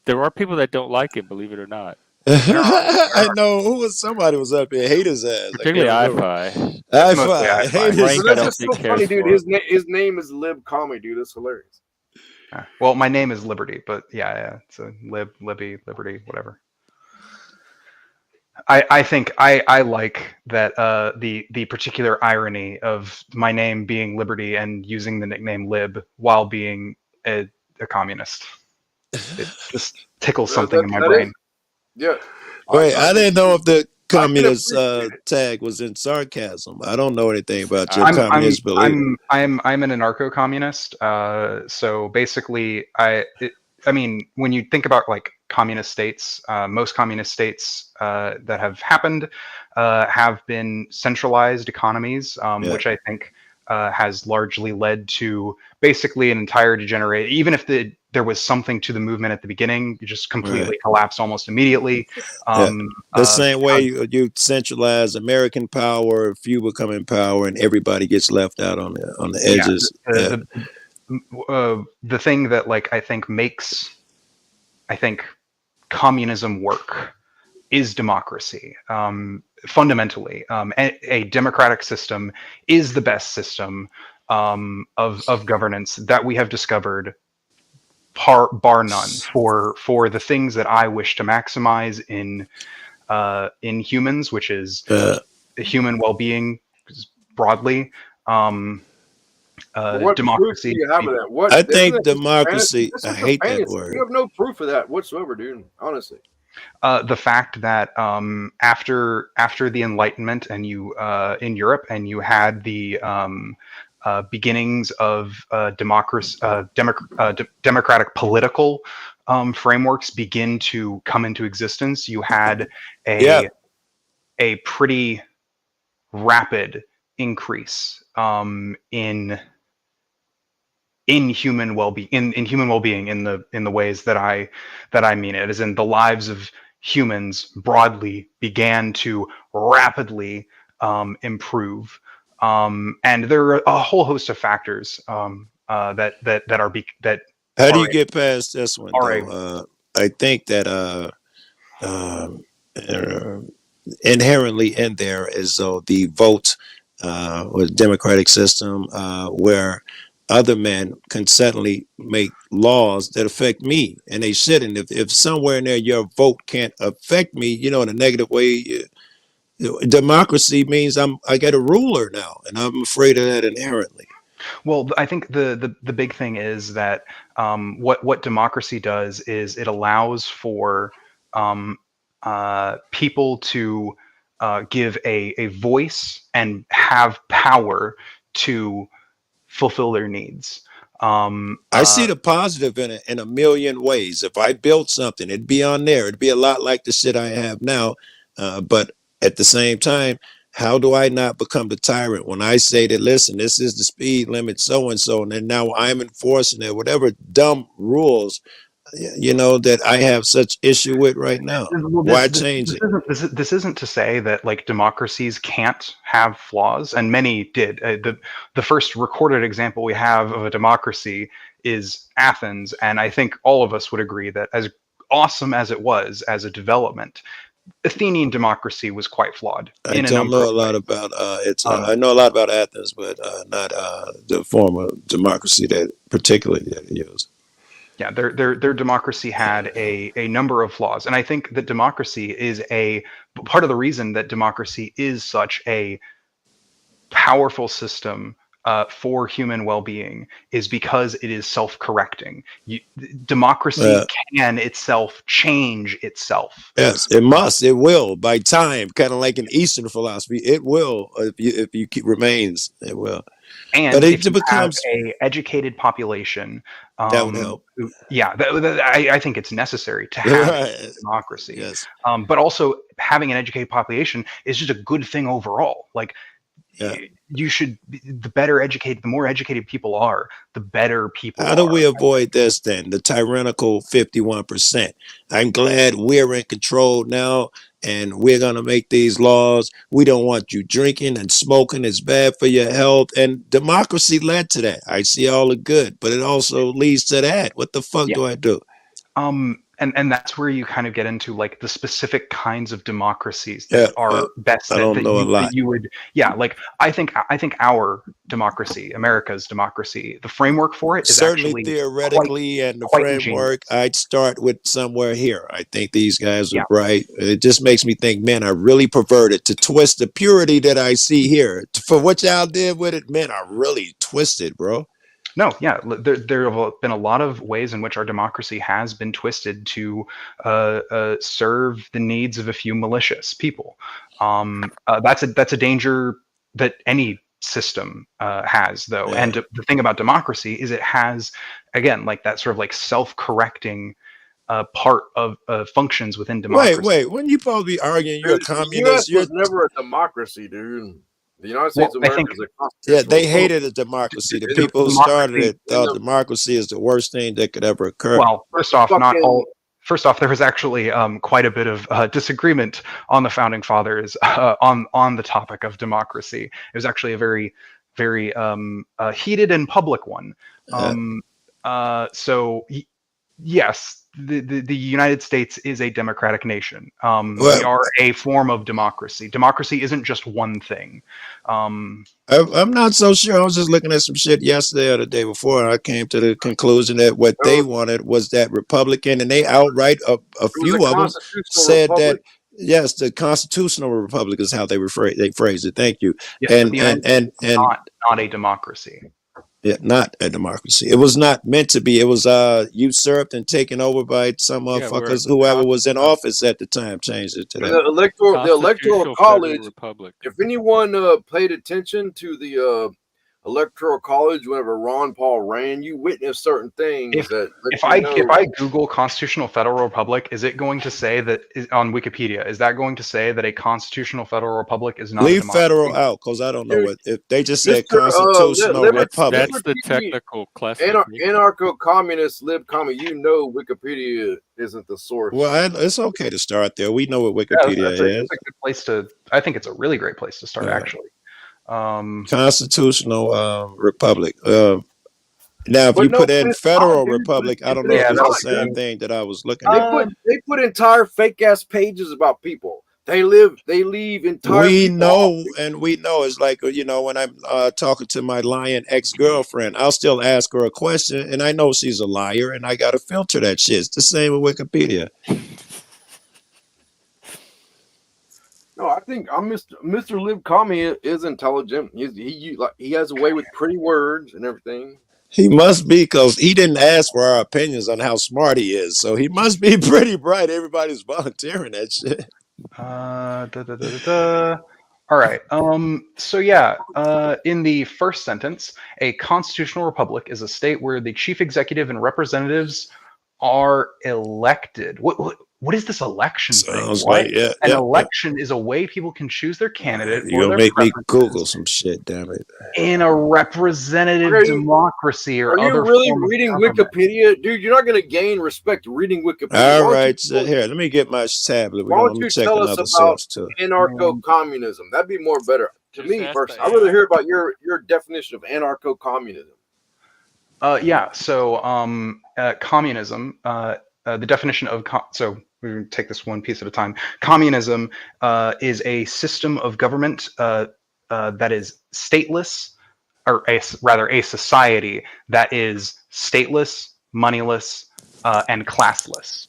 there are people that don't like it, believe it or not. I know somebody was up here hate his ass. Particularly iPhi. iPhi. That's so funny, dude. His name is Lib Commie, dude. That's hilarious. Well, my name is Liberty, but yeah. So Libby, Liberty, whatever. I think I like that the particular irony of my name being Liberty and using the nickname Lib while being a communist. It just tickles something in my brain. Yeah. Wait, I didn't know if the communist tag was in sarcasm. I don't know anything about your communist belief. I'm an anarcho-communist. So basically, I mean, when you think about like communist states, most communist states that have happened have been centralized economies, which I think has largely led to basically an entire degenerate. Even if the there was something to the movement at the beginning. You just completely collapsed almost immediately. The same way you centralize American power, few become in power, and everybody gets left out on the edges. The thing that like I think makes communism work is democracy. Fundamentally, a democratic system is the best system of governance that we have discovered, bar none, for the things that I wish to maximize in humans, which is human well-being broadly. What Democracy. Proof do you have of that? What I think democracy. I hate that word. You have no proof of that whatsoever, dude. Honestly. The fact that after the Enlightenment and you in Europe, and you had the beginnings of democratic political frameworks begin to come into existence, you had a pretty rapid increase in human well-being, in human well-being, in the ways that I mean it, as in the lives of humans broadly began to rapidly improve, and there are a whole host of factors that are. How do you get past this one, though? I think that inherently in there is the vote or democratic system where other men can suddenly make laws that affect me, and they shouldn't. If somewhere in there your vote can't affect me, in a negative way, democracy means I get a ruler now, and I'm afraid of that inherently. Well, I think the big thing is that what democracy does is it allows for people to give a voice and have power to fulfill their needs. I see the positive in it in a million ways. If I built something, it'd be on there. It'd be a lot like the shit I have now. But at the same time, how do I not become the tyrant when I say that, listen, this is the speed limit, so-and-so, and then now I'm enforcing it, whatever dumb rules, that I have such issue with right now. Why change it? This isn't to say that like democracies can't have flaws, and many did. The first recorded example we have of a democracy is Athens, and I think all of us would agree that as awesome as it was as a development, Athenian democracy was quite flawed. I don't know a lot about I know a lot about Athens, but not the form of democracy that particularly that it used. Yeah, their democracy had a number of flaws, and I think that democracy is a part of the reason that democracy is such a powerful system for human well-being is because it is self-correcting. Democracy can itself change itself. Yes, it must. It will by time, kind of like in Eastern philosophy. It will if you keep remains. It will. And but if you becomes an educated population, that would help. Yeah, I think it's necessary to have democracy. Yes. But also having an educated population is just a good thing overall. Like you should, the more educated people are, the better people are. How do we avoid this then? The tyrannical 51%. I'm glad we're in control now. And we're going to make these laws. We don't want you drinking and smoking. It's bad for your health. And democracy led to that. I see all the good, but it also leads to that. What the fuck do I do? And that's where you kind of get into like the specific kinds of democracies that are best. I don't know a lot. You would, like I think our democracy, America's democracy, the framework for it is certainly actually theoretically and the framework. I'd start with somewhere here. I think these guys are right. It just makes me think, man, I really perverted to twist the purity that I see here for what y'all did with it. Man, I really twisted, bro. No, yeah, there have been a lot of ways in which our democracy has been twisted to serve the needs of a few malicious people. That's a danger that any system has, though. Yeah. And the thing about democracy is it has, again, like that sort of like self-correcting part of functions within democracy. Wait, when you supposed to be arguing you're a communist? The US was never a democracy, dude. The United States of I America think is a Yeah, constitutional they republic. hated a democracy. The In the, people who started democracy. it thought democracy is the worst thing that could ever occur. Well, first off, not fucking- all. First off, there was actually quite a bit of disagreement on the founding fathers on the topic of democracy. It was actually a very, very heated and public one. Yes, the United States is a democratic nation. We are a form of democracy. Democracy isn't just one thing. I'm not so sure. I was just looking at some shit yesterday or the day before, and I came to the conclusion that what they wanted was that Republican, and they outright, a few of them said that, yes, the constitutional republic is how they phrase it. Thank you. Yes, and the United States is not a democracy. Yeah, not a democracy. It was not meant to be. It was usurped and taken over by some motherfuckers. Whoever was in office at the time changed it to that. The electoral college. Republic. If anyone paid attention to the electoral college whenever Ron Paul ran, you witnessed certain things if I Google constitutional federal republic, is it going to say that on Wikipedia? Is that going to say that a constitutional federal republic is not? Leave federal out, because I don't know what if they just said constitutional republic. That's the technical classification. Anarcho-communist lib commie. You know Wikipedia isn't the source. Well, it's okay to start there. We know what Wikipedia is. It's a good place to. I think it's a really great place to start, actually. Constitutional republic. Now, if you put in federal republic, I don't know if it's the same thing that I was looking at. They put entire fake ass pages about people. They leave entire. We know it's like, when I'm talking to my lying ex-girlfriend, I'll still ask her a question, and I know she's a liar, and I gotta filter that shit. It's the same with Wikipedia. No, I think Mr. Lib Commie is intelligent. He has a way with pretty words and everything. He must be, because he didn't ask for our opinions on how smart he is, so he must be pretty bright. Everybody's volunteering that shit. All right. So yeah, in the first sentence, a constitutional republic is a state where the chief executive and representatives are elected. What is this election thing? An election is a way people can choose their candidate. You're gonna make me Google some shit, damn it. In a representative democracy or are other. Are you really reading Wikipedia? Dude, you're not going to gain respect reading Wikipedia. All right, so here, let me get my tablet. Why don't you tell us about anarcho-communism? That'd be more better. To me, personally, I'd rather hear about your definition of anarcho-communism. Yeah, so communism, the definition of so we're going to take this one piece at a time. Communism is a system of government that is stateless, or rather a society that is stateless, moneyless, and classless.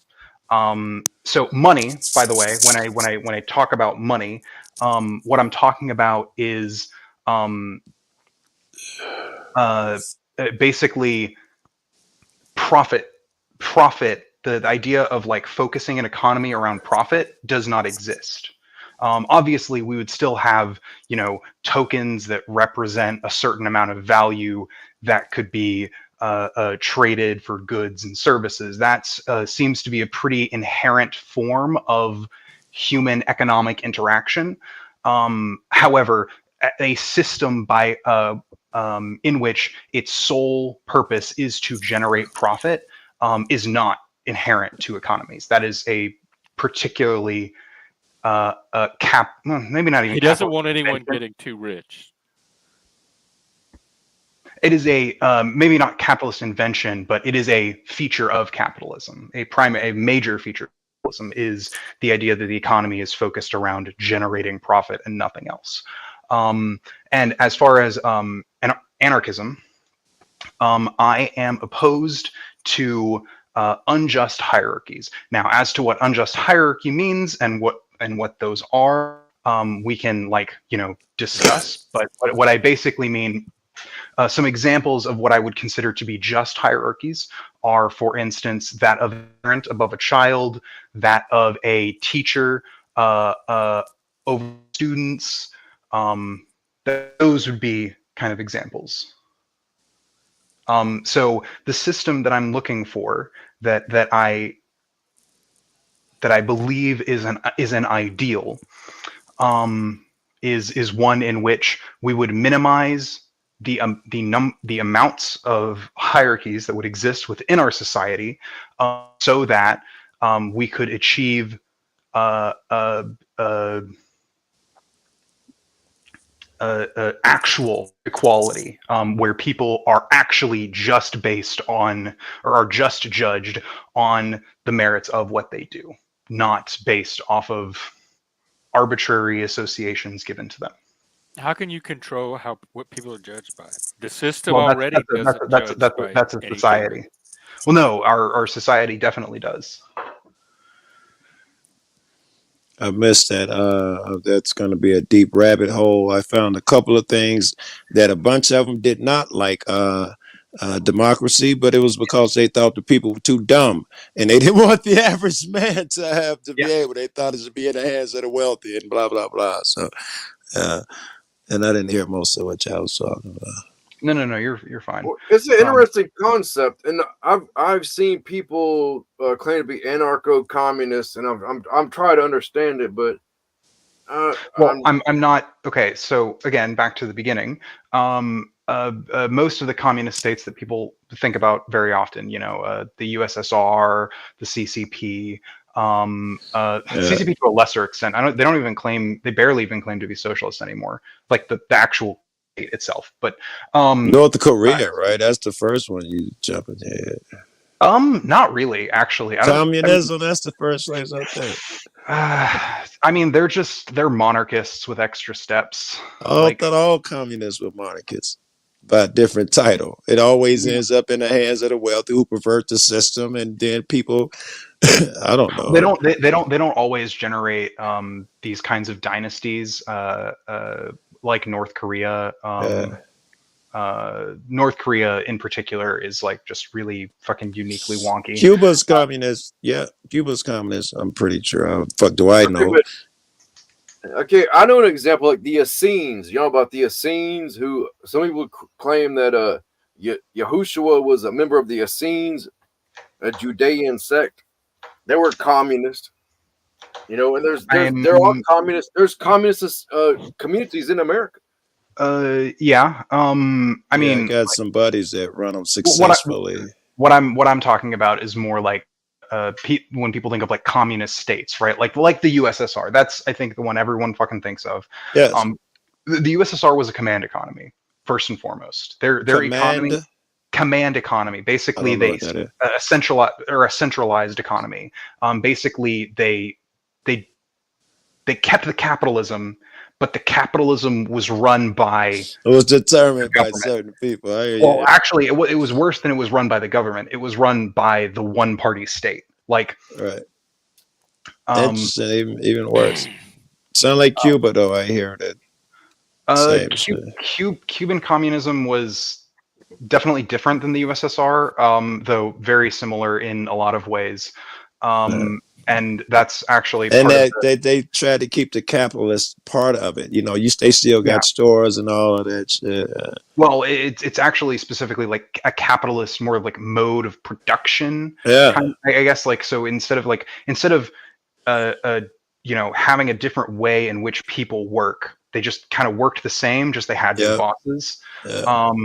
So money, by the way, when I talk about money, what I'm talking about is basically profit. The idea of like focusing an economy around profit does not exist. Obviously, we would still have, tokens that represent a certain amount of value that could be traded for goods and services. That seems to be a pretty inherent form of human economic interaction. However, a system in which its sole purpose is to generate profit is not inherent to economies. That is a particularly maybe not even. He doesn't want anyone getting too rich. It is a maybe not capitalist invention, but it is a feature of capitalism. A major feature of capitalism is the idea that the economy is focused around generating profit and nothing else. And as far as anarchism, I am opposed to unjust hierarchies. Now, as to what unjust hierarchy means and what those are, we can discuss. But what I basically mean, some examples of what I would consider to be just hierarchies are, for instance, that of a parent above a child, that of a teacher over students. Those would be kind of examples. So the system that I'm looking for, that I believe is an ideal, is one in which we would minimize the amounts of hierarchies that would exist within our society, so that we could achieve actual equality, where people are actually just based on, or are just judged on the merits of what they do, not based off of arbitrary associations given to them. How can you control what people are judged by? The system Well, already doesn't judge by that's a anything. society. Well, no, our society definitely does. I missed that. That's going to be a deep rabbit hole. I found a couple of things that a bunch of them did not like democracy, but it was because they thought the people were too dumb and they didn't want the average man to have to be able. They thought it should be in the hands of the wealthy and blah blah blah. So, and I didn't hear most of what y'all was talking about. No, you're fine. Well, it's an interesting concept, and I've seen people claim to be anarcho-communists, and I'm trying to understand it, but well, I'm not. Okay, so again, back to the beginning. Most of the communist states that people think about very often, the USSR, the CCP, CCP to a lesser extent. They don't even claim. They barely even claim to be socialist anymore. Like the actual state itself, but North Korea, right? That's the first one you jump in head. Not really, actually. Communism, that's the first place I think. I mean, they're monarchists with extra steps. I thought all communists were monarchists by a different title. It always ends up in the hands of the wealthy who pervert the system, and then people, I don't know. They don't always generate these kinds of dynasties like North Korea. North Korea in particular is like just really fucking uniquely wonky. Cuba's communist. Yeah, Cuba's communist. I'm pretty sure. Fuck do I know? Okay, I know an example like the Essenes. You know about the Essenes, who some people claim that Yahushua was a member of the Essenes, a Judean sect. They were communist. And they're all communist. There's communist communities in America. Yeah. I mean, I got some buddies that run them successfully. What I'm talking about is more like when people think of like communist states, right? Like the USSR. That's, I think, the one everyone fucking thinks of. Yes. The USSR was a command economy first and foremost. Their command economy. Basically, a centralized economy. Basically, they kept the capitalism. But the capitalism was run by. It was determined by certain people. Well, actually, it was worse than it was run by the government. It was run by the one-party state. Like, right. Interesting. Even worse. Sound like Cuba, though. I hear that. Cuban communism was definitely different than the USSR, though very similar in a lot of ways. And that's actually and they try to keep the capitalist part of it. They still got stores and all of that shit. Well, it's actually specifically like a capitalist, more of like mode of production. Yeah, I guess like so instead of having a different way in which people work, they just kind of worked the same. Just they had new bosses. Yeah.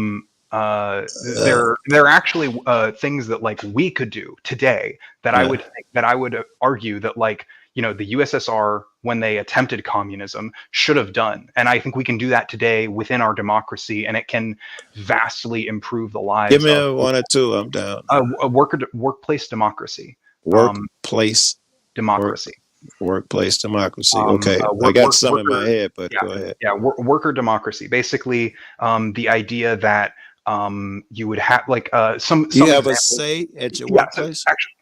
There are actually things that like we could do today that I would argue that like the USSR, when they attempted communism, should have done, and I think we can do that today within our democracy, and it can vastly improve the lives. Give me one or two. I'm down. Workplace democracy. Workplace democracy. Workplace democracy. Okay, I got some in my head, but go ahead. Yeah, worker democracy. Basically, the idea that you would have like some. Do you have a say at your workplace? Actually,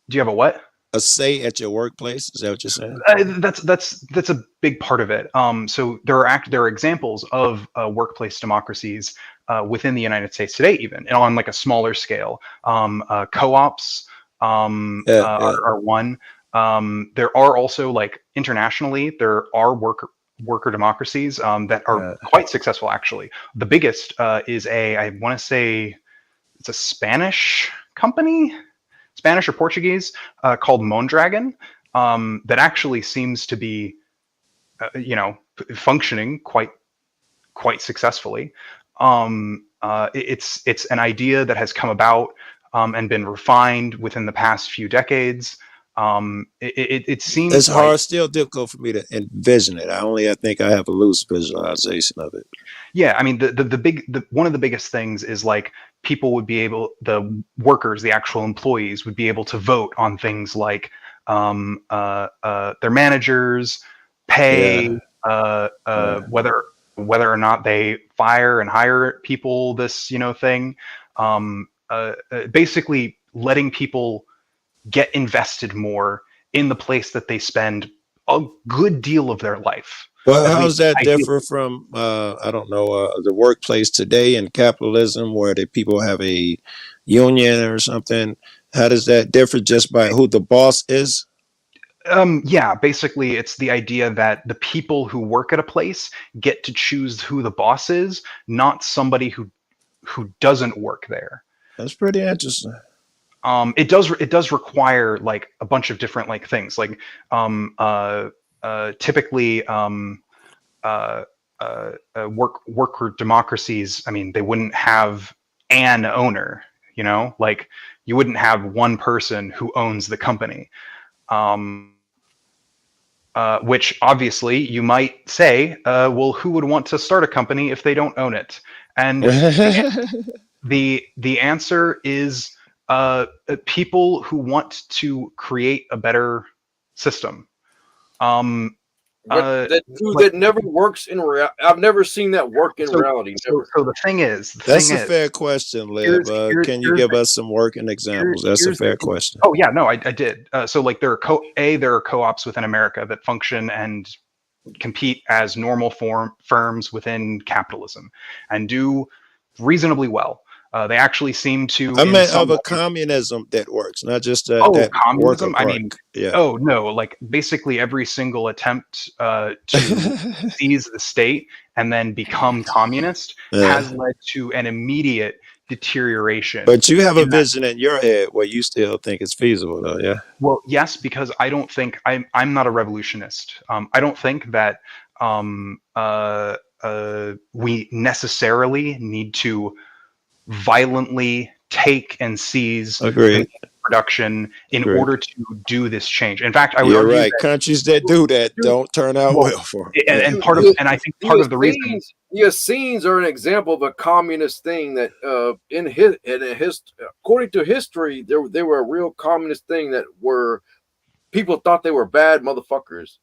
do you have a what? A say at your workplace? Is that what you're saying? That's a big part of it. So there are examples of workplace democracies within the United States today, even and on like a smaller scale. Co-ops are one. There are also like internationally, there are worker democracies that are quite successful. Actually, the biggest is I want to say it's a Spanish company, Spanish or Portuguese, called Mondragon, that actually seems to be, functioning quite successfully. It's an idea that has come about and been refined within the past few decades. It seems It's like, hard, still difficult for me to envision it. I think I have a loose visualization of it. yeah, I mean, one of the biggest things is like people would be able, the workers, the actual employees would be able to vote on things like their managers, pay, whether or not they fire and hire people, this thing. Basically letting people get invested more in the place that they spend a good deal of their life. Well, how does that differ from, I don't know, the workplace today in capitalism where the people have a union or something? How does that differ just by who the boss is? Yeah, basically it's the idea that the people who work at a place get to choose who the boss is, not somebody who doesn't work there. That's pretty interesting. It does require like a bunch of different like things, like typically worker democracies. I mean, they wouldn't have an owner, like you wouldn't have one person who owns the company. Which obviously you might say, well, who would want to start a company if they don't own it? And the answer is people who want to create a better system. That never works in reality. I've never seen that work in reality. So the thing is, that's a fair question, Lib. Can you give us some working examples? That's a fair question. Oh yeah, no, I did. So like there are co-ops within America that function and compete as normal firms within capitalism and do reasonably well. They actually seem to. I meant of a communism that works, not just that communism. I mean, yeah. Oh no, like basically every single attempt to seize the state and then become communist has led to an immediate deterioration. But you have a vision in your head where you still think it's feasible, though, yeah? Well, yes, because I don't think I'm not a revolutionist. I don't think that we necessarily need to violently take and seize production in order to do this change. In fact, I would argue that countries that do that don't turn out well for them. And I think part of the reason the Essenes are an example of a communist thing that according to history, they were a real communist thing that were people thought they were bad motherfuckers,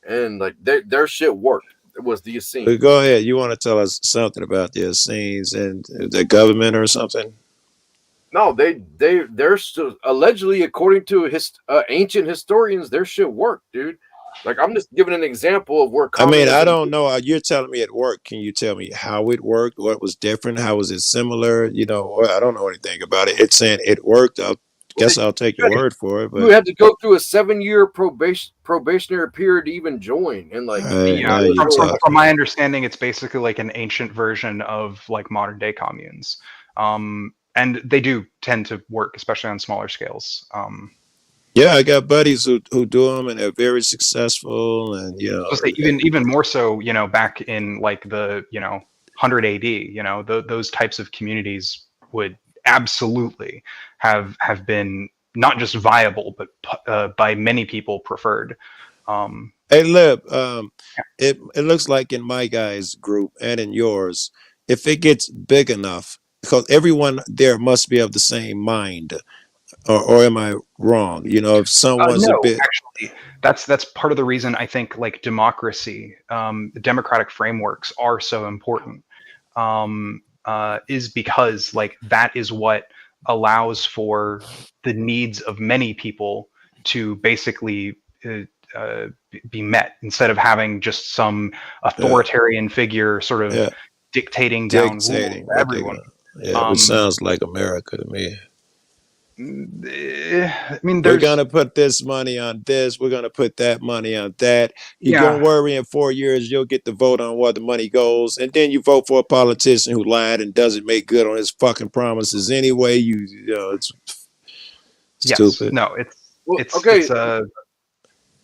and like their shit worked. It was the Essenes. Go ahead. You want to tell us something about the Essenes and the government or something? No, they're still, allegedly, according to ancient historians, their shit worked, dude. Like, I'm just giving an example of where. I mean, I don't know. You're telling me it worked. Can you tell me how it worked? What was different? How was it similar? I don't know anything about it. It's saying it worked. I guess I'll take your word for it. But you had to go through a 7-year probationary period to even join. And like, from my understanding, it's basically like an ancient version of like modern day communes. And they do tend to work, especially on smaller scales. Yeah, I got buddies who do them, and they're very successful. And even more so, back in like the 100 AD, those types of communities would absolutely have been not just viable, but by many people preferred. Hey, Lib, it looks like in my guys' group and in yours, if it gets big enough, because everyone there must be of the same mind, or am I wrong? If someone's a bit. Actually, that's part of the reason I think like democracy, the democratic frameworks are so important, is because like that is what allows for the needs of many people to basically be met, instead of having just some authoritarian figure sort of dictating down rules to everyone. Yeah, which sounds like America to me. I mean, we're going to put this money on this. We're going to put that money on that. You're going to worry in 4 years, you'll get to vote on where the money goes. And then you vote for a politician who lied and doesn't make good on his fucking promises anyway. It's stupid. No, it's okay.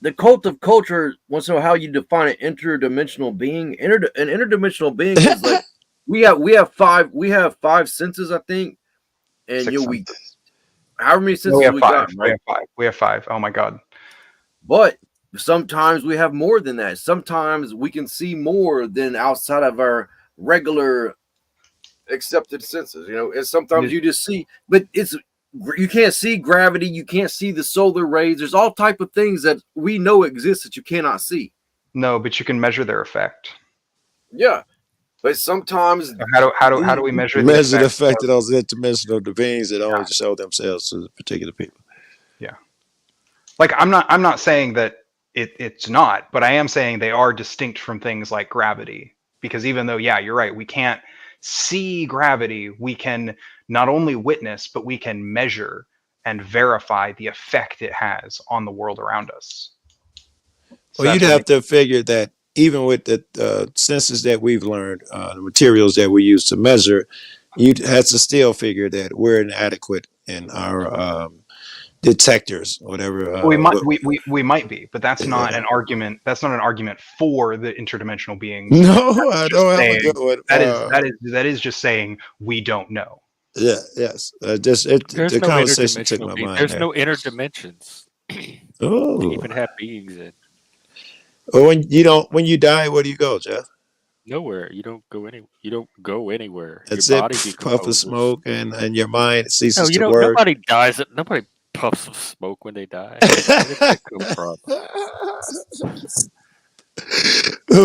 the cult of culture wants to know how you define an interdimensional being. An interdimensional being is like we have five senses, I think, and 6 we senses. however many No, senses we have we 5. got, right? We have 5. Oh my god. But sometimes we have more than that. Sometimes we can see more than outside of our regular accepted senses. You know, and sometimes you just see, but you can't see gravity, you can't see the solar rays. There's all type of things that we know exist that you cannot see. No, but you can measure their effect. Yeah, but sometimes How do we measure the the effect effect of those interdimensional beings that only show themselves to particular people? Yeah, like I'm not saying that it's not, but I am saying they are distinct from things like gravity, because even though, yeah, you're right, we can't see gravity, we can not only witness, but we can measure and verify the effect it has on the world around us. So well, you'd have to figure that even with the senses that we've learned, the materials that we use to measure, you'd have to still figure that we're inadequate in our detectors, whatever. We might be, but that's not an argument. That's not an argument for the interdimensional beings. No, I don't have a good one. That is just saying we don't know. Yeah. Yes. There's The no conversation took interdimensional my being. mind. There's no interdimensions to Oh. even have beings in. Well, when you die, where do you go, Jeff? Nowhere. You don't go anywhere. That's Your it. body Puff of decomposes. smoke, and your mind ceases No, to work. nobody dies. Nobody puffs of smoke when they die. Where did that come from?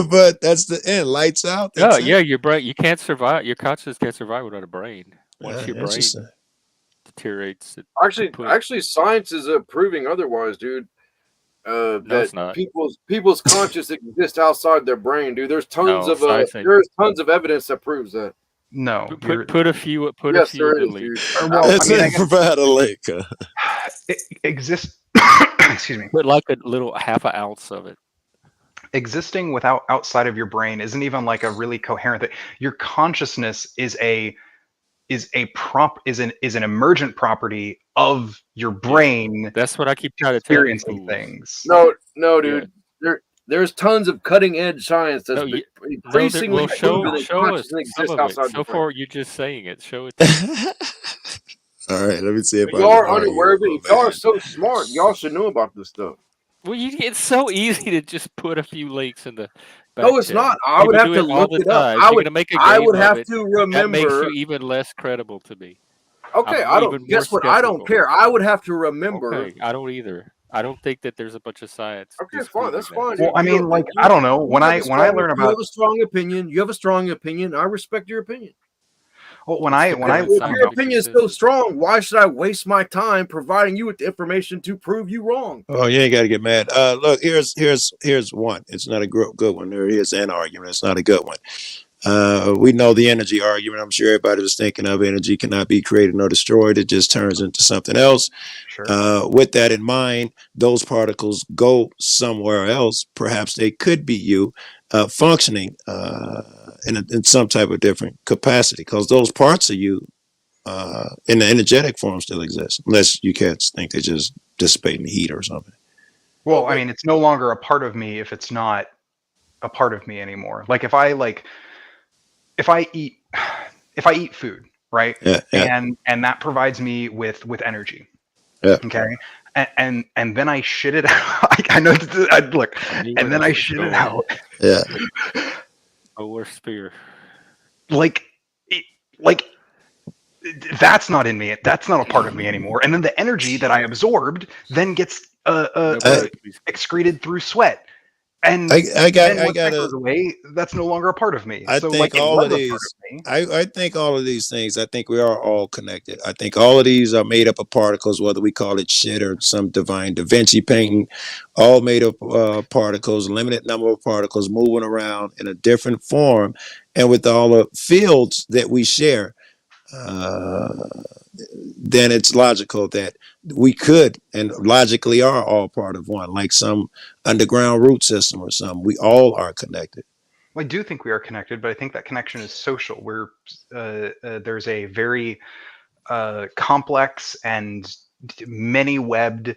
But that's the end. Lights out. That's it. Your brain. You can't survive. Your consciousness can't survive without a brain. Once your brain deteriorates, actually, science is proving otherwise, dude. No, it's not. People's conscious exist outside their brain, dude. There's tons of evidence that proves that. No, put a few. Yes, there is, links. dude. Well, provide a link. It exists. Excuse me. Put like a little half an ounce of it. Existing without outside of your brain isn't even like a really coherent thing. Your consciousness is an emergent property of your brain. That's what I keep trying to tell you. Experiencing things. No, dude. Yeah. There's tons of cutting edge science that's increasingly proven that consciousness exists outside so the brain. far, you're just saying it. Show it. All right, let me see if y'all are unaware of it. Y'all are so smart. Y'all should know about this stuff. Well, it's so easy to just put a few links in the. No, it's not. I would have to look it up. I would have to remember. That makes you even less credible to me. Okay, I don't. Guess what? I don't care. I would have to remember. Okay, I don't either. I don't think that there's a bunch of science. Okay, fine. That's fine. Well, I mean, like, I don't know. When I learn about, you have a strong opinion. You have a strong opinion. I respect your opinion. Well, when I if your opinion is so strong, why should I waste my time providing you with the information to prove you wrong? Oh, you ain't got to get mad. Look, here's one. It's not a good one. There is an argument. It's not a good one. We know the energy argument. I'm sure everybody was thinking of energy cannot be created nor destroyed. It just turns into something else. Sure. With that in mind, those particles go somewhere else. Perhaps they could be you functioning in some type of different capacity, because those parts of you in the energetic form still exist, unless you cats think they just dissipate in the heat or something. Well, I mean, it's no longer a part of me if it's not a part of me anymore. Like if I eat food, right? Yeah. And that provides me with energy. Yeah. Okay. And then I shit it out. I know. Look. And then I shit it out. Yeah. Or spear. Like that's not in me. That's not a part of me anymore. And then the energy that I absorbed then gets excreted through sweat. And I got goes away. That's no longer a part of me. I think all of these. I think all of these things. I think we are all connected. I think all of these are made up of particles, whether we call it shit or some divine Da Vinci painting. All made up particles, limited number of particles moving around in a different form, and with all the fields that we share. Then it's logical that we could and logically are all part of one, like some underground root system or something. We all are connected. Well, I do think we are connected, but I think that connection is social. There's a very complex and many-webbed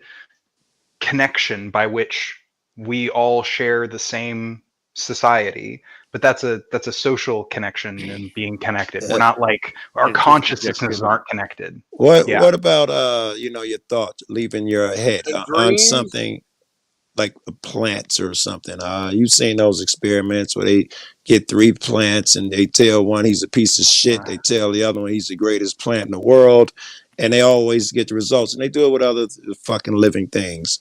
connection by which we all share the same society, but that's a social connection and being connected. We're not like our consciousnesses aren't connected. What about your thoughts leaving your head on something like plants or something? You've seen those experiments where they get 3 plants and they tell one he's a piece of shit, they tell the other one he's the greatest plant in the world, and they always get the results. And they do it with other fucking living things,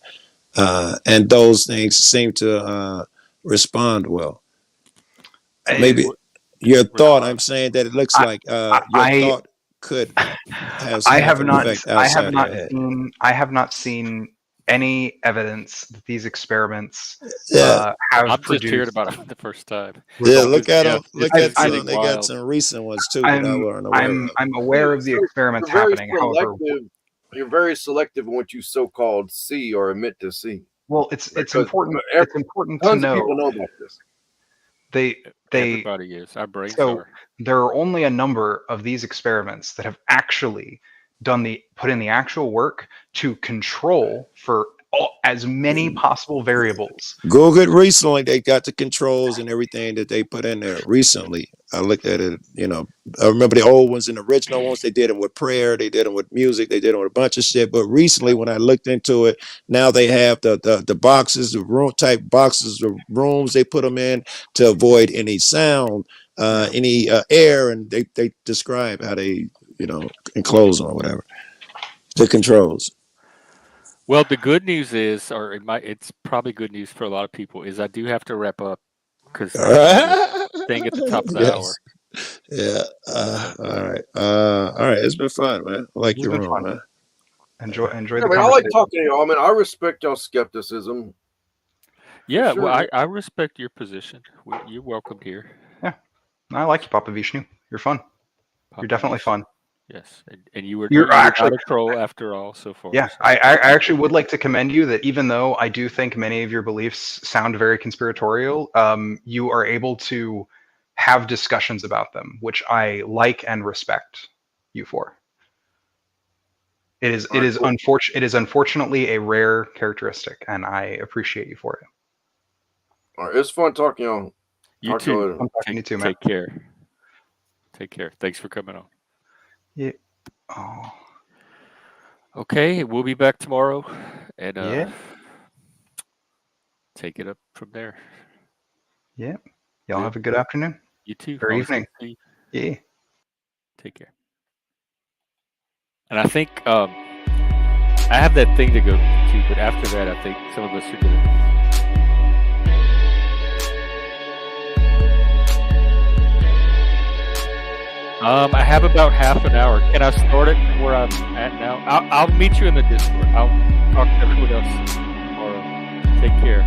and those things seem to respond well. Maybe your thought. I'm saying that it looks like your thought could have. I have not seen any evidence that these experiments have I'm produced. just hearing about it the first time. Yeah, look at them. Look at some. They got some recent ones too. I'm aware of the experiments happening. However, you're very selective in what you so-called see or admit to see. Well, it's important. It's important to know. People know about this. Everybody is. Our brains are. There are only a number of these experiments that have actually put in the actual work to control for as many possible variables. Google it recently. They got the controls and everything that they put in there recently. I looked at it, I remember the old ones and the original ones. They did them with prayer. They did them with music. They did them with a bunch of shit. But recently, when I looked into it, now they have the boxes, the room type boxes, the rooms they put them in to avoid any sound, any air. And they describe how they, enclose them or whatever. The controls. Well, the good news is, or it's probably good news for a lot of people, is I do have to wrap up because staying at the top of the hour. Yeah. All right. It's been fun, man. I like your room, man. Enjoy the conversation. I like talking to y'all. I respect y'all's skepticism. Yeah, sure. Well, I respect your position. You're welcome here. Yeah, I like you, pApA Vishnu. You're fun. You're definitely fun. Yes, and you're actually a troll after all so far. Yeah, I actually would like to commend you that even though I do think many of your beliefs sound very conspiratorial, you are able to have discussions about them, which I like and respect you for. It is unfortunately a rare characteristic, and I appreciate you for it. All right, it's fun talking to y'all. You too. You too, man. Take care. Take care. Thanks for coming on. Yeah. Oh. Okay, we'll be back tomorrow, and take it up from there. Yeah. Y'all have a good afternoon. You too. Or evening. Yeah. Take care. And I think I have that thing to go to, but after that, I think some of us are going to. I have about half an hour. Can I start it where I'm at now? I'll meet you in the Discord. I'll talk to everyone else tomorrow. Take care.